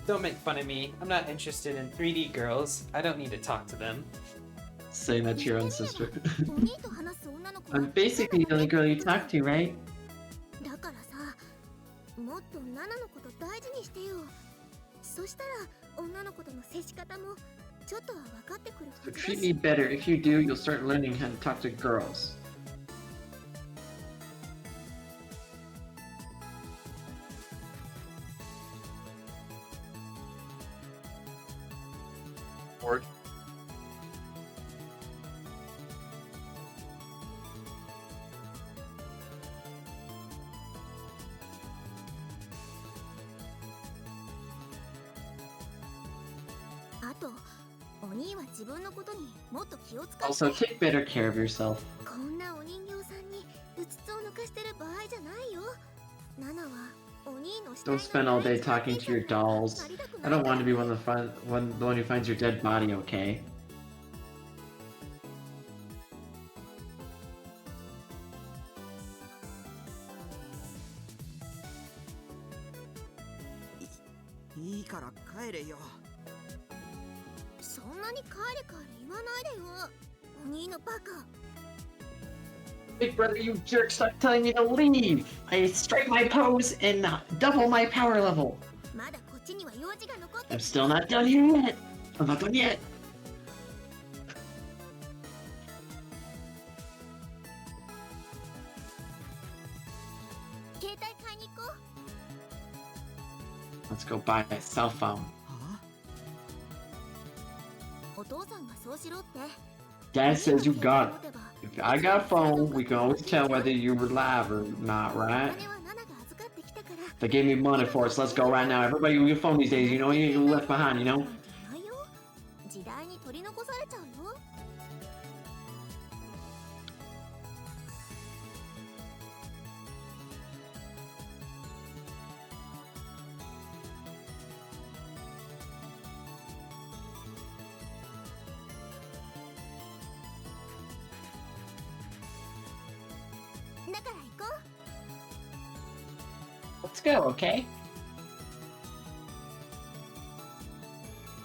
Don't make fun of me. I'm not interested in 3D girls. I don't need to talk to them. Saying that to your own sister. お兄と話す女の子は I'm basically the only girl you talk to, right? だからさ、もっとナナのこと大事にしてよ。そしたら女の子との接し方もちょっとは分かってくる So はずだ treat し。 me better. If you do, you'll start learning how to talk to girls. Bored? Also, take better care of yourself. こんなお人形さんにうつつを抜かしてる場合じゃないよ。ナナはお兄の死体 Don't spend all day talking to your dolls. I don't want to be the one who finds your dead body, okay? いいから帰れよ。そんなに帰れ帰れ言わないでよ。お兄のバカ。 Big brother, you jerk, stop telling me to leave! I strike my pose and double my power level! まだこっちには用事が残って I'm still not done here yet! I'm not done yet! 携帯買いに行こ Let's go buy a cell phone. はう。お父さんがそうしろって。 Dad says you got it. If I got a phone, we can always tell whether you were alive or not, お right? 金はナナが預かってきたから They gave me money for it, so let's go right now. Everybody with your phone these days, you know, you ain't left behind, you know? ないよ。時代に取り残されちゃうよ。 だから行こ Let's go, okay?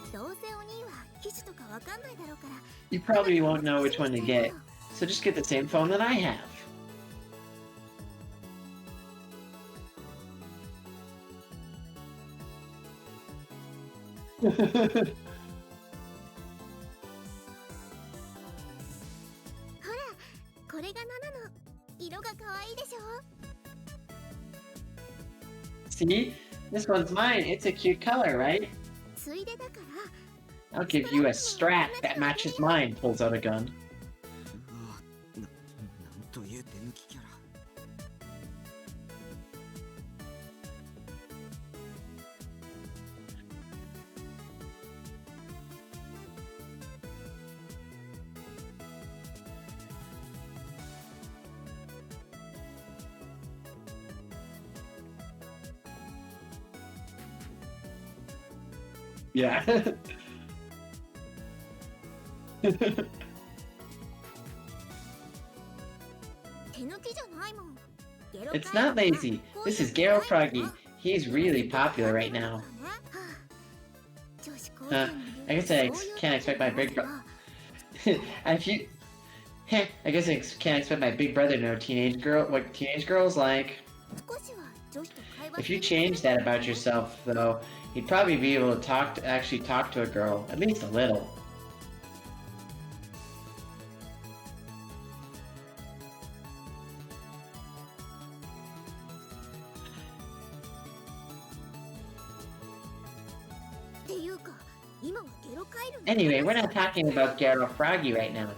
う。どうせお兄は機種とかわかんないだろうから。 You probably won't know which one to get, so just get the same phone that I have. Hora, これがナナの色が可愛いでしょ See? This one's mine. It's a cute color, right? ついでだから I'll give you a strap that matches mine, pulls out a gun. なんという手抜きキャラ。 Yeah. 手抜きじゃないもん。 It's not lazy. This is Garo Froggy. He's really popular right now. ち I guess can't expect my big brother. If you, I guess I can't expect my big brother to know what teenage girls like. If you change that about yourself, though, you'd probably be able to actually talk to a girl, at least a little. Anyway, we're not talking about Gero Froggy right now.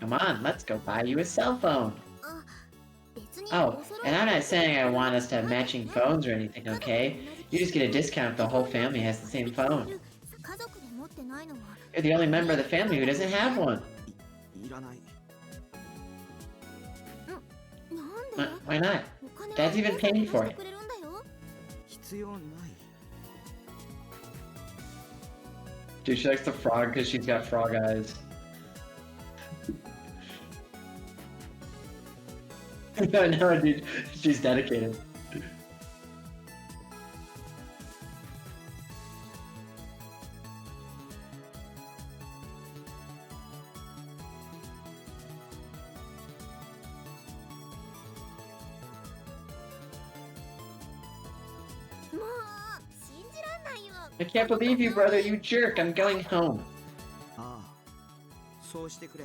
Come on, let's go buy you a cell phone. Oh, and I'm not saying I want us to have matching phones or anything, okay? You just get a discount if the whole family has the same phone. You're the only member of the family who doesn't have one. いらない Why not? Dad's even paying for it. 必要ない Dude, she likes the frog because she's got frog eyes. No, dude, she's dedicated. I can't believe you, brother, you jerk. I'm going home. ああそうしてくれ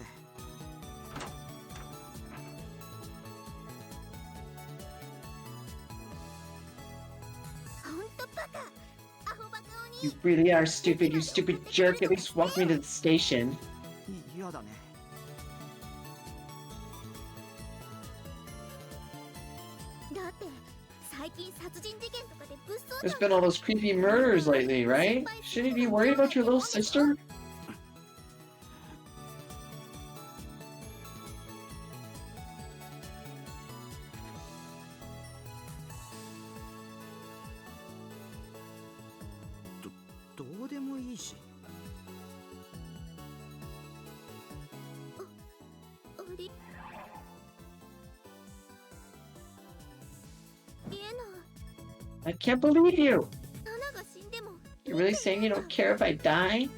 You really are stupid, you stupid jerk. At least walk me to the station. 嫌だね There's been all those creepy murders lately, right? Shouldn't you be worried about your little sister? .どうでもいいし I can't believe you! You're really saying you don't care if I die?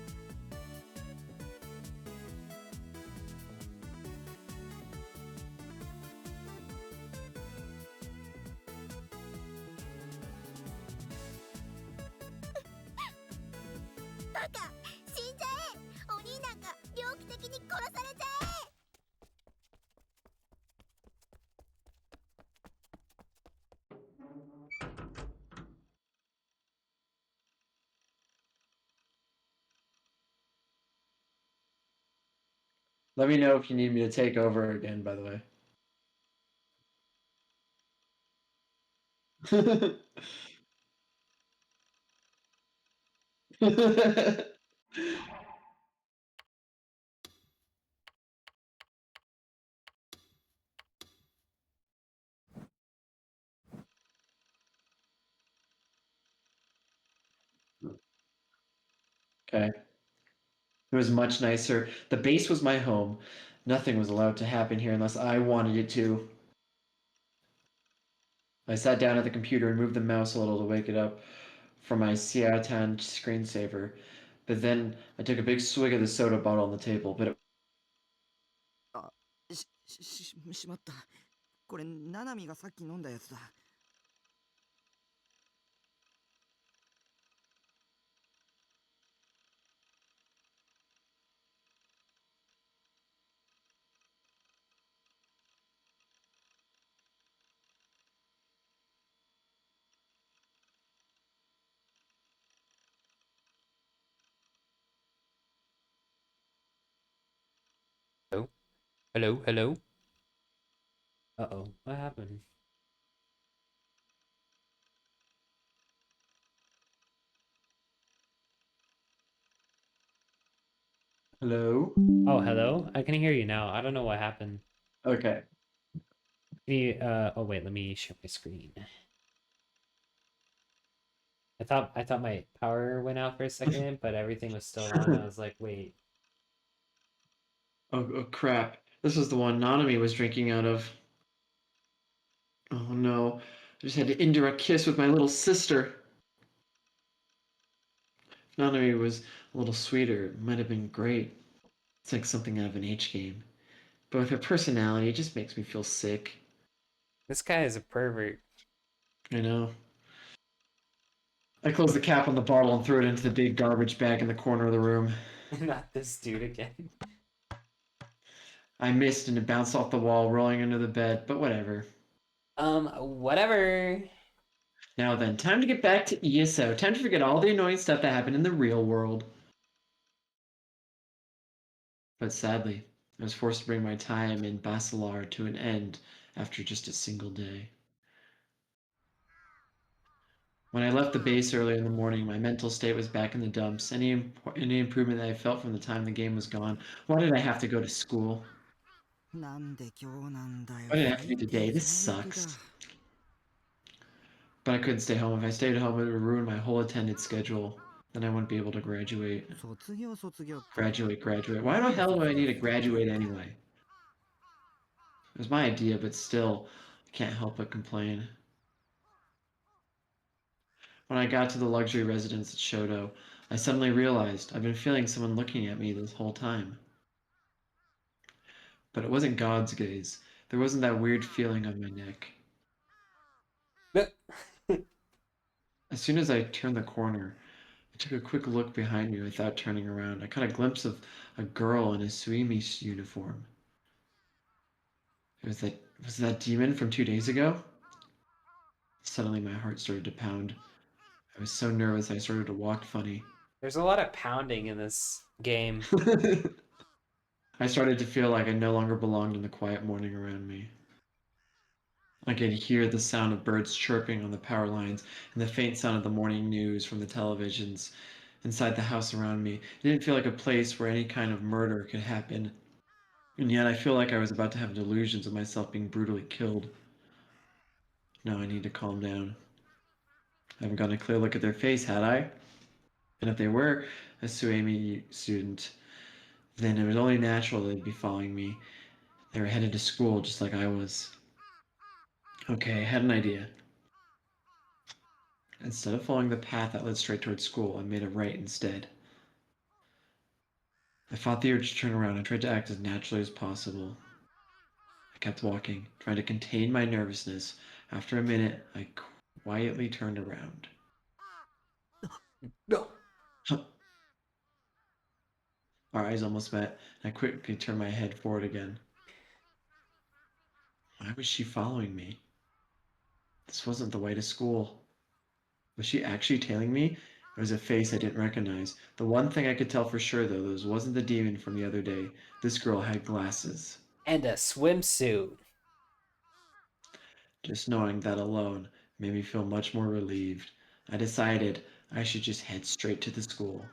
Let me know if you need me to take over again, by the way. Okay. It was much nicer. The base was my home. Nothing was allowed to happen here unless I wanted it to. I sat down at the computer and moved the mouse a little to wake it up from my Siatan screensaver. But then I took a big swig of the soda bottle on the table, but it しまったこれナナミがさっき飲んだやつだ Hello? Hello? Hello? Uh-oh. What happened? Hello? Oh, hello? I can hear you now. I don't know what happened. Okay. Can you, oh wait, let me share my screen. I thought my power went out for a second, but everything was still on. I was like, wait. Oh crap. This was the one Nanami was drinking out of. Oh no. I just had to indirect kiss with my little sister. Nanami was a little sweeter. It might have been great. It's like something out of an H game. But with her personality, it just makes me feel sick. This guy is a pervert. You know? I closed the cap on the bottle and threw it into the big garbage bag in the corner of the room. Not this dude again. I missed and it bounced off the wall, rolling under the bed, but whatever. Whatever. Now then, time to get back to ESO. Time to forget all the annoying stuff that happened in the real world. But sadly, I was forced to bring my time in Basilar to an end after just a single day. When I left the base early in the morning, my mental state was back in the dumps. Any improvement that I felt from the time the game was gone. Why did I have to go to school? なんで今日なんだよ。 Why did it have to be today? This sucks. But I couldn't stay home. If I stayed home, it would ruin my whole attendance schedule. Then I wouldn't be able to graduate. 卒業卒業って Graduate. Why the hell do I need to graduate anyway? It was my idea, but still, I can't help but complain. When I got to the luxury residence at Shoto, I suddenly realized I've been feeling someone looking at me this whole time. But it wasn't God's gaze. There wasn't that weird feeling on my neck. As soon as I turned the corner, I took a quick look behind me without turning around. I caught a glimpse of a girl in a Suimi uniform. Was that demon from 2 days ago? Suddenly my heart started to pound. I was so nervous I started to walk funny. There's a lot of pounding in this game. I started to feel like I no longer belonged in the quiet morning around me. I could hear the sound of birds chirping on the power lines and the faint sound of the morning news from the televisions inside the house around me. It didn't feel like a place where any kind of murder could happen. And yet I feel like I was about to have delusions of myself being brutally killed. Now I need to calm down. I haven't gotten a clear look at their face, had I? And if they were a Suemi student, then it was only natural they'd be following me. They were headed to school just like I was. Okay, I had an idea. Instead of following the path that led straight towards school, I made a right instead. I fought the urge to turn around and tried to act as naturally as possible. I kept walking, trying to contain my nervousness. After a minute, I quietly turned around. No. Our eyes almost met, and I quickly turned my head forward again. Why was she following me? This wasn't the way to school. Was she actually tailing me? There was a face I didn't recognize. The one thing I could tell for sure, though, this wasn't the demon from the other day. This girl had glasses. And a swimsuit. Just knowing that alone made me feel much more relieved. I decided I should just head straight to the school.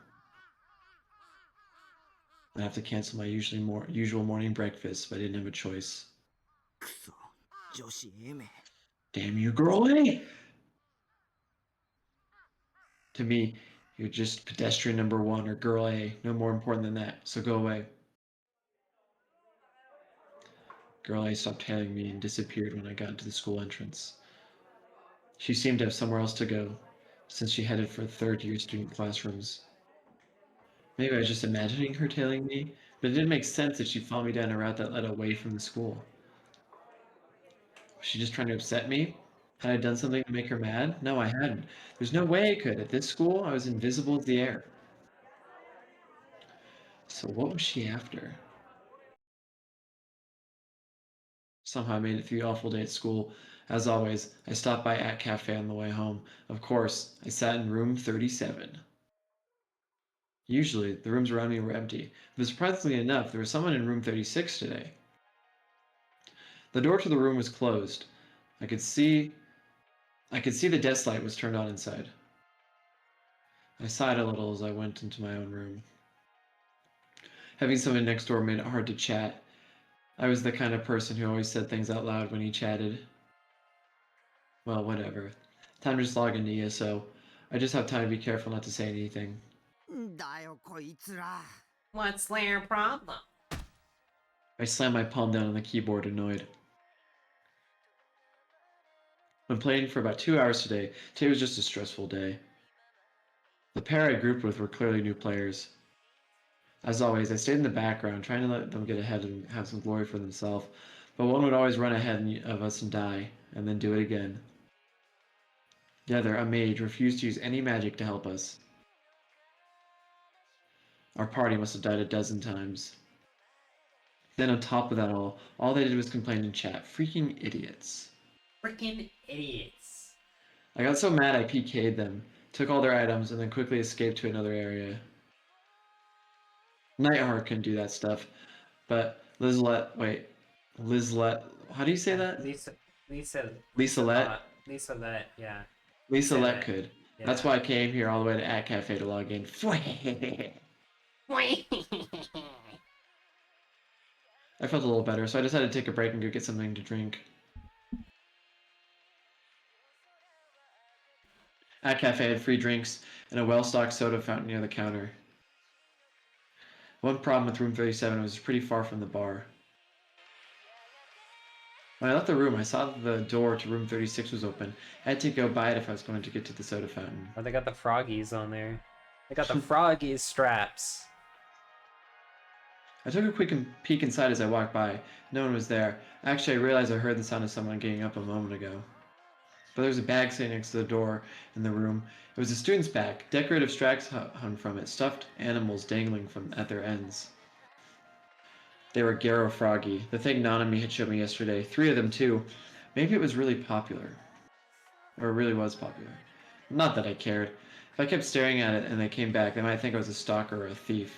I'd have to cancel my usual morning breakfast, but I didn't have a choice. くそ女子 A め Damn you, girlie! To me, you're just pedestrian number 1 or girl A. No more important than that, so go away. Girl A stopped tailing me and disappeared when I got into the school entrance. She seemed to have somewhere else to go, since she headed for third-year student classrooms. Maybe I was just imagining her tailing me, but it didn't make sense that she'd follow me down a route that led away from the school. Was she just trying to upset me? Had I done something to make her mad? No, I hadn't. There's no way I could. At this school, I was invisible as the air. So what was she after? Somehow I made it through the awful day at school. As always, I stopped by At Cafe on the way home. Of course, I sat in room 37. Usually, the rooms around me were empty, but surprisingly enough, there was someone in room 36 today. The door to the room was closed. I could see the desk light was turned on inside. I sighed a little as I went into my own room. Having someone next door made it hard to chat. I was the kind of person who always said things out loud when he chatted. Well, whatever. Time to just log into ESO. I just have time to be careful not to say anything. だよこいつら What's their problem? I slammed my palm down on the keyboard, annoyed. I've been playing for about 2 hours today. Today was just a stressful day. The pair I grouped with were clearly new players. As always, I stayed in the background, trying to let them get ahead and have some glory for themselves, but one would always run ahead of us and die, and then do it again. The other, a mage, refused to use any magic to help us. Our party must have died a dozen times. Then on top of that all they did was complain in chat. Freaking idiots. Freaking idiots. I got so mad I PK'd them, took all their items, and then quickly escaped to another area. Nightheart can do that stuff, but Lizlet, how do you say that? Lisa Lisalet? Lisalet, yeah. Lisalet Lisalet, could. yeah. That's why I came here all the way to At Cafe to log in. I felt a little better, so I decided to take a break and go get something to drink. At Cafe had free drinks and a well-stocked soda fountain near the counter. One problem with room 37 was pretty far from the bar. When I left the room, I saw that the door to room 36 was open. I had to go by it if I was going to get to the soda fountain. Oh, they got the froggies on there. They got the froggies straps. I took a quick peek inside as I walked by. No one was there. Actually, I realized I heard the sound of someone getting up a moment ago. But there was a bag sitting next to the door in the room. It was a student's bag. Decorative straps hung from it, stuffed animals dangling at their ends. They were Garo Froggy, the thing Nanami had showed me yesterday. 3 of them, too. Maybe it was really popular. Or it really was popular. Not that I cared. If I kept staring at it and they came back, they might think I was a stalker or a thief.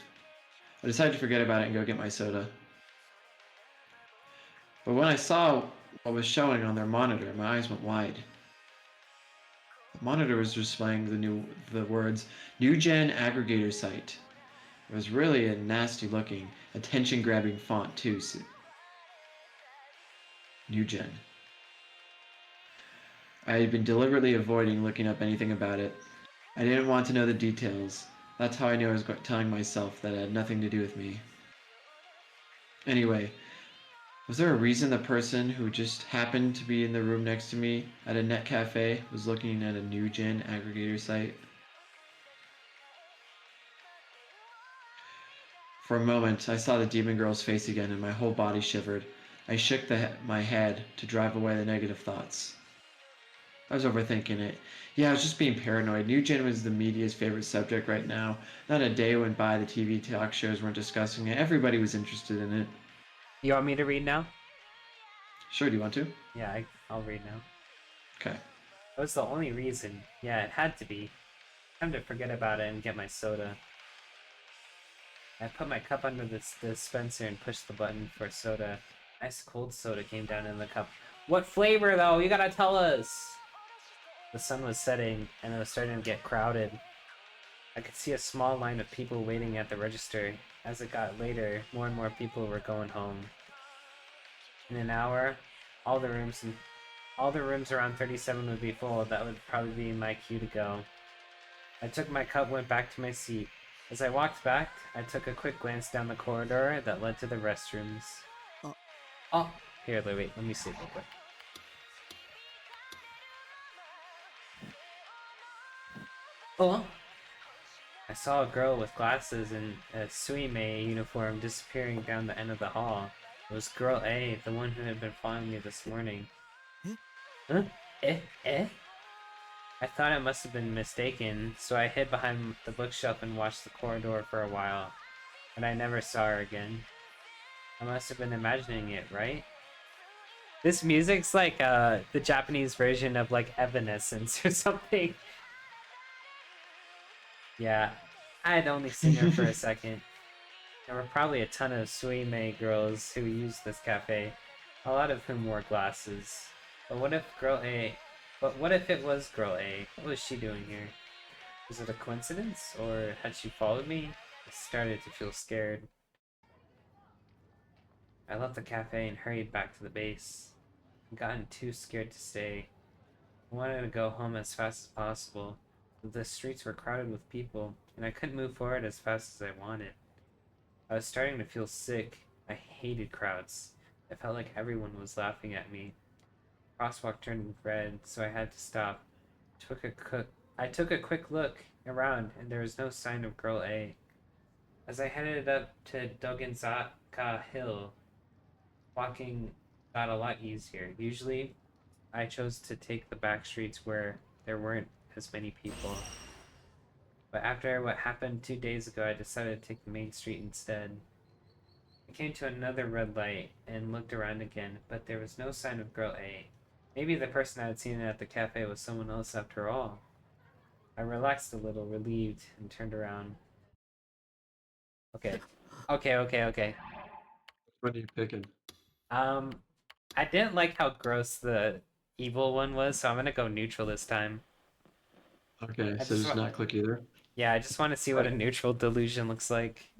I decided to forget about it and go get my soda. But when I saw what was showing on their monitor, my eyes went wide. The monitor was displaying the words New Gen Aggregator Site. It was really a nasty looking, attention grabbing font too. New Gen. I had been deliberately avoiding looking up anything about it. I didn't want to know the details. That's how I knew I was telling myself that it had nothing to do with me. Anyway, was there a reason the person who just happened to be in the room next to me at a net cafe was looking at a new gen aggregator site? For a moment, I saw the demon girl's face again and my whole body shivered. I shook my head to drive away the negative thoughts. I was overthinking it. Yeah, I was just being paranoid. New Gen was the media's favorite subject right now. Not a day went by the TV talk shows weren't discussing it. Everybody was interested in it. You want me to read now? Sure, do you want to? Yeah, I'll read now. Okay. That was the only reason. Yeah, it had to be. Time to forget about it and get my soda. I put my cup under the dispenser and pushed the button for soda. Ice cold soda came down in the cup. What flavor, though? You gotta tell us! The sun was setting, and it was starting to get crowded. I could see a small line of people waiting at the register. As it got later, more and more people were going home. In an hour, all the rooms around 37 would be full. That would probably be my cue to go. I took my cup, went back to my seat. As I walked back, I took a quick glance down the corridor that led to the restrooms. Oh, here, wait, let me see real quick. Oh! I saw a girl with glasses and a Suimei uniform disappearing down the end of the hall. It was Girl A, the one who had been following me this morning. Huh? I thought I must have been mistaken, so I hid behind the bookshelf and watched the corridor for a while. But I never saw her again. I must have been imagining it, right? This music's like the Japanese version of like Evanescence or something. Yeah, I had only seen her for a second. There were probably a ton of Suimei girls who used this cafe, a lot of whom wore glasses. But what if it was Girl A? What was she doing here? Was it a coincidence, or had she followed me? I started to feel scared. I left the cafe and hurried back to the base. I'd gotten too scared to stay. I wanted to go home as fast as possible. The streets were crowded with people, and I couldn't move forward as fast as I wanted. I was starting to feel sick. I hated crowds. I felt like everyone was laughing at me. Crosswalk turned red, so I had to stop. I took a I took a quick look around and there was no sign of Girl A. As I headed up to Dogenzaka Hill, walking got a lot easier. Usually, I chose to take the back streets where there weren't as many people. But after what happened 2 days ago, I decided to take the main street instead. I came to another red light and looked around again, but there was no sign of Girl A. Maybe the person I had seen at the cafe was someone else after all. I relaxed a little, relieved, and turned around. Okay. Okay. What are you picking? I didn't like how gross the evil one was, so I'm gonna go neutral this time. Okay, I so just just not click either. Yeah, I just want to see what a neutral delusion looks like.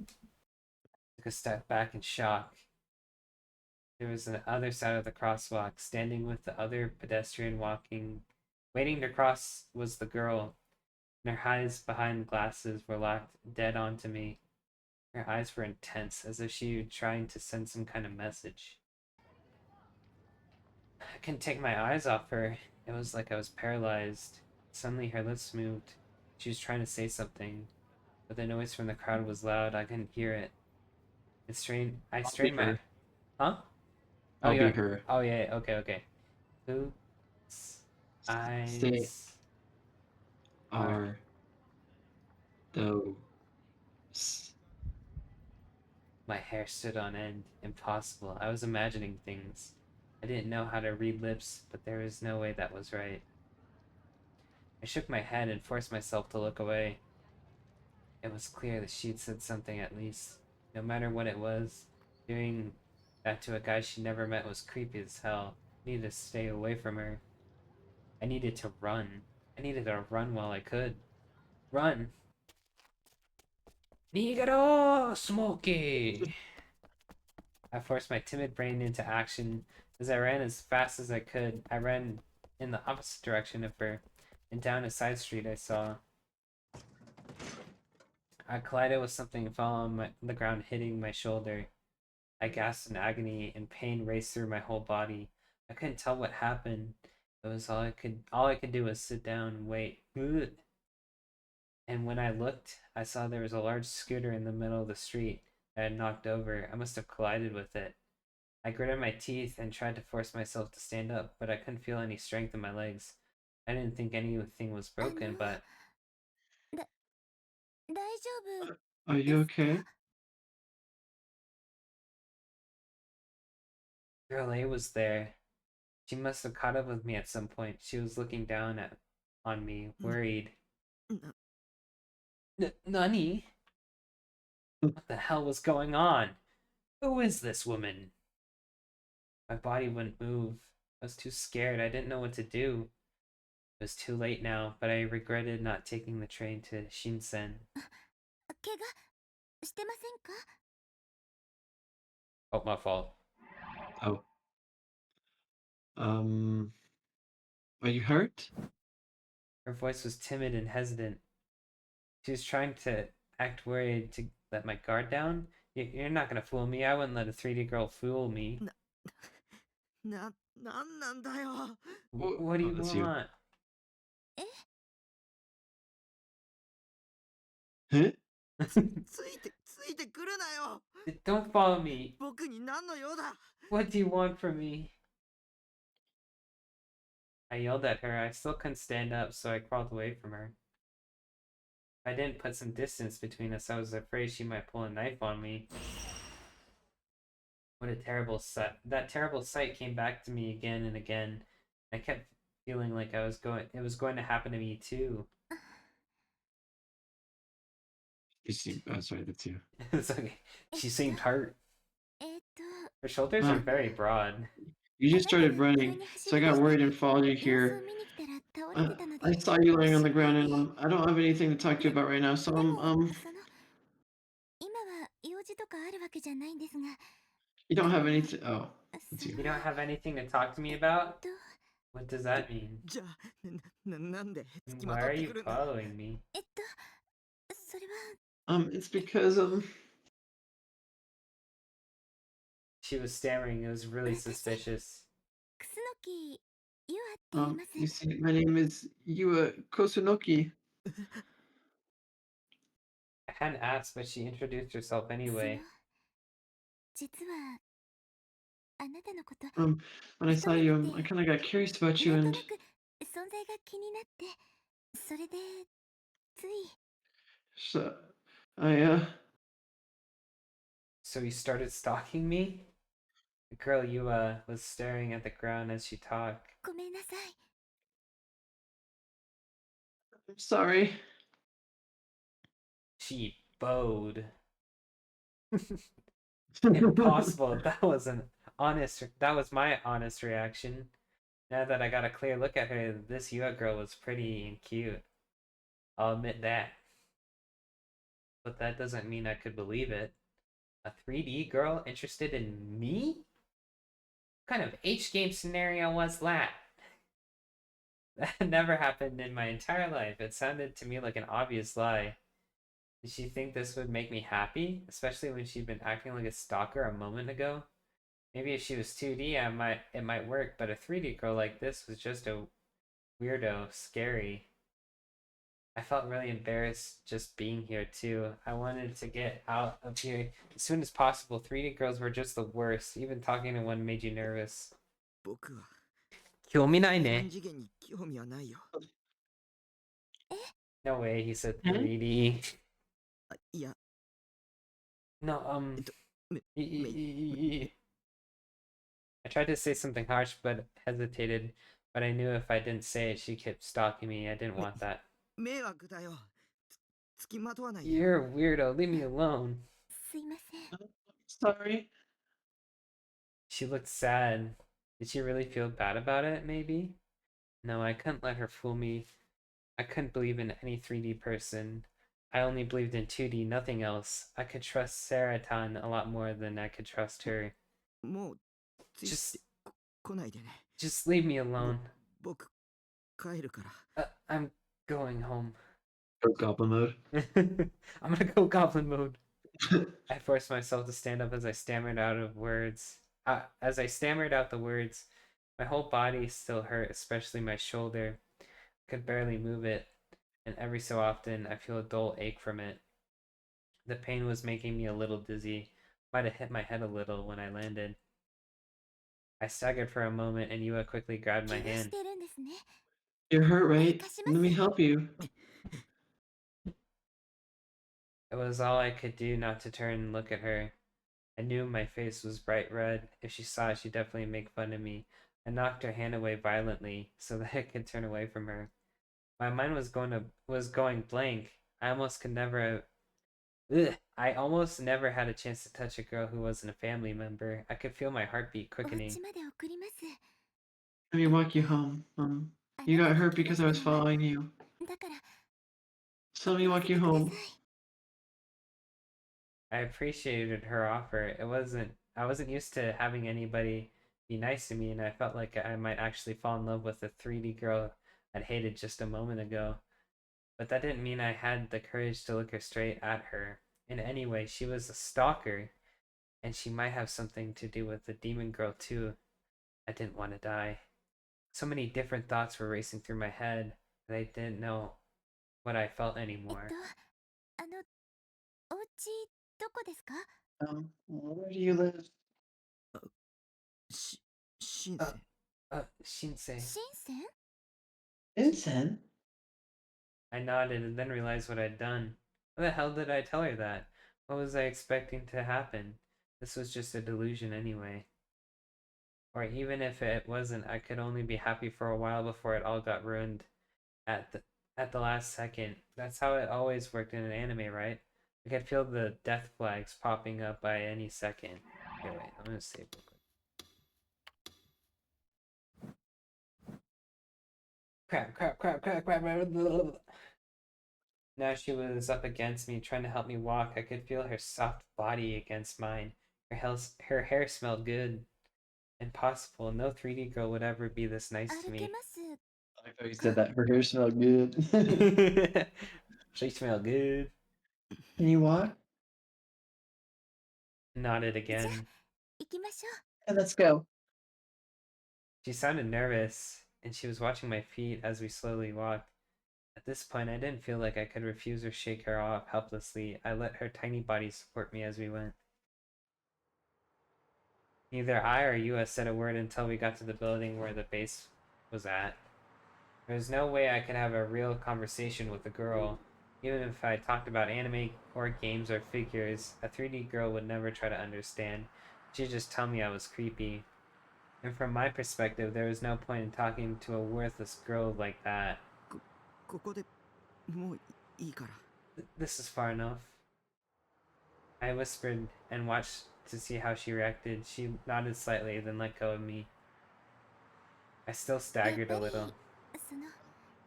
Took a step back in shock. There was the other side of the crosswalk, standing with the other pedestrian waiting to cross was the girl. And her eyes behind glasses were locked dead onto me. Her eyes were intense, as if she were trying to send some kind of message. I couldn't take my eyes off her. It was like I was paralyzed. Suddenly her lips moved. She was trying to say something, but the noise from the crowd was loud. I couldn't hear it. I strained my... her. Huh? I'll be you're... her. Oh, yeah, okay. Whose eyes... Say are those. My hair stood on end. Impossible. I was imagining things. I didn't know how to read lips, but there was no way that was right. I shook my head and forced myself to look away. It was clear that she'd said something at least. No matter what it was, doing that to a guy she never met was creepy as hell. I needed to stay away from her. I needed to run. I needed to run while I could. Run! Nigaro, Smokey! I forced my timid brain into action. As I ran as fast as I could, I ran in the opposite direction of her, and down a side street I saw. I collided with something and fell on the ground, hitting my shoulder. I gasped in agony, and pain raced through my whole body. I couldn't tell what happened. It was all I could do was sit down and wait. Ugh. And when I looked, I saw there was a large scooter in the middle of the street that I had knocked over. I must have collided with it. I gritted my teeth and tried to force myself to stand up, but I couldn't feel any strength in my legs. I didn't think anything was broken, but... 大丈夫 Are you okay? Girl A was there. She must have caught up with me at some point. She was looking down on me, worried. Nani? What the hell was going on? Who is this woman? My body wouldn't move. I was too scared. I didn't know what to do. It was too late now, but I regretted not taking the train to Shinsen. 怪我してませんか Oh, my fault. Oh. Are you hurt? Her voice was timid and hesitant. She was trying to act worried to let my guard down. You're not gonna fool me. I wouldn't let a 3D girl fool me. なんなんだよ。 What do you that's you. want? Huh? ついてくるなよ。 Don't follow me. 僕に何の用だ。 What do you want from me? I yelled at her. I still couldn't stand up, so I crawled away from her. If I didn't put some distance between us, I was afraid she might pull a knife on me. What a terrible sight. That terrible sight came back to me again and again. I kept feeling like it was going to happen to me too. Oh, sorry, that's you. It's okay. She seemed hurt. えっと Her shoulders are very broad. You just started running, so I got worried and followed you 様子を here. 見に来たら倒れてたので I saw you laying on the ground, and I don't have anything to talk to you about right now. So でもその今は用事とかあるわけじゃないんですが you don't have anything. Oh, そ it's you. You don't have anything to talk to me about? と What does that mean? じゃあなんで付きま Why とっ are て you くるんだ。 following me? それは It's because She was stammering. It was really suspicious. 楠木ユアって言います。 You see, my name is Yua Kosunoki. I hadn't asked, but she introduced herself その anyway. 実はあなたのこと When I saw you, I kind of got curious about you なんと and なく存在が気になって、それでつい so I So you started stalking me? The girl Yua was staring at the ground as she talked. ごめんなさい。 I'm sorry. She bowed. Impossible. That was my honest reaction. Now that I got a clear look at her, this Yua girl was pretty and cute. I'll admit that. But that doesn't mean I could believe it. A 3D girl interested in me? What kind of H-game scenario was that? That never happened in my entire life. It sounded to me like an obvious lie. Did she think this would make me happy? Especially when she'd been acting like a stalker a moment ago? Maybe if she was 2D, it might work, but a 3D girl like this was just a weirdo, scary. I felt really embarrassed just being here too. I wanted to get out of here as soon as possible. 3D girls were just the worst. Even talking to one made you nervous. 僕は興味ないね。三次元に興味はないよ。 No way, he said Hmm? 3D. あいや、 No, め I tried to say something harsh, but hesitated. But I knew if I didn't say it, she kept stalking me. I didn't want that. 迷惑だよ。つきまとわないで。 You're a weirdo. Leave me alone. すいません。 Sorry. She looked sad. Did she really feel bad about it, maybe? No, I couldn't let her fool me. I couldn't believe in any 3D person. I only believed in 2D, nothing else. I could trust Saratan a lot more than I could trust her. もうつい Just, てこないでね。 just leave me alone. 僕帰るから。 I'm going home. Go goblin mode. I'm gonna go goblin mode. I forced myself to stand up as I stammered out of words. As I stammered out the words, my whole body still hurt, especially my shoulder. I could barely move it, and every so often I feel a dull ache from it. The pain was making me a little dizzy. Might have hit my head a little when I landed. I staggered for a moment, and Yua quickly grabbed my 怪我し hand. てるんですね。 You're hurt, right? 貸します。 Let me help you. It was all I could do not to turn and look at her. I knew my face was bright red. If she saw it, she'd definitely make fun of me. I knocked her hand away violently so that I could turn away from her. My mind was going blank. I almost never had a chance to touch a girl who wasn't a family member. I could feel my heartbeat お quickening. 家まで送ります。 Let me walk you home. You got hurt because I was following you. だから、 So let me 乗 walk せて you くだ home. さい。 I appreciated her offer. I wasn't used to having anybody be nice to me, and I felt like I might actually fall in love with the 3D girl I'd hated just a moment ago. But that didn't mean I had the courage to look her straight at her. In any way, she was a stalker, and she might have something to do with the demon girl too. I didn't want to die. So many different thoughts were racing through my head that I didn't know what I felt anymore. お家どこですか？ Where do you live? シンセン。 Shinsei. 深セン？ Vincent? I nodded and then realized what I'd done. Why the hell did I tell her that? What was I expecting to happen? This was just a delusion anyway. Or even if it wasn't, I could only be happy for a while before it all got ruined at the last second. That's how it always worked in an anime, right? I could feel the death flags popping up by any second. Okay, wait, I'm gonna save real quick. Crap. Now she was up against me, trying to help me walk. I could feel her soft body against mine. Her hair smelled good. Impossible. No 3D girl would ever be this nice to 歩け me. ます。 I like how you said that. Her hair smelled good. She smelled good. Can you walk? Nodded again. 行きましょう。 And let's go. She sounded nervous. and she was watching my feet as we slowly walked. At this point, I didn't feel like I could refuse or shake her off helplessly. I let her tiny body support me as we went. Neither I or Yua said a word until we got to the building where the base was at. There was no way I could have a real conversation with a girl. Even if I talked about anime or games or figures, a 3D girl would never try to understand. She'd just tell me I was creepy. And from my perspective, there was no point in talking to a worthless girl like that. ここでもういいから。 This is far enough. I whispered and watched to see how she reacted. She nodded slightly, then let go of me. I still staggered a little. その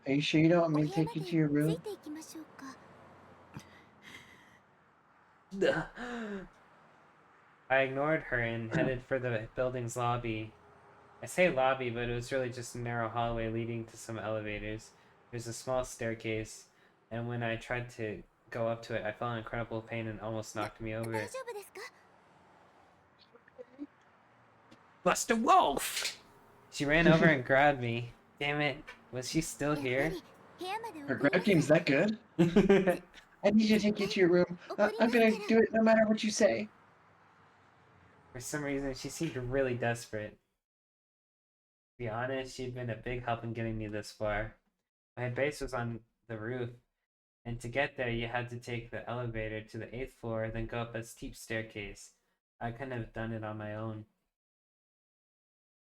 Are you sure you don't want お me 部 to 屋 take ま you で to your つ room? いていきましょうか。 I ignored her and headed for the building's lobby. I say lobby, but it was really just a narrow hallway leading to some elevators. There's a small staircase, and when I tried to go up to it, I felt incredible pain and almost knocked me 大 over. 丈夫ですか？ Buster Wolf! She ran over and grabbed me. Damn it, was she still やっぱ here? り部屋まで Her 送り grab ます game's that good? I need to take you to your room. I'm gonna do it no matter what you say. For some reason, she seemed really desperate. To be honest, she'd been a big help in getting me this far. My base was on the roof, and to get there, you had to take the elevator to the 8th floor, then go up a steep staircase. I couldn't have done it on my own.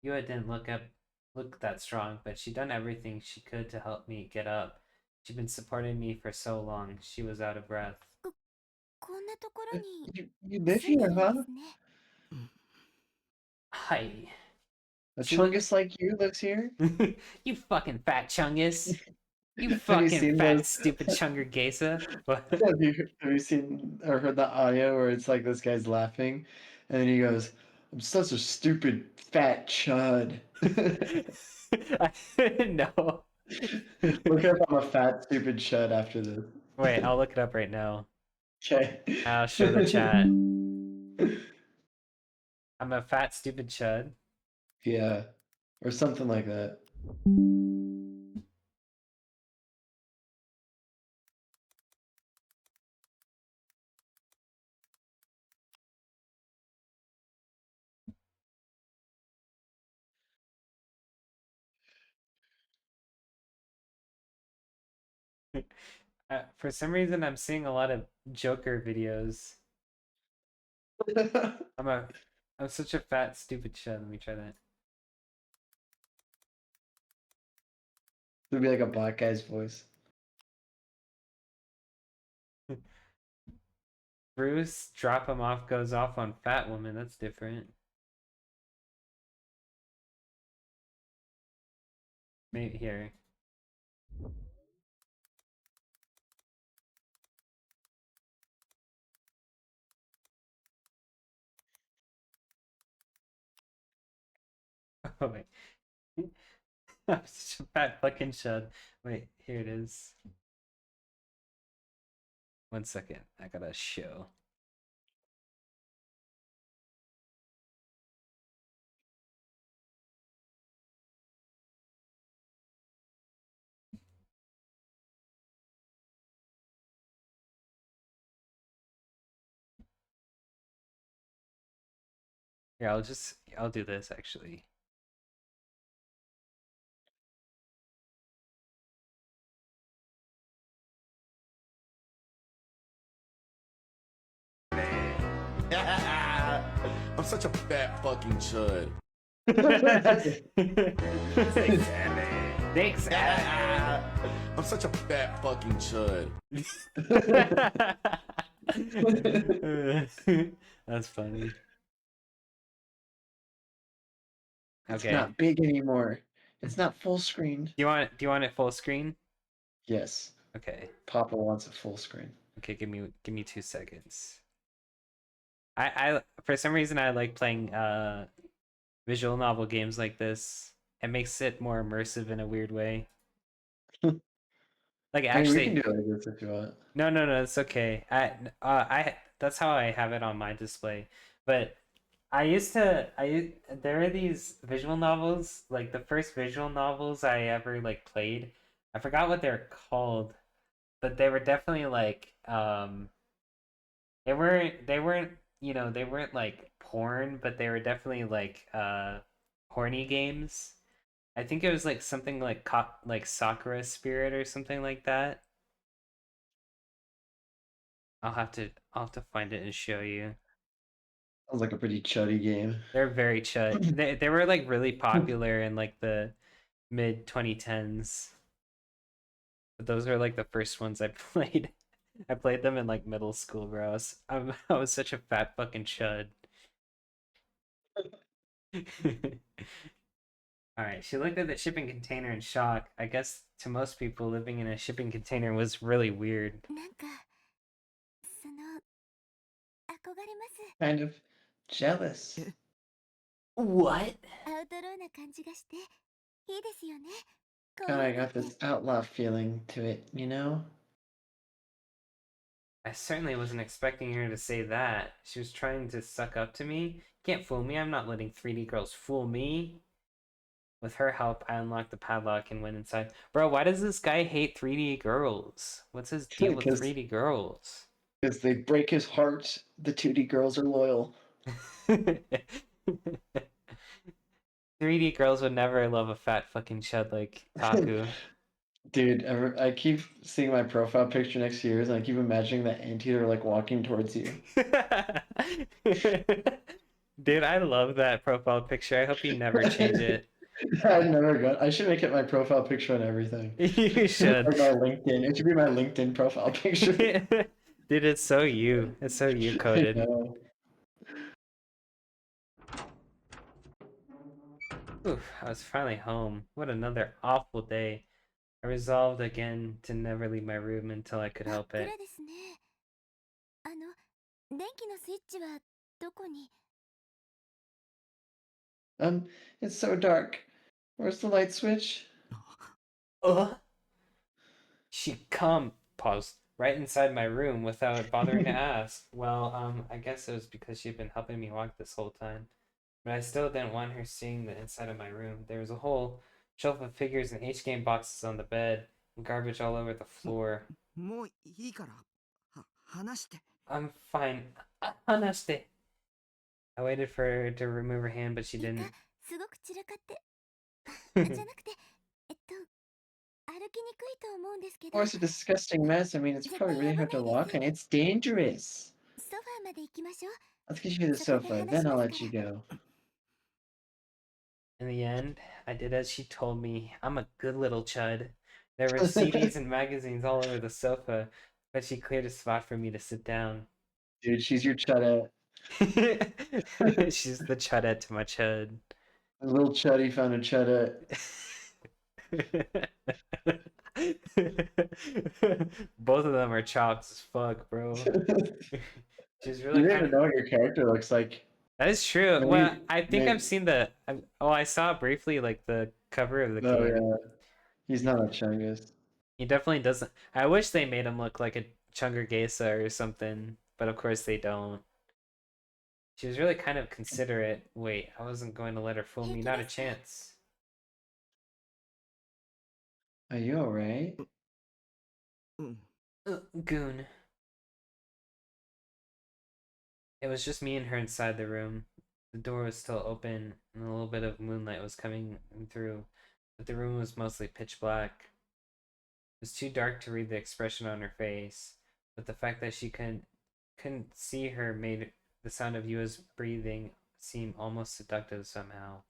Yua didn't look that strong, but she'd done everything she could to help me get up. She'd been supporting me for so long, she was out of breath. こんなところに You live 住んで here, るんで huh? すね。 Hi. A chungus like you lives here? You fucking fat chungus. You Have you fucking seen fat those- stupid chungur Gesa. What? Have you seen or heard the audio where it's like this guy's laughing and then he goes, I'm such a stupid fat chud. I didn't know. Look up I'm a fat stupid chud after this. Wait, I'll look it up right now. Okay. I'll show the chat. I'm a fat stupid chud. Yeah. Or something like that. For some reason, I'm seeing a lot of Joker videos. I'm such a fat stupid chud. Let me try that. It'd be like a black guy's voice. Bruce, drop him off, goes off on fat woman. That's different. Maybe here. Oh wait. I'm such a fat fucking chud. Wait, here it is. 1 second. I gotta show. Here, I'll do this actually. I'm such a fat fucking chud. Thanks, Adam. I'm such a fat fucking chud. That's funny. It's Okay. not big anymore. It's not full screen. Do you want it full screen? Yes. Okay. Papa wants a full screen. Okay, give me 2 seconds. I for some reason I like playing visual novel games like this. It makes it more immersive in a weird way. Like I mean, we actually can do it like this if you want. no, it's okay. I that's how I have it on my display. But there are these visual novels, like the first visual novels I ever like played. I forgot what they're called, but they were definitely like they weren't they weren't like porn, but they were definitely like horny games. I think it was like something like like Sakura Spirit or something like that. I'll have to find it and show you. Sounds like a pretty chuddy game. They're very chut. They were like really popular in like the mid 2010s. But those are like the first ones I played. I played them in like middle school, bro. I was such a fat fucking chud. Alright, she looked at the shipping container in shock. I guess to most people, living in a shipping container was really weird. なんかその憧れます。 Kind of jealous. What? アウトローな感じがしていいですよね。こう Kinda いうのっ got て this outlaw feeling to it, you know? I certainly wasn't expecting her to say that. She was trying to suck up to me. Can't fool me. I'm not letting 3D girls fool me. With her help, I unlocked the padlock and went inside. Bro, why does this guy hate 3D girls? What's his deal with 'Cause- 3D girls? Because they break his heart. The 2D girls are loyal. 3D girls would never love a fat fucking chud like Taku. Dude, I keep seeing my profile picture next to yours, and I keep imagining that anteater like walking towards you. Dude, I love that profile picture. I hope you never change it. I've never got. I should make it my profile picture on everything. You should. Or my LinkedIn. It should be my LinkedIn profile picture. Dude, it's so you. It's so you I coded. know. Oof, I was finally home. What another awful day. I resolved again to never leave my room until I could 真っ help 暗 it. ですね。電気のスイッチはどこに？ It's so dark. Where's the light switch? She'd come, paused, right inside my room without bothering to ask. Well, I guess it was because she'd been helping me walk this whole time. But I still didn't want her seeing the inside of my room. There was a whole shelf of figures and H-game boxes on the bed, and garbage all over the floor. もういいから話して。 I'm fine. Hanaste. I waited for her to remove her hand, but she いいか didn't. すごく散らかってじゃなくて歩きにくいと思うんですけ Of ど course, a disgusting mess. I mean, it's probably really hard to walk, and it's dangerous. ソファーまで行きましょう。 Let's get you to the sofa, then I'll let you go. In the end, I did as she told me. I'm a good little chud. There were CDs and magazines all over the sofa, but she cleared a spot for me to sit down. Dude, she's your chudette. She's the chudette to my chud. A little chuddy found a chudette. Both of them are chops as fuck, bro. She's really You kind never of... know what your character looks like. That is true. Maybe- Well, I think maybe- I've seen I saw briefly like the cover of the Oh, game. yeah. He's not a Chungus. He definitely doesn't. I wish they made him look like a Chungar Geisa or something, but of course they don't. She was really kind of considerate. Wait, I wasn't going to let her fool me. Not a chance. Are you alright? うん。 Goon. It was just me and her inside the room. The door was still open, and a little bit of moonlight was coming through, but the room was mostly pitch black. It was too dark to read the expression on her face, but the fact that she couldn't see her made the sound of Yua's breathing seem almost seductive somehow.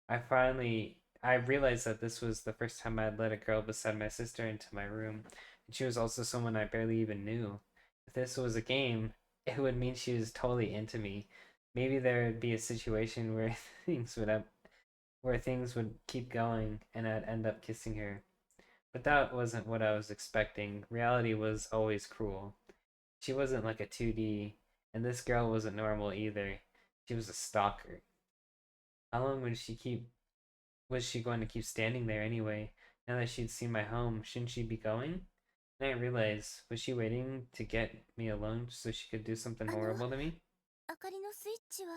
I realized that this was the first time I had let a girl beside my sister into my room, and she was also someone I barely even knew. If this was a game, it would mean she was totally into me. Maybe there would be a situation where things would keep going and I'd end up kissing her. But that wasn't what I was expecting. Reality was always cruel. She wasn't like a 2D, and this girl wasn't normal either. She was a stalker. How long was she going to keep standing there anyway? Now that she'd seen my home, shouldn't she be going? And I realized, was she waiting to get me alone so she could do something horrible to me? 明かりのスイッチは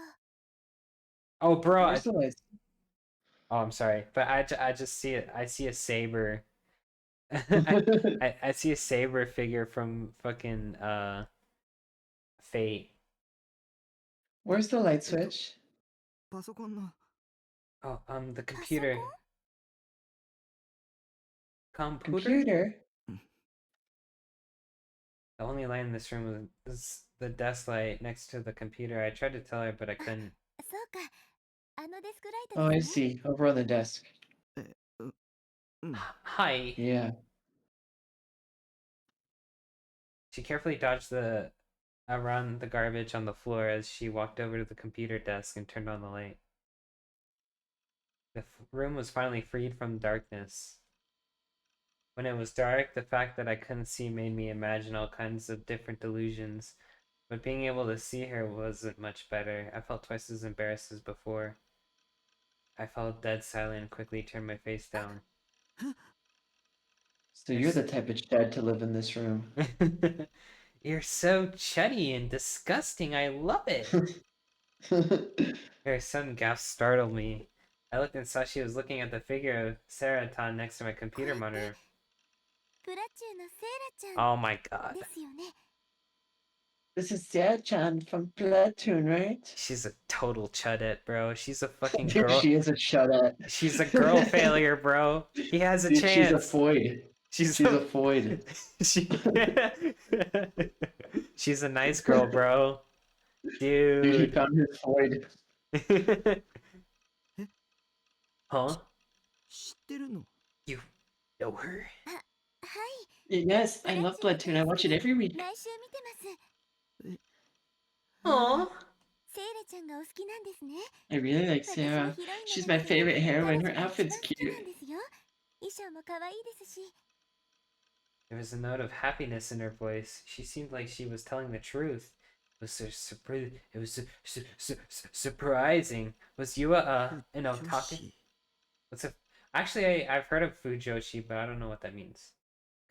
Oh, bro. Where's the lights? Oh, I'm sorry, but I just see it. I see a saber. I see a saber figure from fucking Fate. Where's the light switch? パソコンの Oh, the computer. Computer? Computer? The only light in this room was the desk light next to the computer. I tried to tell her, but I couldn't. そうか。あのデスクライト Oh, I ですね。 see. Over on the desk. うん Hi. Yeah. She carefully dodged around the garbage on the floor as she walked over to the computer desk and turned on the light. The room was finally freed from darkness. When it was dark, the fact that I couldn't see made me imagine all kinds of different delusions, but being able to see her wasn't much better. I felt twice as embarrassed as before. I fell dead silent and quickly turned my face down. So you're the type of chad to live in this room. You're so chuddy and disgusting. I love it. Her sudden gasp startled me. I looked and saw she was looking at the figure of Saratan next to my computer monitor. プラチューのセイラちゃん Oh my god. ですよね。 This is Sarah-chan from Platoon, right? She's a total chudette, bro. She's a fucking Dude, girl. she is a chudette. She's a girl failure, bro. He has a Dude, chance. she's a foid. She's She's a a foid. she... She's a nice girl, bro. Dude, he Dude. found his foid. Huh? 知ってるの You know her? はい。 Yes, I love Platoon. I watch it every week. 毎週見てます。 Aw. セイラちゃんがお好きなんですね。 I really like 私も Sarah. ヒロインの She's 中 my で favorite heroine. Her 彼女が outfit's 一番好き cute. なんですよ。衣装も可愛いですし。 There was a note of happiness in her voice. She seemed like she was telling the truth. It was surprising. Was you an otaku? 女子 What's a Actually, I've heard of fujoshi, but I don't know what that means.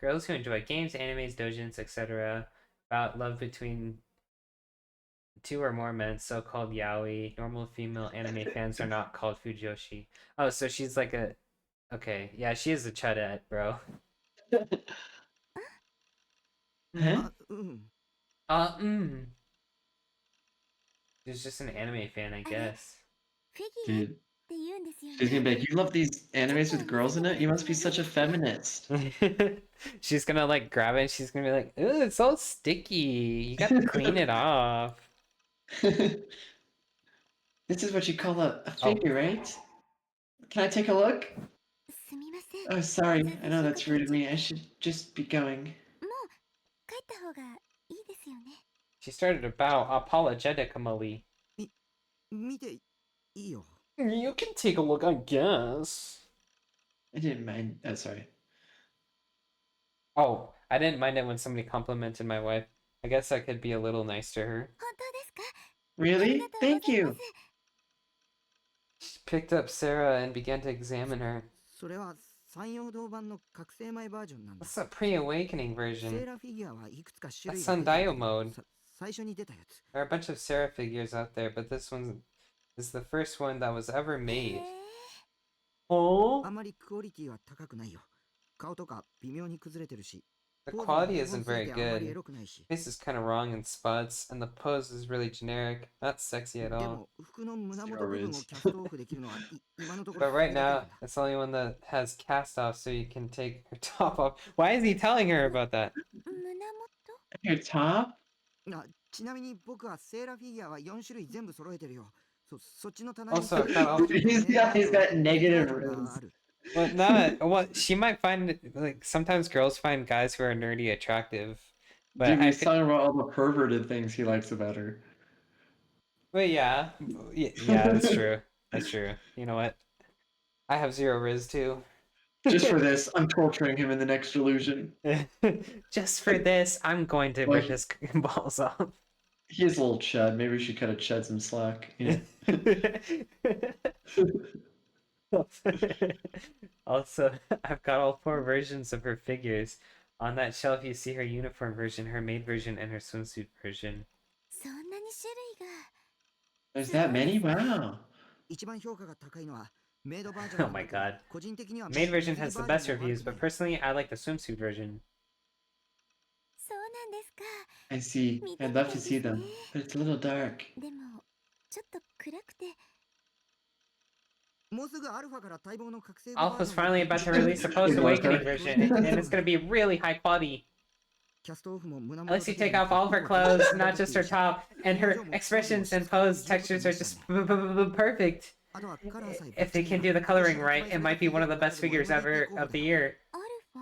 Girls who enjoy games, animes, doujins, etc. About love between two or more men, so-called yaoi. Normal female anime fans are not called fujoshi. Oh, so she's like a... Okay, yeah, she is a chudette, bro. Huh? あうん She's just an anime fan, I guess. フィギュアっ Dude, て言うんですよ she's gonna ね。 be like, you love these animes with girls in it? You must be such a feminist. She's gonna like grab it and she's gonna be like, ooh, it's all sticky. You gotta clean it off. This is what you call a figure, right? Can I take a look? すみません。 Oh, sorry. I know that's rude of me. I should just be going. もう帰った方がいいですよね。 She started to bow apologetically. 見ていいよ You can take a look, I guess. I didn't mind. Oh, sorry. Oh, I didn't mind it when somebody complimented my wife. I guess I could be a little nice to her. 本当ですか？ Really? ありがとうござい Thank ま you. す。 She picked up Sarah and began to examine her. それは山陽堂版の覚醒前バージョンなんだ That's a pre-awakening セ version. ーラフィギュアはいくつか種類 That's が出てる Sundial mode. 最初に出たやつ There are a bunch of Sarah figures out there, but this one is the first one that was ever へ made. え。 Oh? あまりクオリティは高くないよ顔とか微妙に崩れてるし The ポーズも quality 日本 isn't 製 very ってあんまりエ good. ロくないし Face is kind of wrong in spots, and the pose is really generic. Not sexy at で all. も服の胸元部分をキャストオフできるのは今のとこ But ろ right それだ now, けなんだ it's the only one that has cast off, so you can take her top off. Why is he telling her about that? 胸元？ Your top? あちなみに僕はセーラフィギュアは4種類全部揃えてるよそっちの棚に Also, I've got all. He's got negative rooms. ある Well, not. Well, she might find like sometimes girls find guys who are nerdy attractive, but Dude, I. he's talking about all the perverted things he likes about her. But yeah, yeah, that's true. That's true. You know what? I have zero riz too. Just for this, I'm torturing him in the next delusion. Just for this, I'm going to rip Like- his balls off. He is a little chud. Maybe we should cut a chud some slack. Yeah. Also, I've got all 4 versions of her figures. On that shelf, you see her uniform version, her maid version, and her swimsuit version. そんなに種類が。 There's that many? Wow. 一番評価が高いのはメイドバージョン Oh なんだ my けど god. 個人的には Maid version フリー has the バー best ジョンも reviews, 悪くな but い personally, I like the swimsuit version. そうなんですか。 I see. 見て I'd みたい love で to す see ね。 them, but it's a little dark. でもちょっと暗くて。もうすぐアルファから待望の覚醒バー Alpha's ジョンが finally about to release a Post Is it Awakening worth version, and it's gonna be really high quality. キャストオフも胸 It 元 lets you だけ take で off all of her 結構 clothes, not just her top, and her expressions and pose textures are just perfect. あとはカラーさえ If they can do the coloring right, it might be one of the best figures ever of the year. アルフ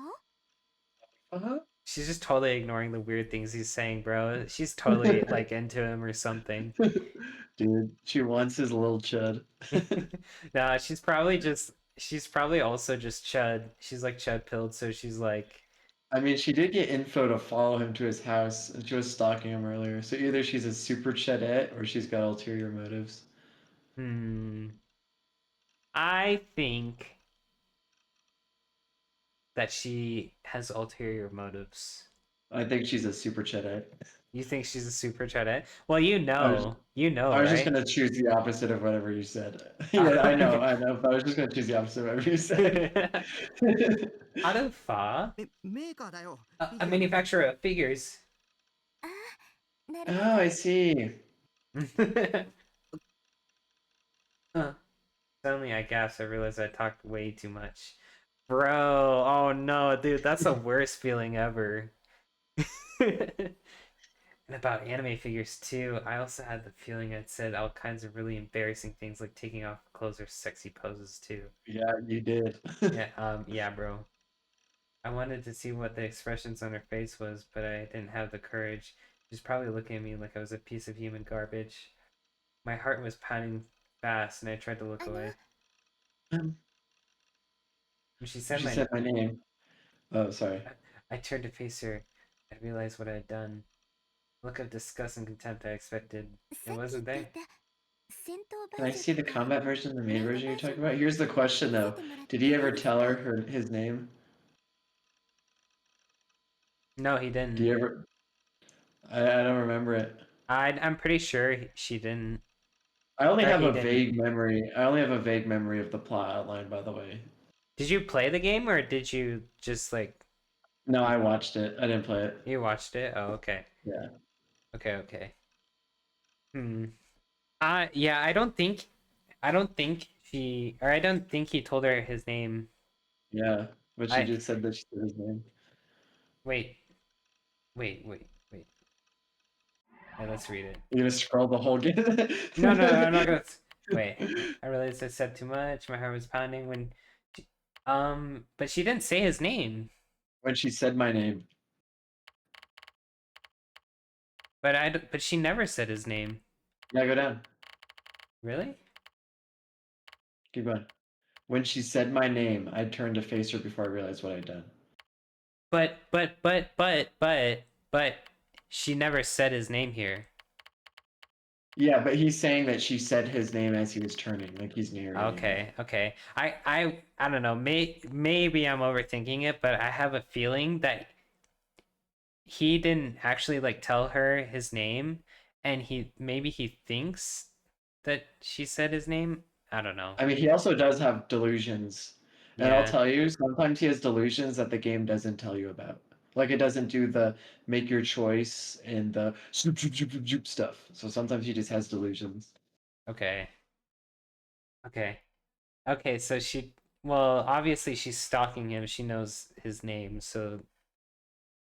ァ？ Uh-huh. She's just totally ignoring the weird things he's saying, bro. She's totally like into him or something. Dude, she wants his little chud. Nah, she's probably also just chud. She's like chud pilled, so she's like, I mean, she did get info to follow him to his house, and she was stalking him earlier. So either she's a super chudette or she's got ulterior motives. I think that she has ulterior motives. I think she's a super chudette. You think she's a super chudette? Well, you I was know, I was just right? gonna choose the opposite of whatever you said. Yeah, I know, but I was just gonna choose the opposite of whatever you said. Alpha, メーカーだよ a manufacturer of figures. なるほ Oh, I see. Huh. Suddenly, I gasped. I realized I talked way too much. Bro, oh no, dude, that's the worst feeling ever. And about anime figures too, I also had the feeling I'd said all kinds of really embarrassing things like taking off clothes or sexy poses too. Yeah, you did. Yeah, bro. I wanted to see what the expressions on her face was, but I didn't have the courage. She was probably looking at me like I was a piece of human garbage. My heart was pounding fast, and I tried to look away. Um, When she said she my said my name. Oh, sorry. I turned to face her. I realized what I had done. A look of disgust and contempt I expected. ど。 It さっき wasn't 言っ there. ていた戦闘 Can バ I ージ see ョ the ンとか combat version and the main メイド version バ you're ージョ talking ン about? Here's the 見 question せ though. てもらって Did he いい ever です tell か？ her his name? No, he Do you didn't. ever? I don't remember it. I'm pretty sure she didn't. I only Or have he a didn't. vague memory. I only have a vague memory of the plot outline, by the way. Did you play the game or did you just like No, I watched it. I didn't play it. you watched it? Oh, okay. Yeah. Okay. Yeah, I don't think he told her his name. Yeah. But she I- just said that she said his name. Wait. Yeah, let's read it. You're gonna scroll the whole game? No, I'm not gonna. Wait, I realized I said too much. My heart was pounding when, but she didn't say his name. When she said my name. But she never said his name. Yeah, go down. Really? Keep going. When she said my name, I turned to face her before I realized what I'd done. But she never said his name here. Yeah, but he's saying that she said his name as he was turning, like he's narrating. Okay. I don't know. Maybe I'm overthinking it, but I have a feeling that he didn't actually like tell her his name, and maybe he thinks that she said his name. I don't know. I mean, he also does have delusions. And I'll Yeah. tell you, sometimes he has delusions that the game doesn't tell you about. Like it doesn't do the make your choice and the zoop, zoop, zoop, zoop, zoop stuff. So sometimes he just has delusions. Okay. So well, obviously she's stalking him. She knows his name, so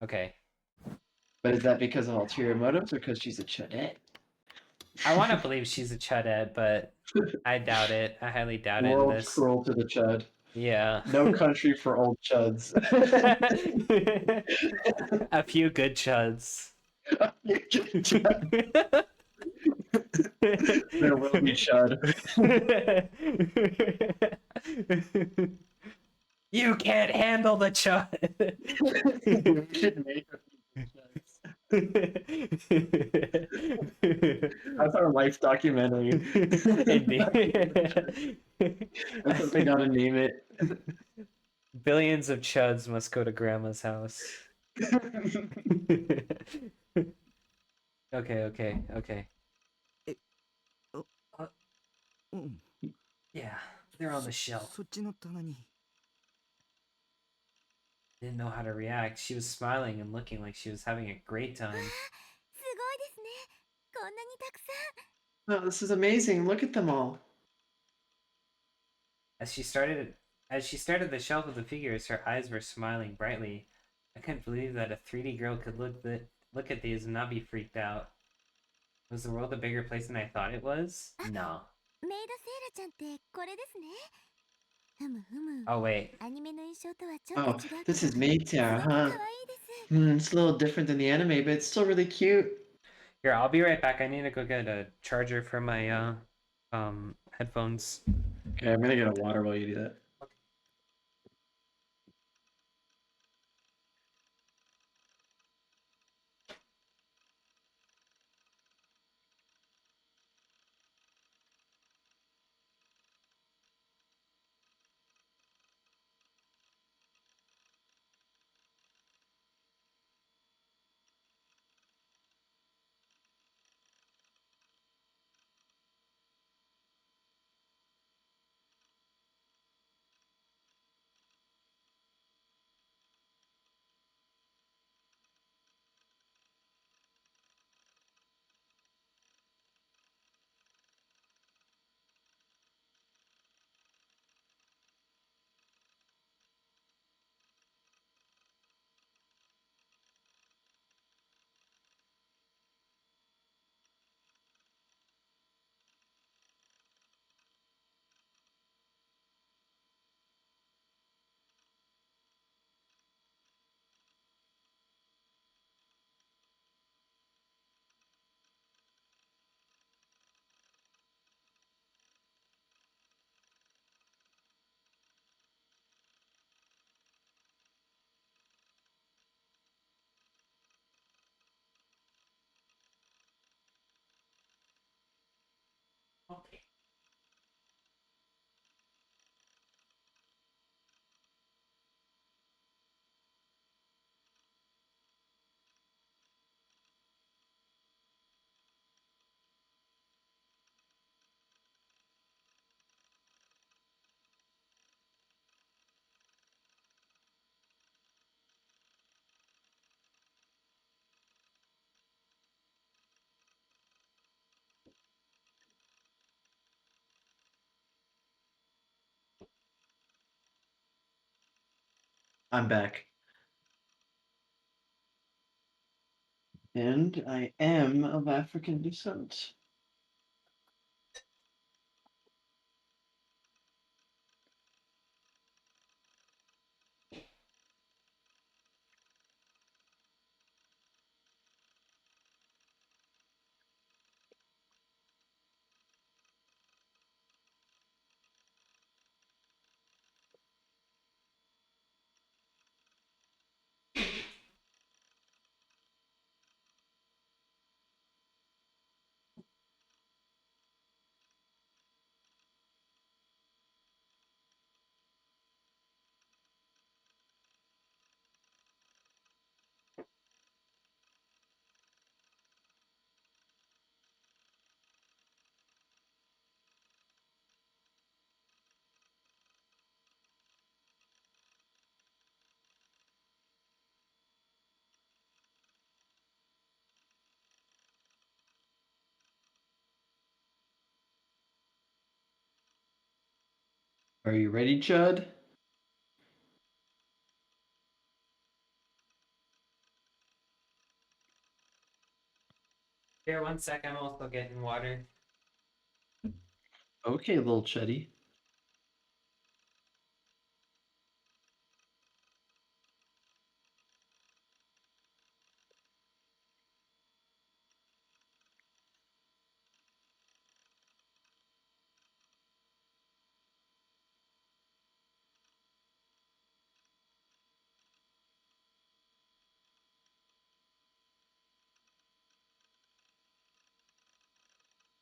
okay. But is that because of ulterior motives or because she's a chudette? I want to believe she's a chudette, but I doubt it. I highly doubt it in World this. cruel to the chud. Yeah. No country for old chuds. A few good chuds. There will be chud. You can't handle the chud. We should make a few chuds. That's our life documentary. Indeed. That's what they gotta name it. Billions of chuds must go to grandma's house. Okay. うん Yeah, they're on the shelf. そっちの棚に。 Didn't know how to react. She was smiling and looking like she was having a great time. すごいですね。こんなにたくさん。 Oh, this is amazing. Look at them all. As she stared at the shelf of the figures, her eyes were smiling brightly. I couldn't believe that a 3D girl could look at these and not be freaked out. Was the world a bigger place than I thought it was? No. メイドセーラちゃんってこれですね。ふむふむ。 Oh wait. アニメの印象とはちょっと Oh, 違うけど。 this is Maytown, すごく可愛 huh? いです。 It's a little different than the anime, but it's still really cute. Here, I'll be right back. I need to go get a charger for my headphones. Okay, I'm gonna get a water while you do that. Okay. I'm back. And I am of African descent. Are you ready, Chud? Here, one sec. I'm also getting water. Okay, little Chuddy.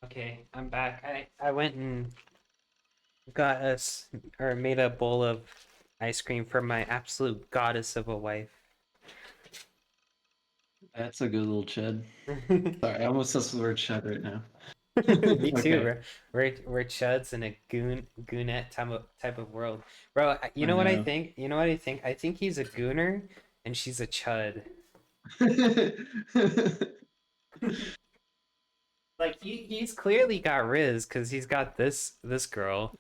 Okay, I'm back. I went and got us or made a bowl of ice cream for my absolute goddess of a wife. That's a good little Chud. Sorry, I almost said the word Chud right now. Me too, Okay. bro. We're chuds in a goonette type of world, bro. You I know what I know. think? You know what I think? I think he's a gooner and she's a chud. Like he's clearly got Riz because he's got this girl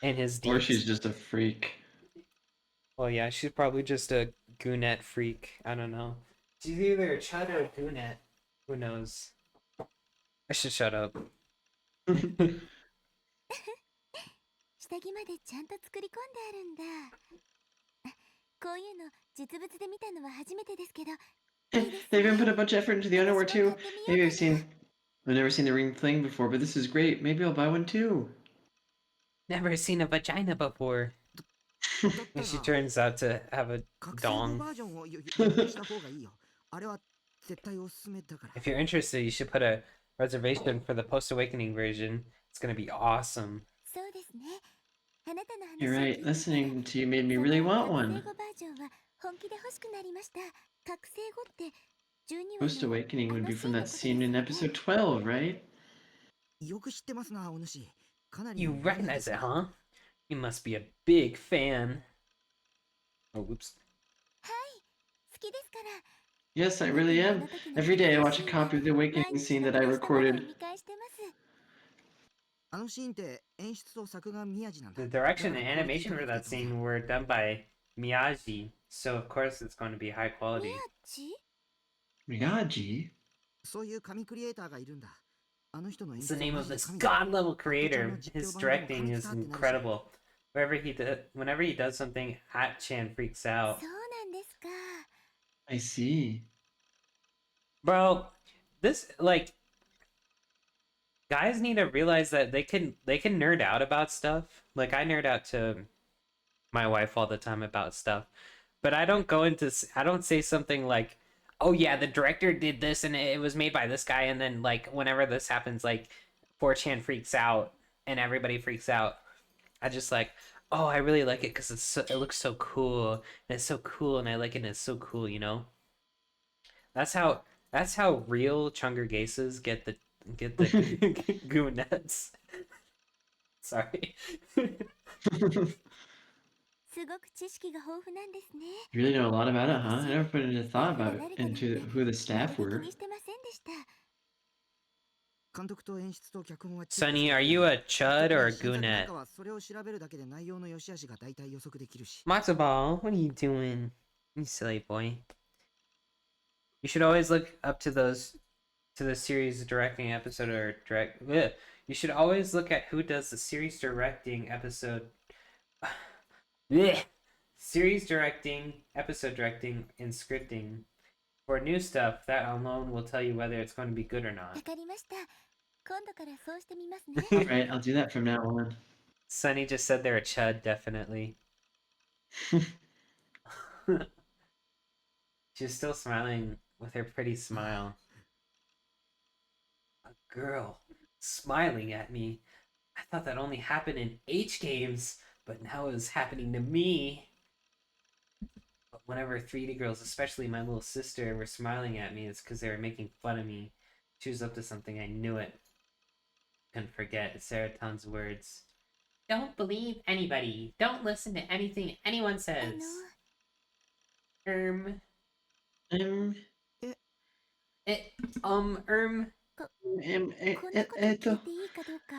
and his Or deets. she's just a freak. Well, yeah, she's probably just a goonette freak. I don't know. She's either a chud or a goonette. Who knows? I should shut up. 下着までちゃんと作り込んであるんだ。こういうの実物で見たのは初めてですけど。 They even put a bunch of effort into the underwear too. Maybe I've never seen the ring thing before, but this is great. Maybe I'll buy one too. Never seen a vagina before. だった And she ら turns out to have a 覚醒後 dong. バージョンを予約した方がいいよ。あれは絶対おすすめだから。 If you're interested, you should put a reservation for the post-awakening version. It's gonna be awesome. そうですね。あなたの話 You're を right. 聞いて Listening to you made me その really want 覚 one. 醒後バージョンは本気で欲しくなりました。覚醒後って12話 Post の Awakening would be あのシー from ンの that こと scene in ですよ episode ね。12, right? よく知ってますな、お主。かなり You のマニアで recognize す it, な huh? You must be a big fan. Oh, whoops. 好きですから。 Yes, I really am. Every day I watch a copy of the Awakening scene that I recorded. 見返してます。あのシーンって演出と作画宮地なんだ。 The direction and だからクオリティ animation for 高く that て当然 scene were done by Miyagi, so of course it's going to be high quality. 宮地 Miyagi? そういう神クリエイターがいるんだ。あの人の演 It's 出 the は name マ of ジで this 神だ。 god-level creator. His directing is Chan incredible. Whenever he does something, Hat-chan freaks そ out. うなんですか。 I see. Bro, this like guys need to realize that they can nerd out about stuff. Like I nerd out to my wife all the time about stuff, but I don't I don't say something like, "Oh yeah, the director did this and it was made by this guy," and then like whenever this happens, like 4chan freaks out and everybody freaks out. I just like, "Oh, I really like it because it looks so cool and it's so cool and I like it and it's so cool," you know. That's how real Chungergases get the goonettes. Sorry. すごく知識が豊富なんですね。 You really know a lot about it, huh? I never put into thought about it, 誰かに into って who the staff 気 were. にしてませんでした。監督と演出と脚本はチェック Sonny, して are you a chud or a 新作なん goonette? かはそれを調べるだけで内容の良し悪しが大体予測できるし。 Matzo Ball, what are you doing? You silly boy. You should always look up to the series directing episode or direct. Ugh. You should always look at who does the series directing episode. Blech. Series directing, episode directing, and scripting. For new stuff, that alone will tell you whether it's going to be good or わ not. かりました。今度からそうしてみますね。 Alright, I'll do that from now on. Sunny just said they're a chud, definitely. She's still smiling with her pretty smile. A girl smiling at me. I thought that only happened in H games, but now it's happening to me. But whenever 3D girls, especially my little sister, were smiling at me, it's because they were making fun of me. She was up to something, I knew it. Couldn't forget Saraton's words. Don't believe anybody. Don't listen to anything anyone あ says. の、 Um,こんなこと聞いていいかどうか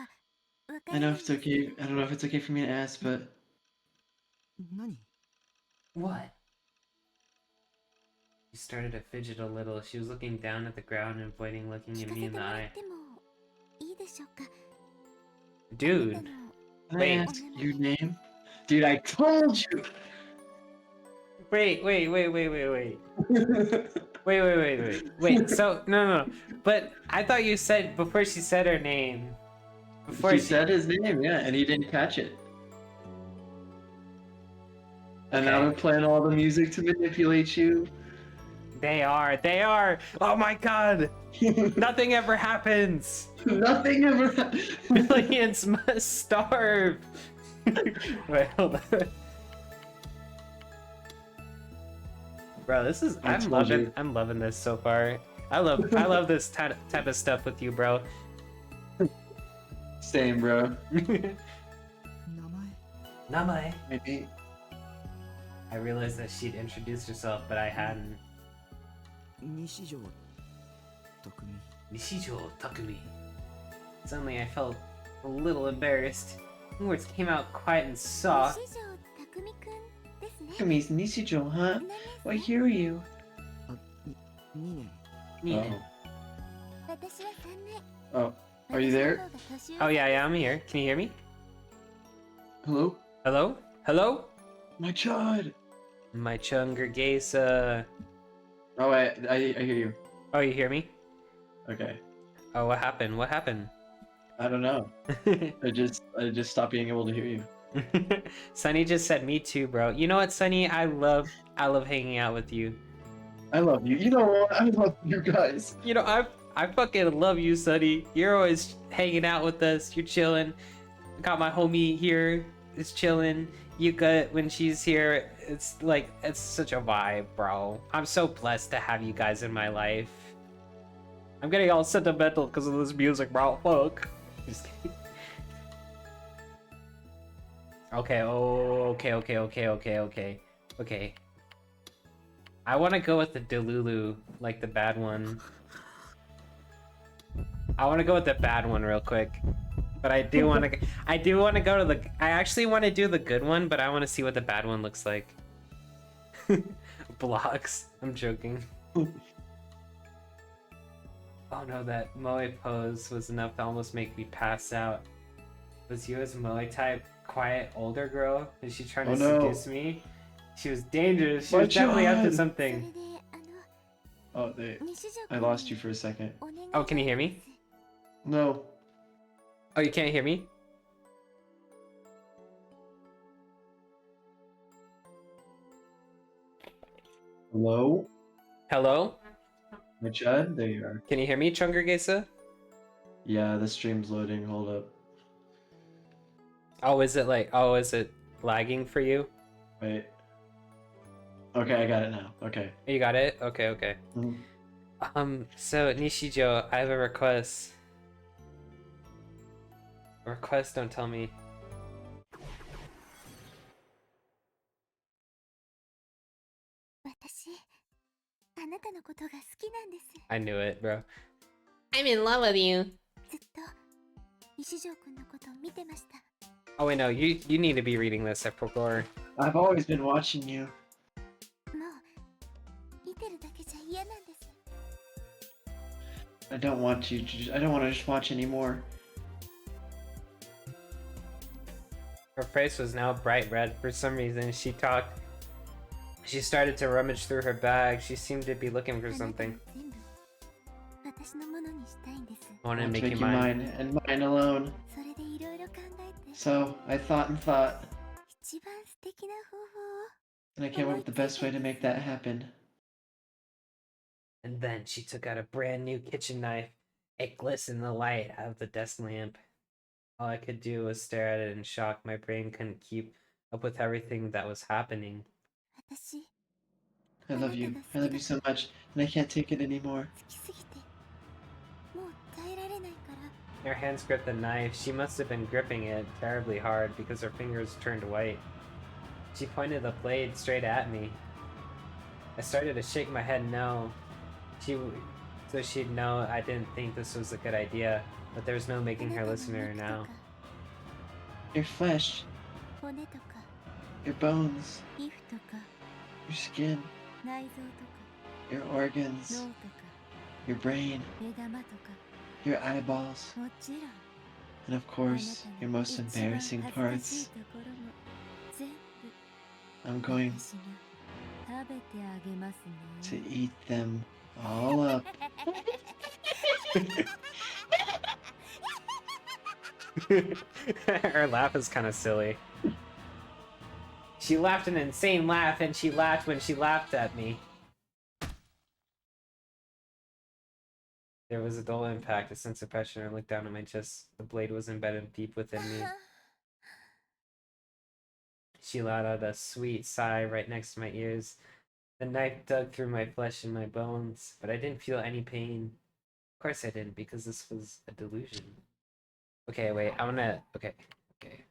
わか I ら know ない if ん it's ですけ okay. ど I don't know if it's okay for me to ask, but 何 What? She started to fidget a little. She was looking down at the ground and avoiding looking 聞 at か me せ in て the もら eye. ってもいいでしょうか。 Dude, あなたの can I Wait. ask your name? Dude, I told you! wait. Wait, so, no. But I thought you said before she said her name. Before She said his name, yeah, and he didn't catch it. And now Okay. we're playing all the music to manipulate you. They are. Oh my god. Nothing ever happens. Nothing ever happened. Millions must starve. Wait, hold on. Bro, this is I told you. I'm loving this so far. I love this type of stuff with you, bro. Same, bro. 名前 Namae. Maybe. I realized that she'd introduced herself, but I hadn't. 西条匠 Nishijo Takumi. Suddenly I felt a little embarrassed. The words came out quiet and soft. 西条匠くんですね。 Takami's Nishijo, huh? Why here are you? 2年 Neat. 私は3年。 Oh, are you there? 私の方 Oh が年上 yeah, I'm here. Can you hear me? Hello? Hello? Hello? My Chud! My Chunger Geisa. Oh, I hear you. Oh, you hear me? Okay. Oh, what happened? What happened? I don't know. I just stopped being able to hear you. Sunny just said me too, bro. You know what, Sunny? I love hanging out with you. I love you. You know what? I love you guys. You know, I fucking love you, Sunny. You're always hanging out with us. You're chilling. Got my homie here. Is chilling. Yuka, when she's here, it's like it's such a vibe, bro. I'm so blessed to have you guys in my life. I'm getting all sentimental because of this music, bro. Fuck. Just kidding. Okay. Oh, okay. I want to go with the Delulu, like the bad one. I want to go with the bad one real quick. But I do want to go to the I actually want to do the good one, but I want to see what the bad one looks like. Blocks. I'm joking. Oh no, that Moe pose was enough to almost make me pass out. Was you as Moe type quiet older girl? Is she trying to Oh, no. seduce me? She was dangerous. She My was definitely up to God. それ something. で Oh, they. 西条 I 君 lost you for a second. お願い Oh, can you hear me? No. Oh, you can't hear me? Hello? Hello? My Chud? There you are. Can you hear me, Chunger Geisa? Yeah, the stream's loading. Hold up. Oh, is it lagging for you? Wait. Okay, I got it now. Okay. You got it? Okay. Mhm. So Nishijo, I have a request. Request, don't tell me. 私あなたのことが好きなんです。 I knew it, bro. I'm in love with you. ずっと西条君のことを見てました。 Oh wait, no, you need to be reading this, I forgot. I've always been watching you. もう見てるだけじゃ嫌なんです。 I don't want you to I don't want to just watch anymore. Her face was now bright red. For some reason, she started to rummage through her bag. She seemed to be looking for あなたの something. 全部私のものにしたいんです。 I wanted to Want make to you make you mine. mine and mine alone. それでいろいろ考えて So I thought and thought, 一番素敵な方法を and I came up with the best way to make that happen. And then she took out a brand new kitchen knife. It glistened in the light of the desk lamp. All I could do was stare at it in shock. My brain couldn't keep up with everything that was happening. 私 I love you. I love you so much, and I can't take it anymore. 好きすぎてもう耐えられないから Her hands gripped the knife. She must have been gripping it terribly hard because her fingers turned white. She pointed the blade straight at me. I started to shake my head no. So she'd know I didn't think this was a good idea, but there was no making her listen to her now. Your flesh, 骨とか your bones, 皮膚とか your skin, 内臓とか your 脳 organs, とか your brain, 目玉とか your eyeballs, もちろん and of あな course, た your の most 一番 embarrassing 恥ずかしい parts. ところも全 I'm 部 going 私が食べてあげます to ね eat them all up. Her laugh is kind of silly. She laughed an insane laugh, and she laughed when she laughed at me. There was a dull impact, a sense of pressure. I looked down at my chest. The blade was embedded deep within me. She let out a sweet sigh right next to my ears. The knife dug through my flesh and my bones, but I didn't feel any pain. Of course I didn't, because this was a delusion. Okay, wait. I wanna. Okay, okay.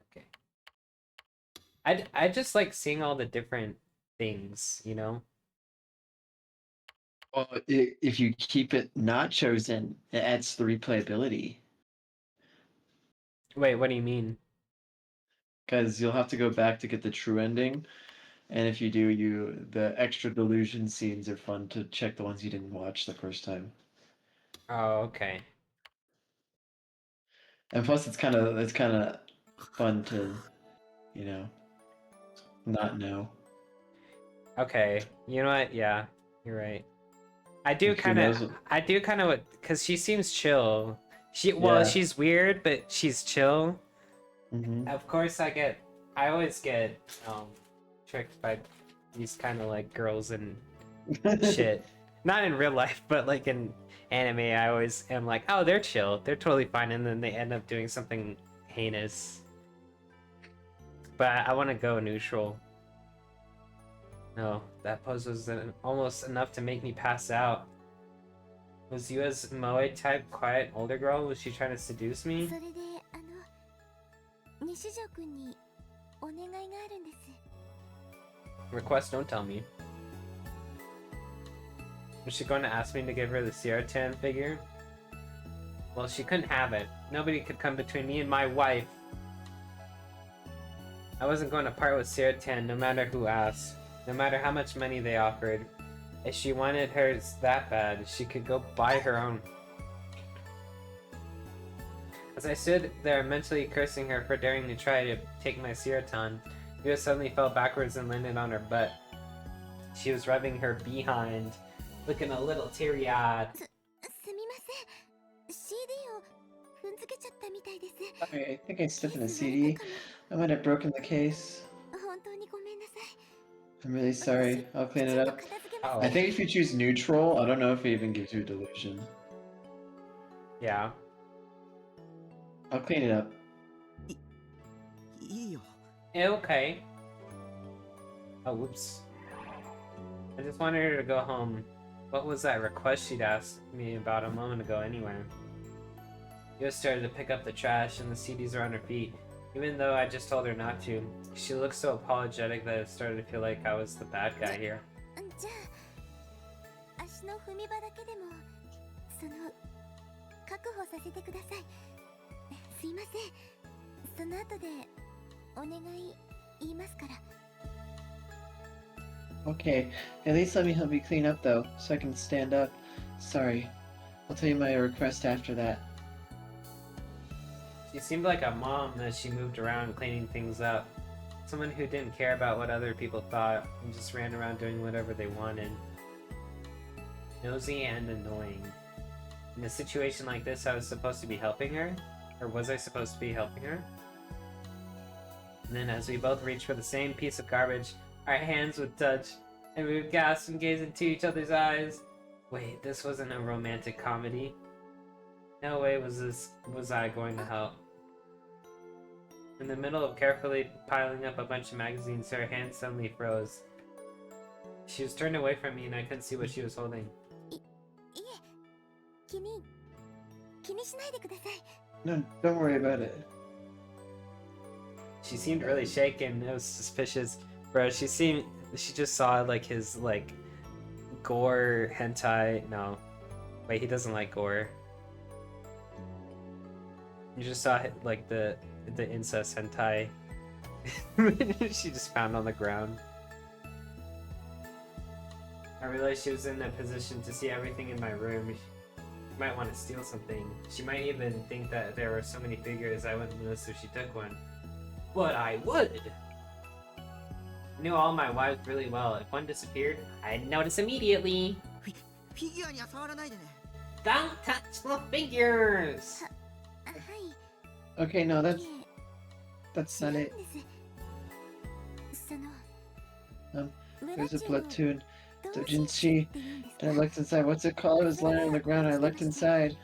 I just like seeing all the different things, you know. Well, if you keep it not chosen, it adds the replayability. Wait, what do you mean? Because you'll have to go back to get the true ending, and if you do, the extra delusion scenes are fun to check the ones you didn't watch the first time. Oh, okay. And plus, it's kind of fun to, you know, not know. Okay. You know what? Yeah, you're right. I do Like, who kind of, knows? because she seems chill. Well, Yeah. she's weird, but she's chill. Hmm. Of course, I always get tricked by these kind of like girls and shit. Not in real life, but like in anime, I always am like, oh, they're chill, they're totally fine, and then they end up doing something heinous. But I want to go neutral. No, that pose was almost enough to make me pass out. Was Yua's moe type quiet older girl? Was she trying to seduce me? それで西条くんにお願いがあるんです。 Request, don't tell me. Was she going to ask me to give her the Sierra-tan figure? Well, she couldn't have it. Nobody could come between me and my wife. I wasn't going to part with Sierra-tan no matter who asked, no matter how much money they offered. If she wanted hers that bad, she could go buy her own. As I stood there mentally cursing her for daring to try to take my Sierra-tan, Yua suddenly fell backwards and landed on her butt. She was rubbing her behind, looking a little teary-eyed. すみません。CD を踏んづけちゃったみたいです。 Sorry, I think I stepped in a CD. I might have broken the case. 本当にごめんなさい。 I'm really sorry. I'll clean it up. 片付けます。 Oh, I think if you choose neutral, I don't know if it even gives you a delusion. yeah. I'll clean it up. いいよ。 Okay. Oh, whoops. I just wanted her to go home. What was that request she'd asked me about a moment ago anyway? Yua started to pick up the trash and the CDs are on her feet, even though I just told her not to. She looked so apologetic that it started to feel like I was the bad guy here. じゃあ足の踏み場だけでも確保させてください。すいません。その後でお願い言いますから。 Okay, at least let me help you clean up though, so I can stand up. Sorry. I'll tell you my request after that. She seemed like a mom as she moved around cleaning things up. Someone who didn't care about what other people thought and just ran around doing whatever they wanted. Nosy and annoying. In a situation like this, I was supposed to be helping her? Or was I supposed to be helping her? And then as we both reached for the same piece of garbage, our hands would touch, and we would gasp and gaze into each other's eyes. Wait, this wasn't a romantic comedy. No way was I going to help. In the middle of carefully piling up a bunch of magazines, her hand suddenly froze. She was turned away from me and I couldn't see what she was holding. いえ、気にしないでください。 No, don't worry about it. She seemed really shaken. It was suspicious. Bro, she just saw like his like gore hentai. No. Wait, he doesn't like gore. You just saw like the incest hentai. She just found on the ground. I realized she was in a position to see everything in my room. She might want to steal something. She might even think that there were so many figures I wouldn't notice if she took one. But I would! I knew all my wives really well. If one disappeared, I'd notice immediately. フィギュアには触らないでね。 Don't touch the figures! はい。 Okay, no, い that's え、 not 違 it. うんです。There's a platoon. 同人 Didn't 誌 she? って言うんですか？ And I looked inside. What's it called? It was lying on the ground. I looked inside.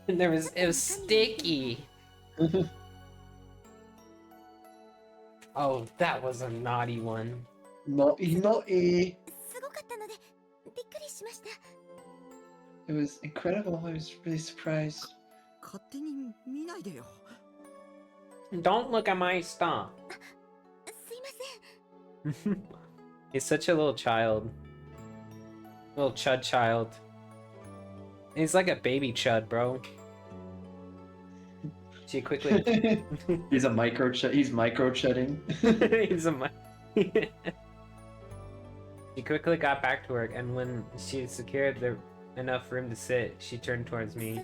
And it was sticky. Oh, that was a naughty one. Naughty, naughty. すごかったのでびっくりしました。 It was incredible. I was really surprised. 勝手に見ないでよ。Don't look at my stuff. すいません。 He's such a little child. Little chud child. He's like a baby chud, bro. She quickly. He's a micro. He's micro chudding. He's a. She quickly got back to work, and when she secured enough room to sit, she turned towards それ me. で、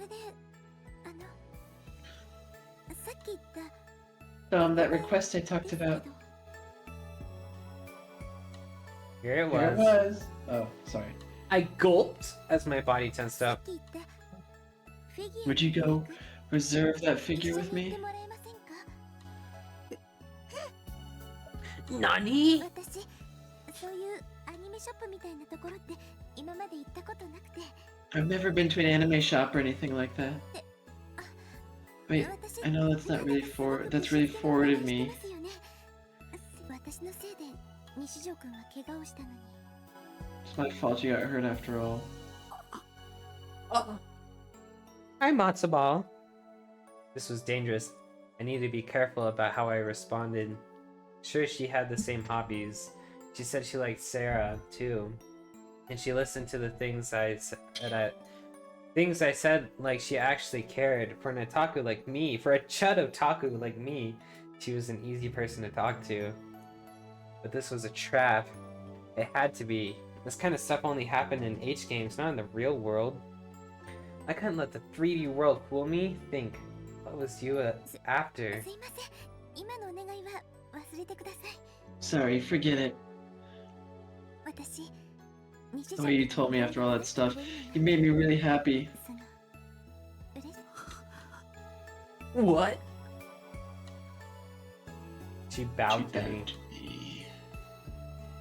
さっき言った That request I talked ですけ about. ど Here it Here it was. was. Oh, sorry. I gulped as my body tensed さ up. っき言ったフィギュア Would you の go reserve that 一 figure 緒 with に行っ me? てもらえませんか Nani? 私そういうアニメショップみたいなところって今まで行ったことなくて I've never been to an anime shop or anything like that. Wait, 私 I know that's not really that's really forward of me. してますよね私のせいで西条くんは怪我をしたのに It's my fault you got hurt after all. Hi, Matsuba. This was dangerous. I needed to be careful about how I responded. Sure, she had the same hobbies. She said she liked Sarah, too. And she listened to the things I said like she actually cared. For an otaku like me, for a chud otaku like me, she was an easy person to talk to. But this was a trap. It had to be. This kind of stuff only happened in H games, not in the real world. I couldn't let the 3D world fool me. Think, what was you after? すいません今のお願いは忘れてください Sorry, forget it. 私 The way you told me after all that stuff, you made me really happy. その嬉し What? She She bowed to me. bowed to me.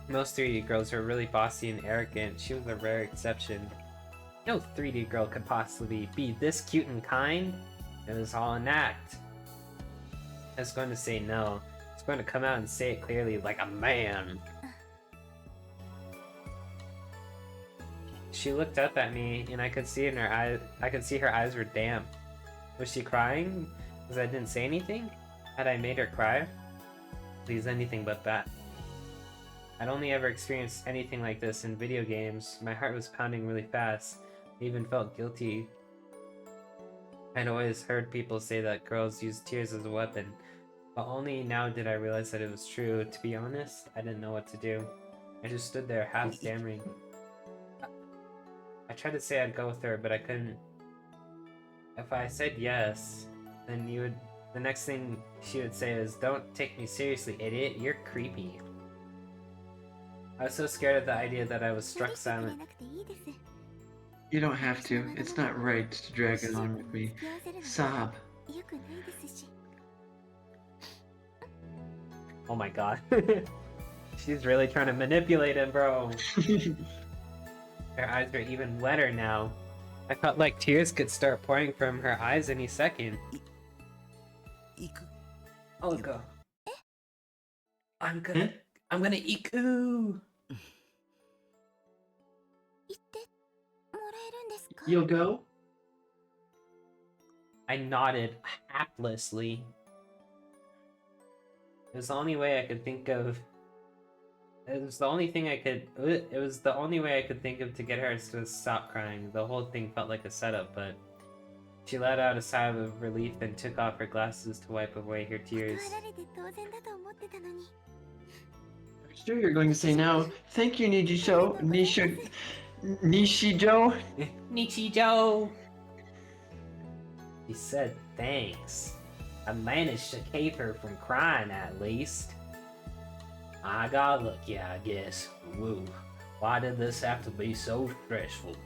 Most 3D girls were really bossy and arrogant. She was a rare exception. No 3D girl could possibly be this cute and kind. It was all an act. I was going to say no. I was going to come out and say it clearly like a man. She looked up at me, and I could see in her eyes. I could see her eyes were damp. Was she crying? Because I didn't say anything? Had I made her cry? Please, anything but that. I'd only ever experienced anything like this in video games. My heart was pounding really fast. I even felt guilty. I'd always heard people say that girls use tears as a weapon, but only now did I realize that it was true. To be honest, I didn't know what to do. I just stood there half stammering. I tried to say I'd go with her, but I couldn't. If I said yes, then the next thing she would say is, "Don't take me seriously, idiot, you're creepy." I was so scared of the idea that I was い struck 戻してくれ silent. なくていいです You don't have to. It's not right to drag it on with me. 付き合わせるの Sob. よくないですし Oh my god. She's really trying to manipulate him, bro. Her eyes are even wetter now. I felt like tears could start pouring from her eyes any second. 行く I'll go. I'm gonna iku. 言ってもらえるんですか You'll go? I nodded haplessly. It was the only way I could think of. It was the only thing I could. It was the only way I could think of to get her to stop crying. The whole thing felt like a setup, but she let out a sigh of relief and took off her glasses to wipe away her 断 tears. られて当然だと思ってたのに Sure, you're going to say now. Thank you, Nishijo. Nichijou! She said thanks. I managed to keep her from crying at least. I got lucky, I guess. Woo. Why did this have to be so stressful?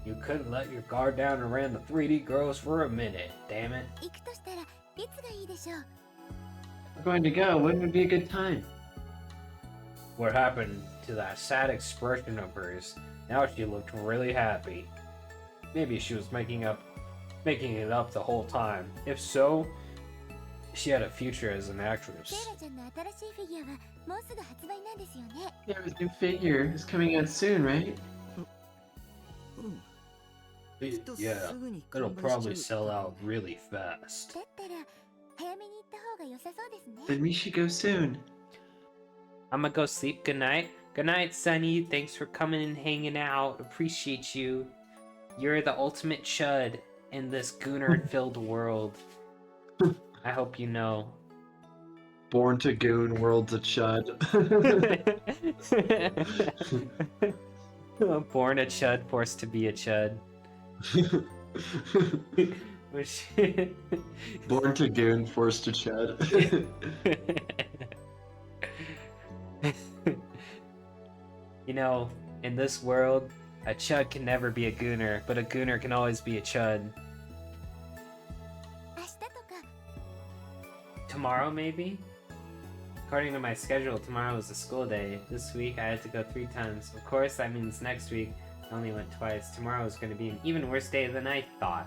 You couldn't let your guard down around the 3D girls for a minute, damn it. 行くとしたらいつがいいでしょう We're going to go. When would be a good time? What happened to that sad expression of hers? Now she looked really happy. Maybe she was making it up the whole time. If so, she had a future as an セ actress. イラちゃんの新しいフィギュアはもうすぐ発売なんですよね Yeah, his new figure is coming out soon, right? うん Yeah, すぐに it'll 完売しちゃう probably sell out really fast. だったら早めに行った方が良さそうですね。 Then we should go soon. I'm gonna go sleep. Good night. Good night, Sunny. Thanks for coming and hanging out. Appreciate you. You're the ultimate chud in this gooner-filled world. I hope you know. Born to goon, world's a chud. Born a chud, forced to be a chud. Which... Born to goon, forced to chud. You know, in this world, a chud can never be a gooner, but a gooner can always be a chud. 明日とか Tomorrow, maybe? According to my schedule, tomorrow is a school day. This week, I had to go 3 times. Of course, that means next week, I only went twice. Tomorrow is going to be an even worse day than I thought.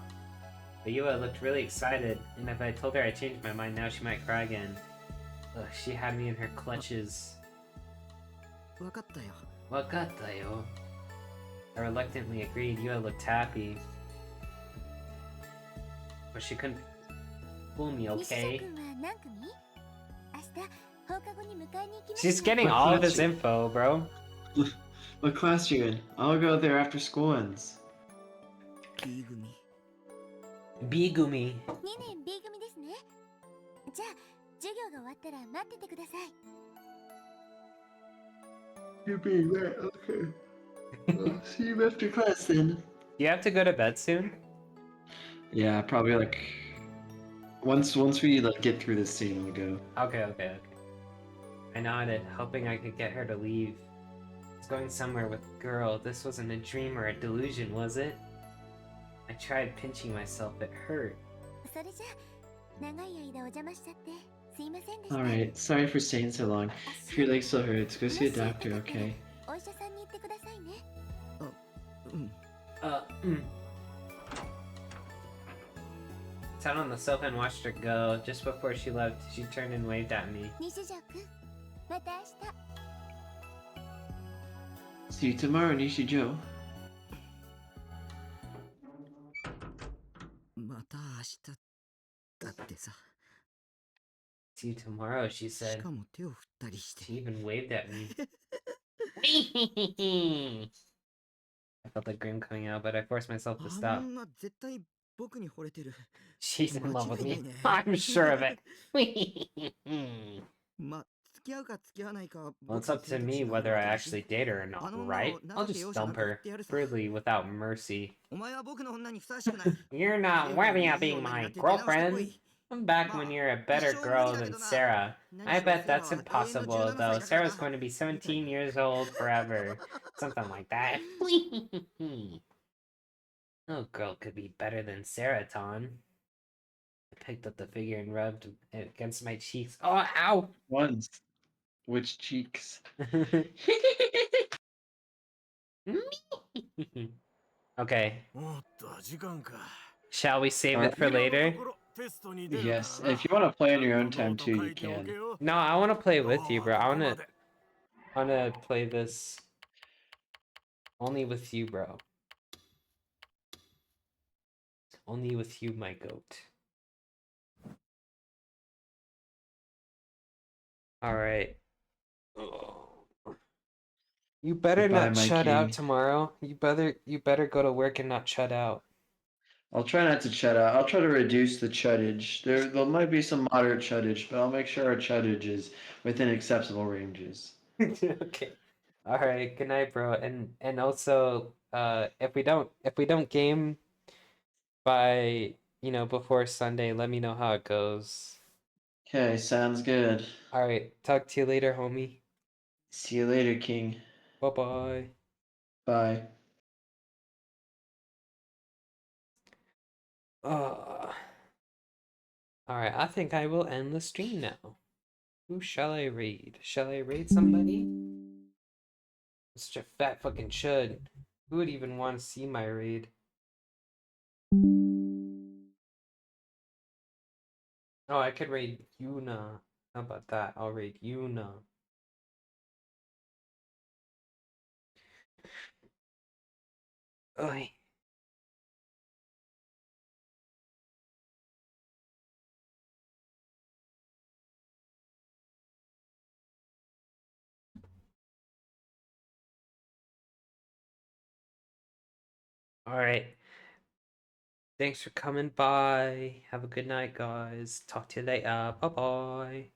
But Yua looked really excited, and if I told her I changed my mind, now she might cry again. Ugh, she had me in her clutches. 分かったよ。 Wakatayo. I reluctantly agreed. Yua looked happy. But she couldn't fool me, 西田 okay? 君は何組？明日放課後に迎えに行きます。 She's getting all of his info, bro. What class you in? I'll go there after school ends. B 組。 Bigumi. 2年 B 組ですね。じゃあ授業が終わったら待っててください。 You're being right, okay. I'll see you after class then. You have to go to bed soon? Yeah, probably like once we like get through this scene, I'll go. Okay. I nodded, hoping I could get her to leave. I was going somewhere with a girl. This wasn't a dream or a delusion, was it? I tried pinching myself. It hurt. それじゃあ長い間お邪魔しちゃってすいませんでした。 Alright, sorry for staying so long. If your leg still hurts, go see a doctor, okay? お医者さんに行ってくださいね。うん。 Sat on the sofa and watched her go. Just before she left, she turned and waved at me. 西条くん、また明日。 See you tomorrow, Nishijo. また明日だってさ。 See you tomorrow, she し said. かも手を振ったりし She て。 even waved at me. I felt the grin coming out, but I forced myself to あ stop. の女絶対僕に惚れてる。 She's in love with me. 間違いないね。 I'm sure of it. まあ、付き合うか付き合わないかは Well, it's up to me whether I actually date her or not, right? I'll just dump her, brutally, without mercy. お前は僕の女にふさわしくない。 You're not worthy of being my girlfriend. I'm back when you're a better girl than Sarah. I bet that's impossible, though. Sarah's going to be 17 years old forever. Something like that. No girl could be better than Sarah, Ton. I picked up the figure and rubbed it against my cheeks. Oh, ow! Ones. Which cheeks? Okay, おっと、時間か。 shall we save it for later? Yes, if you want to play on your own time too, you can. No, I want to play with you, bro. I want to play this only with you, bro. Only with you, my goat. All right. You better Goodbye, not my shut out king. tomorrow. You better go to work and not shut out. I'll try not to chud out. I'll try to reduce the chuddage. There might be some moderate chuddage, but I'll make sure our chuddage is within acceptable ranges. Okay. All right. Good night, bro. And also, if we don't game by before Sunday, let me know how it goes. Okay, sounds good. All right. Talk to you later, homie. See you later, King. Bye bye. Bye. All right. I think I will end the stream now. Who shall I raid? Shall I raid somebody? Such a fat fucking chud. Who would even want to see my raid? Oh, I could raid Yuna. How about that? I'll raid Yuna. Oi. All right. Thanks for coming by. Have a good night, guys. Talk to you later. Bye bye.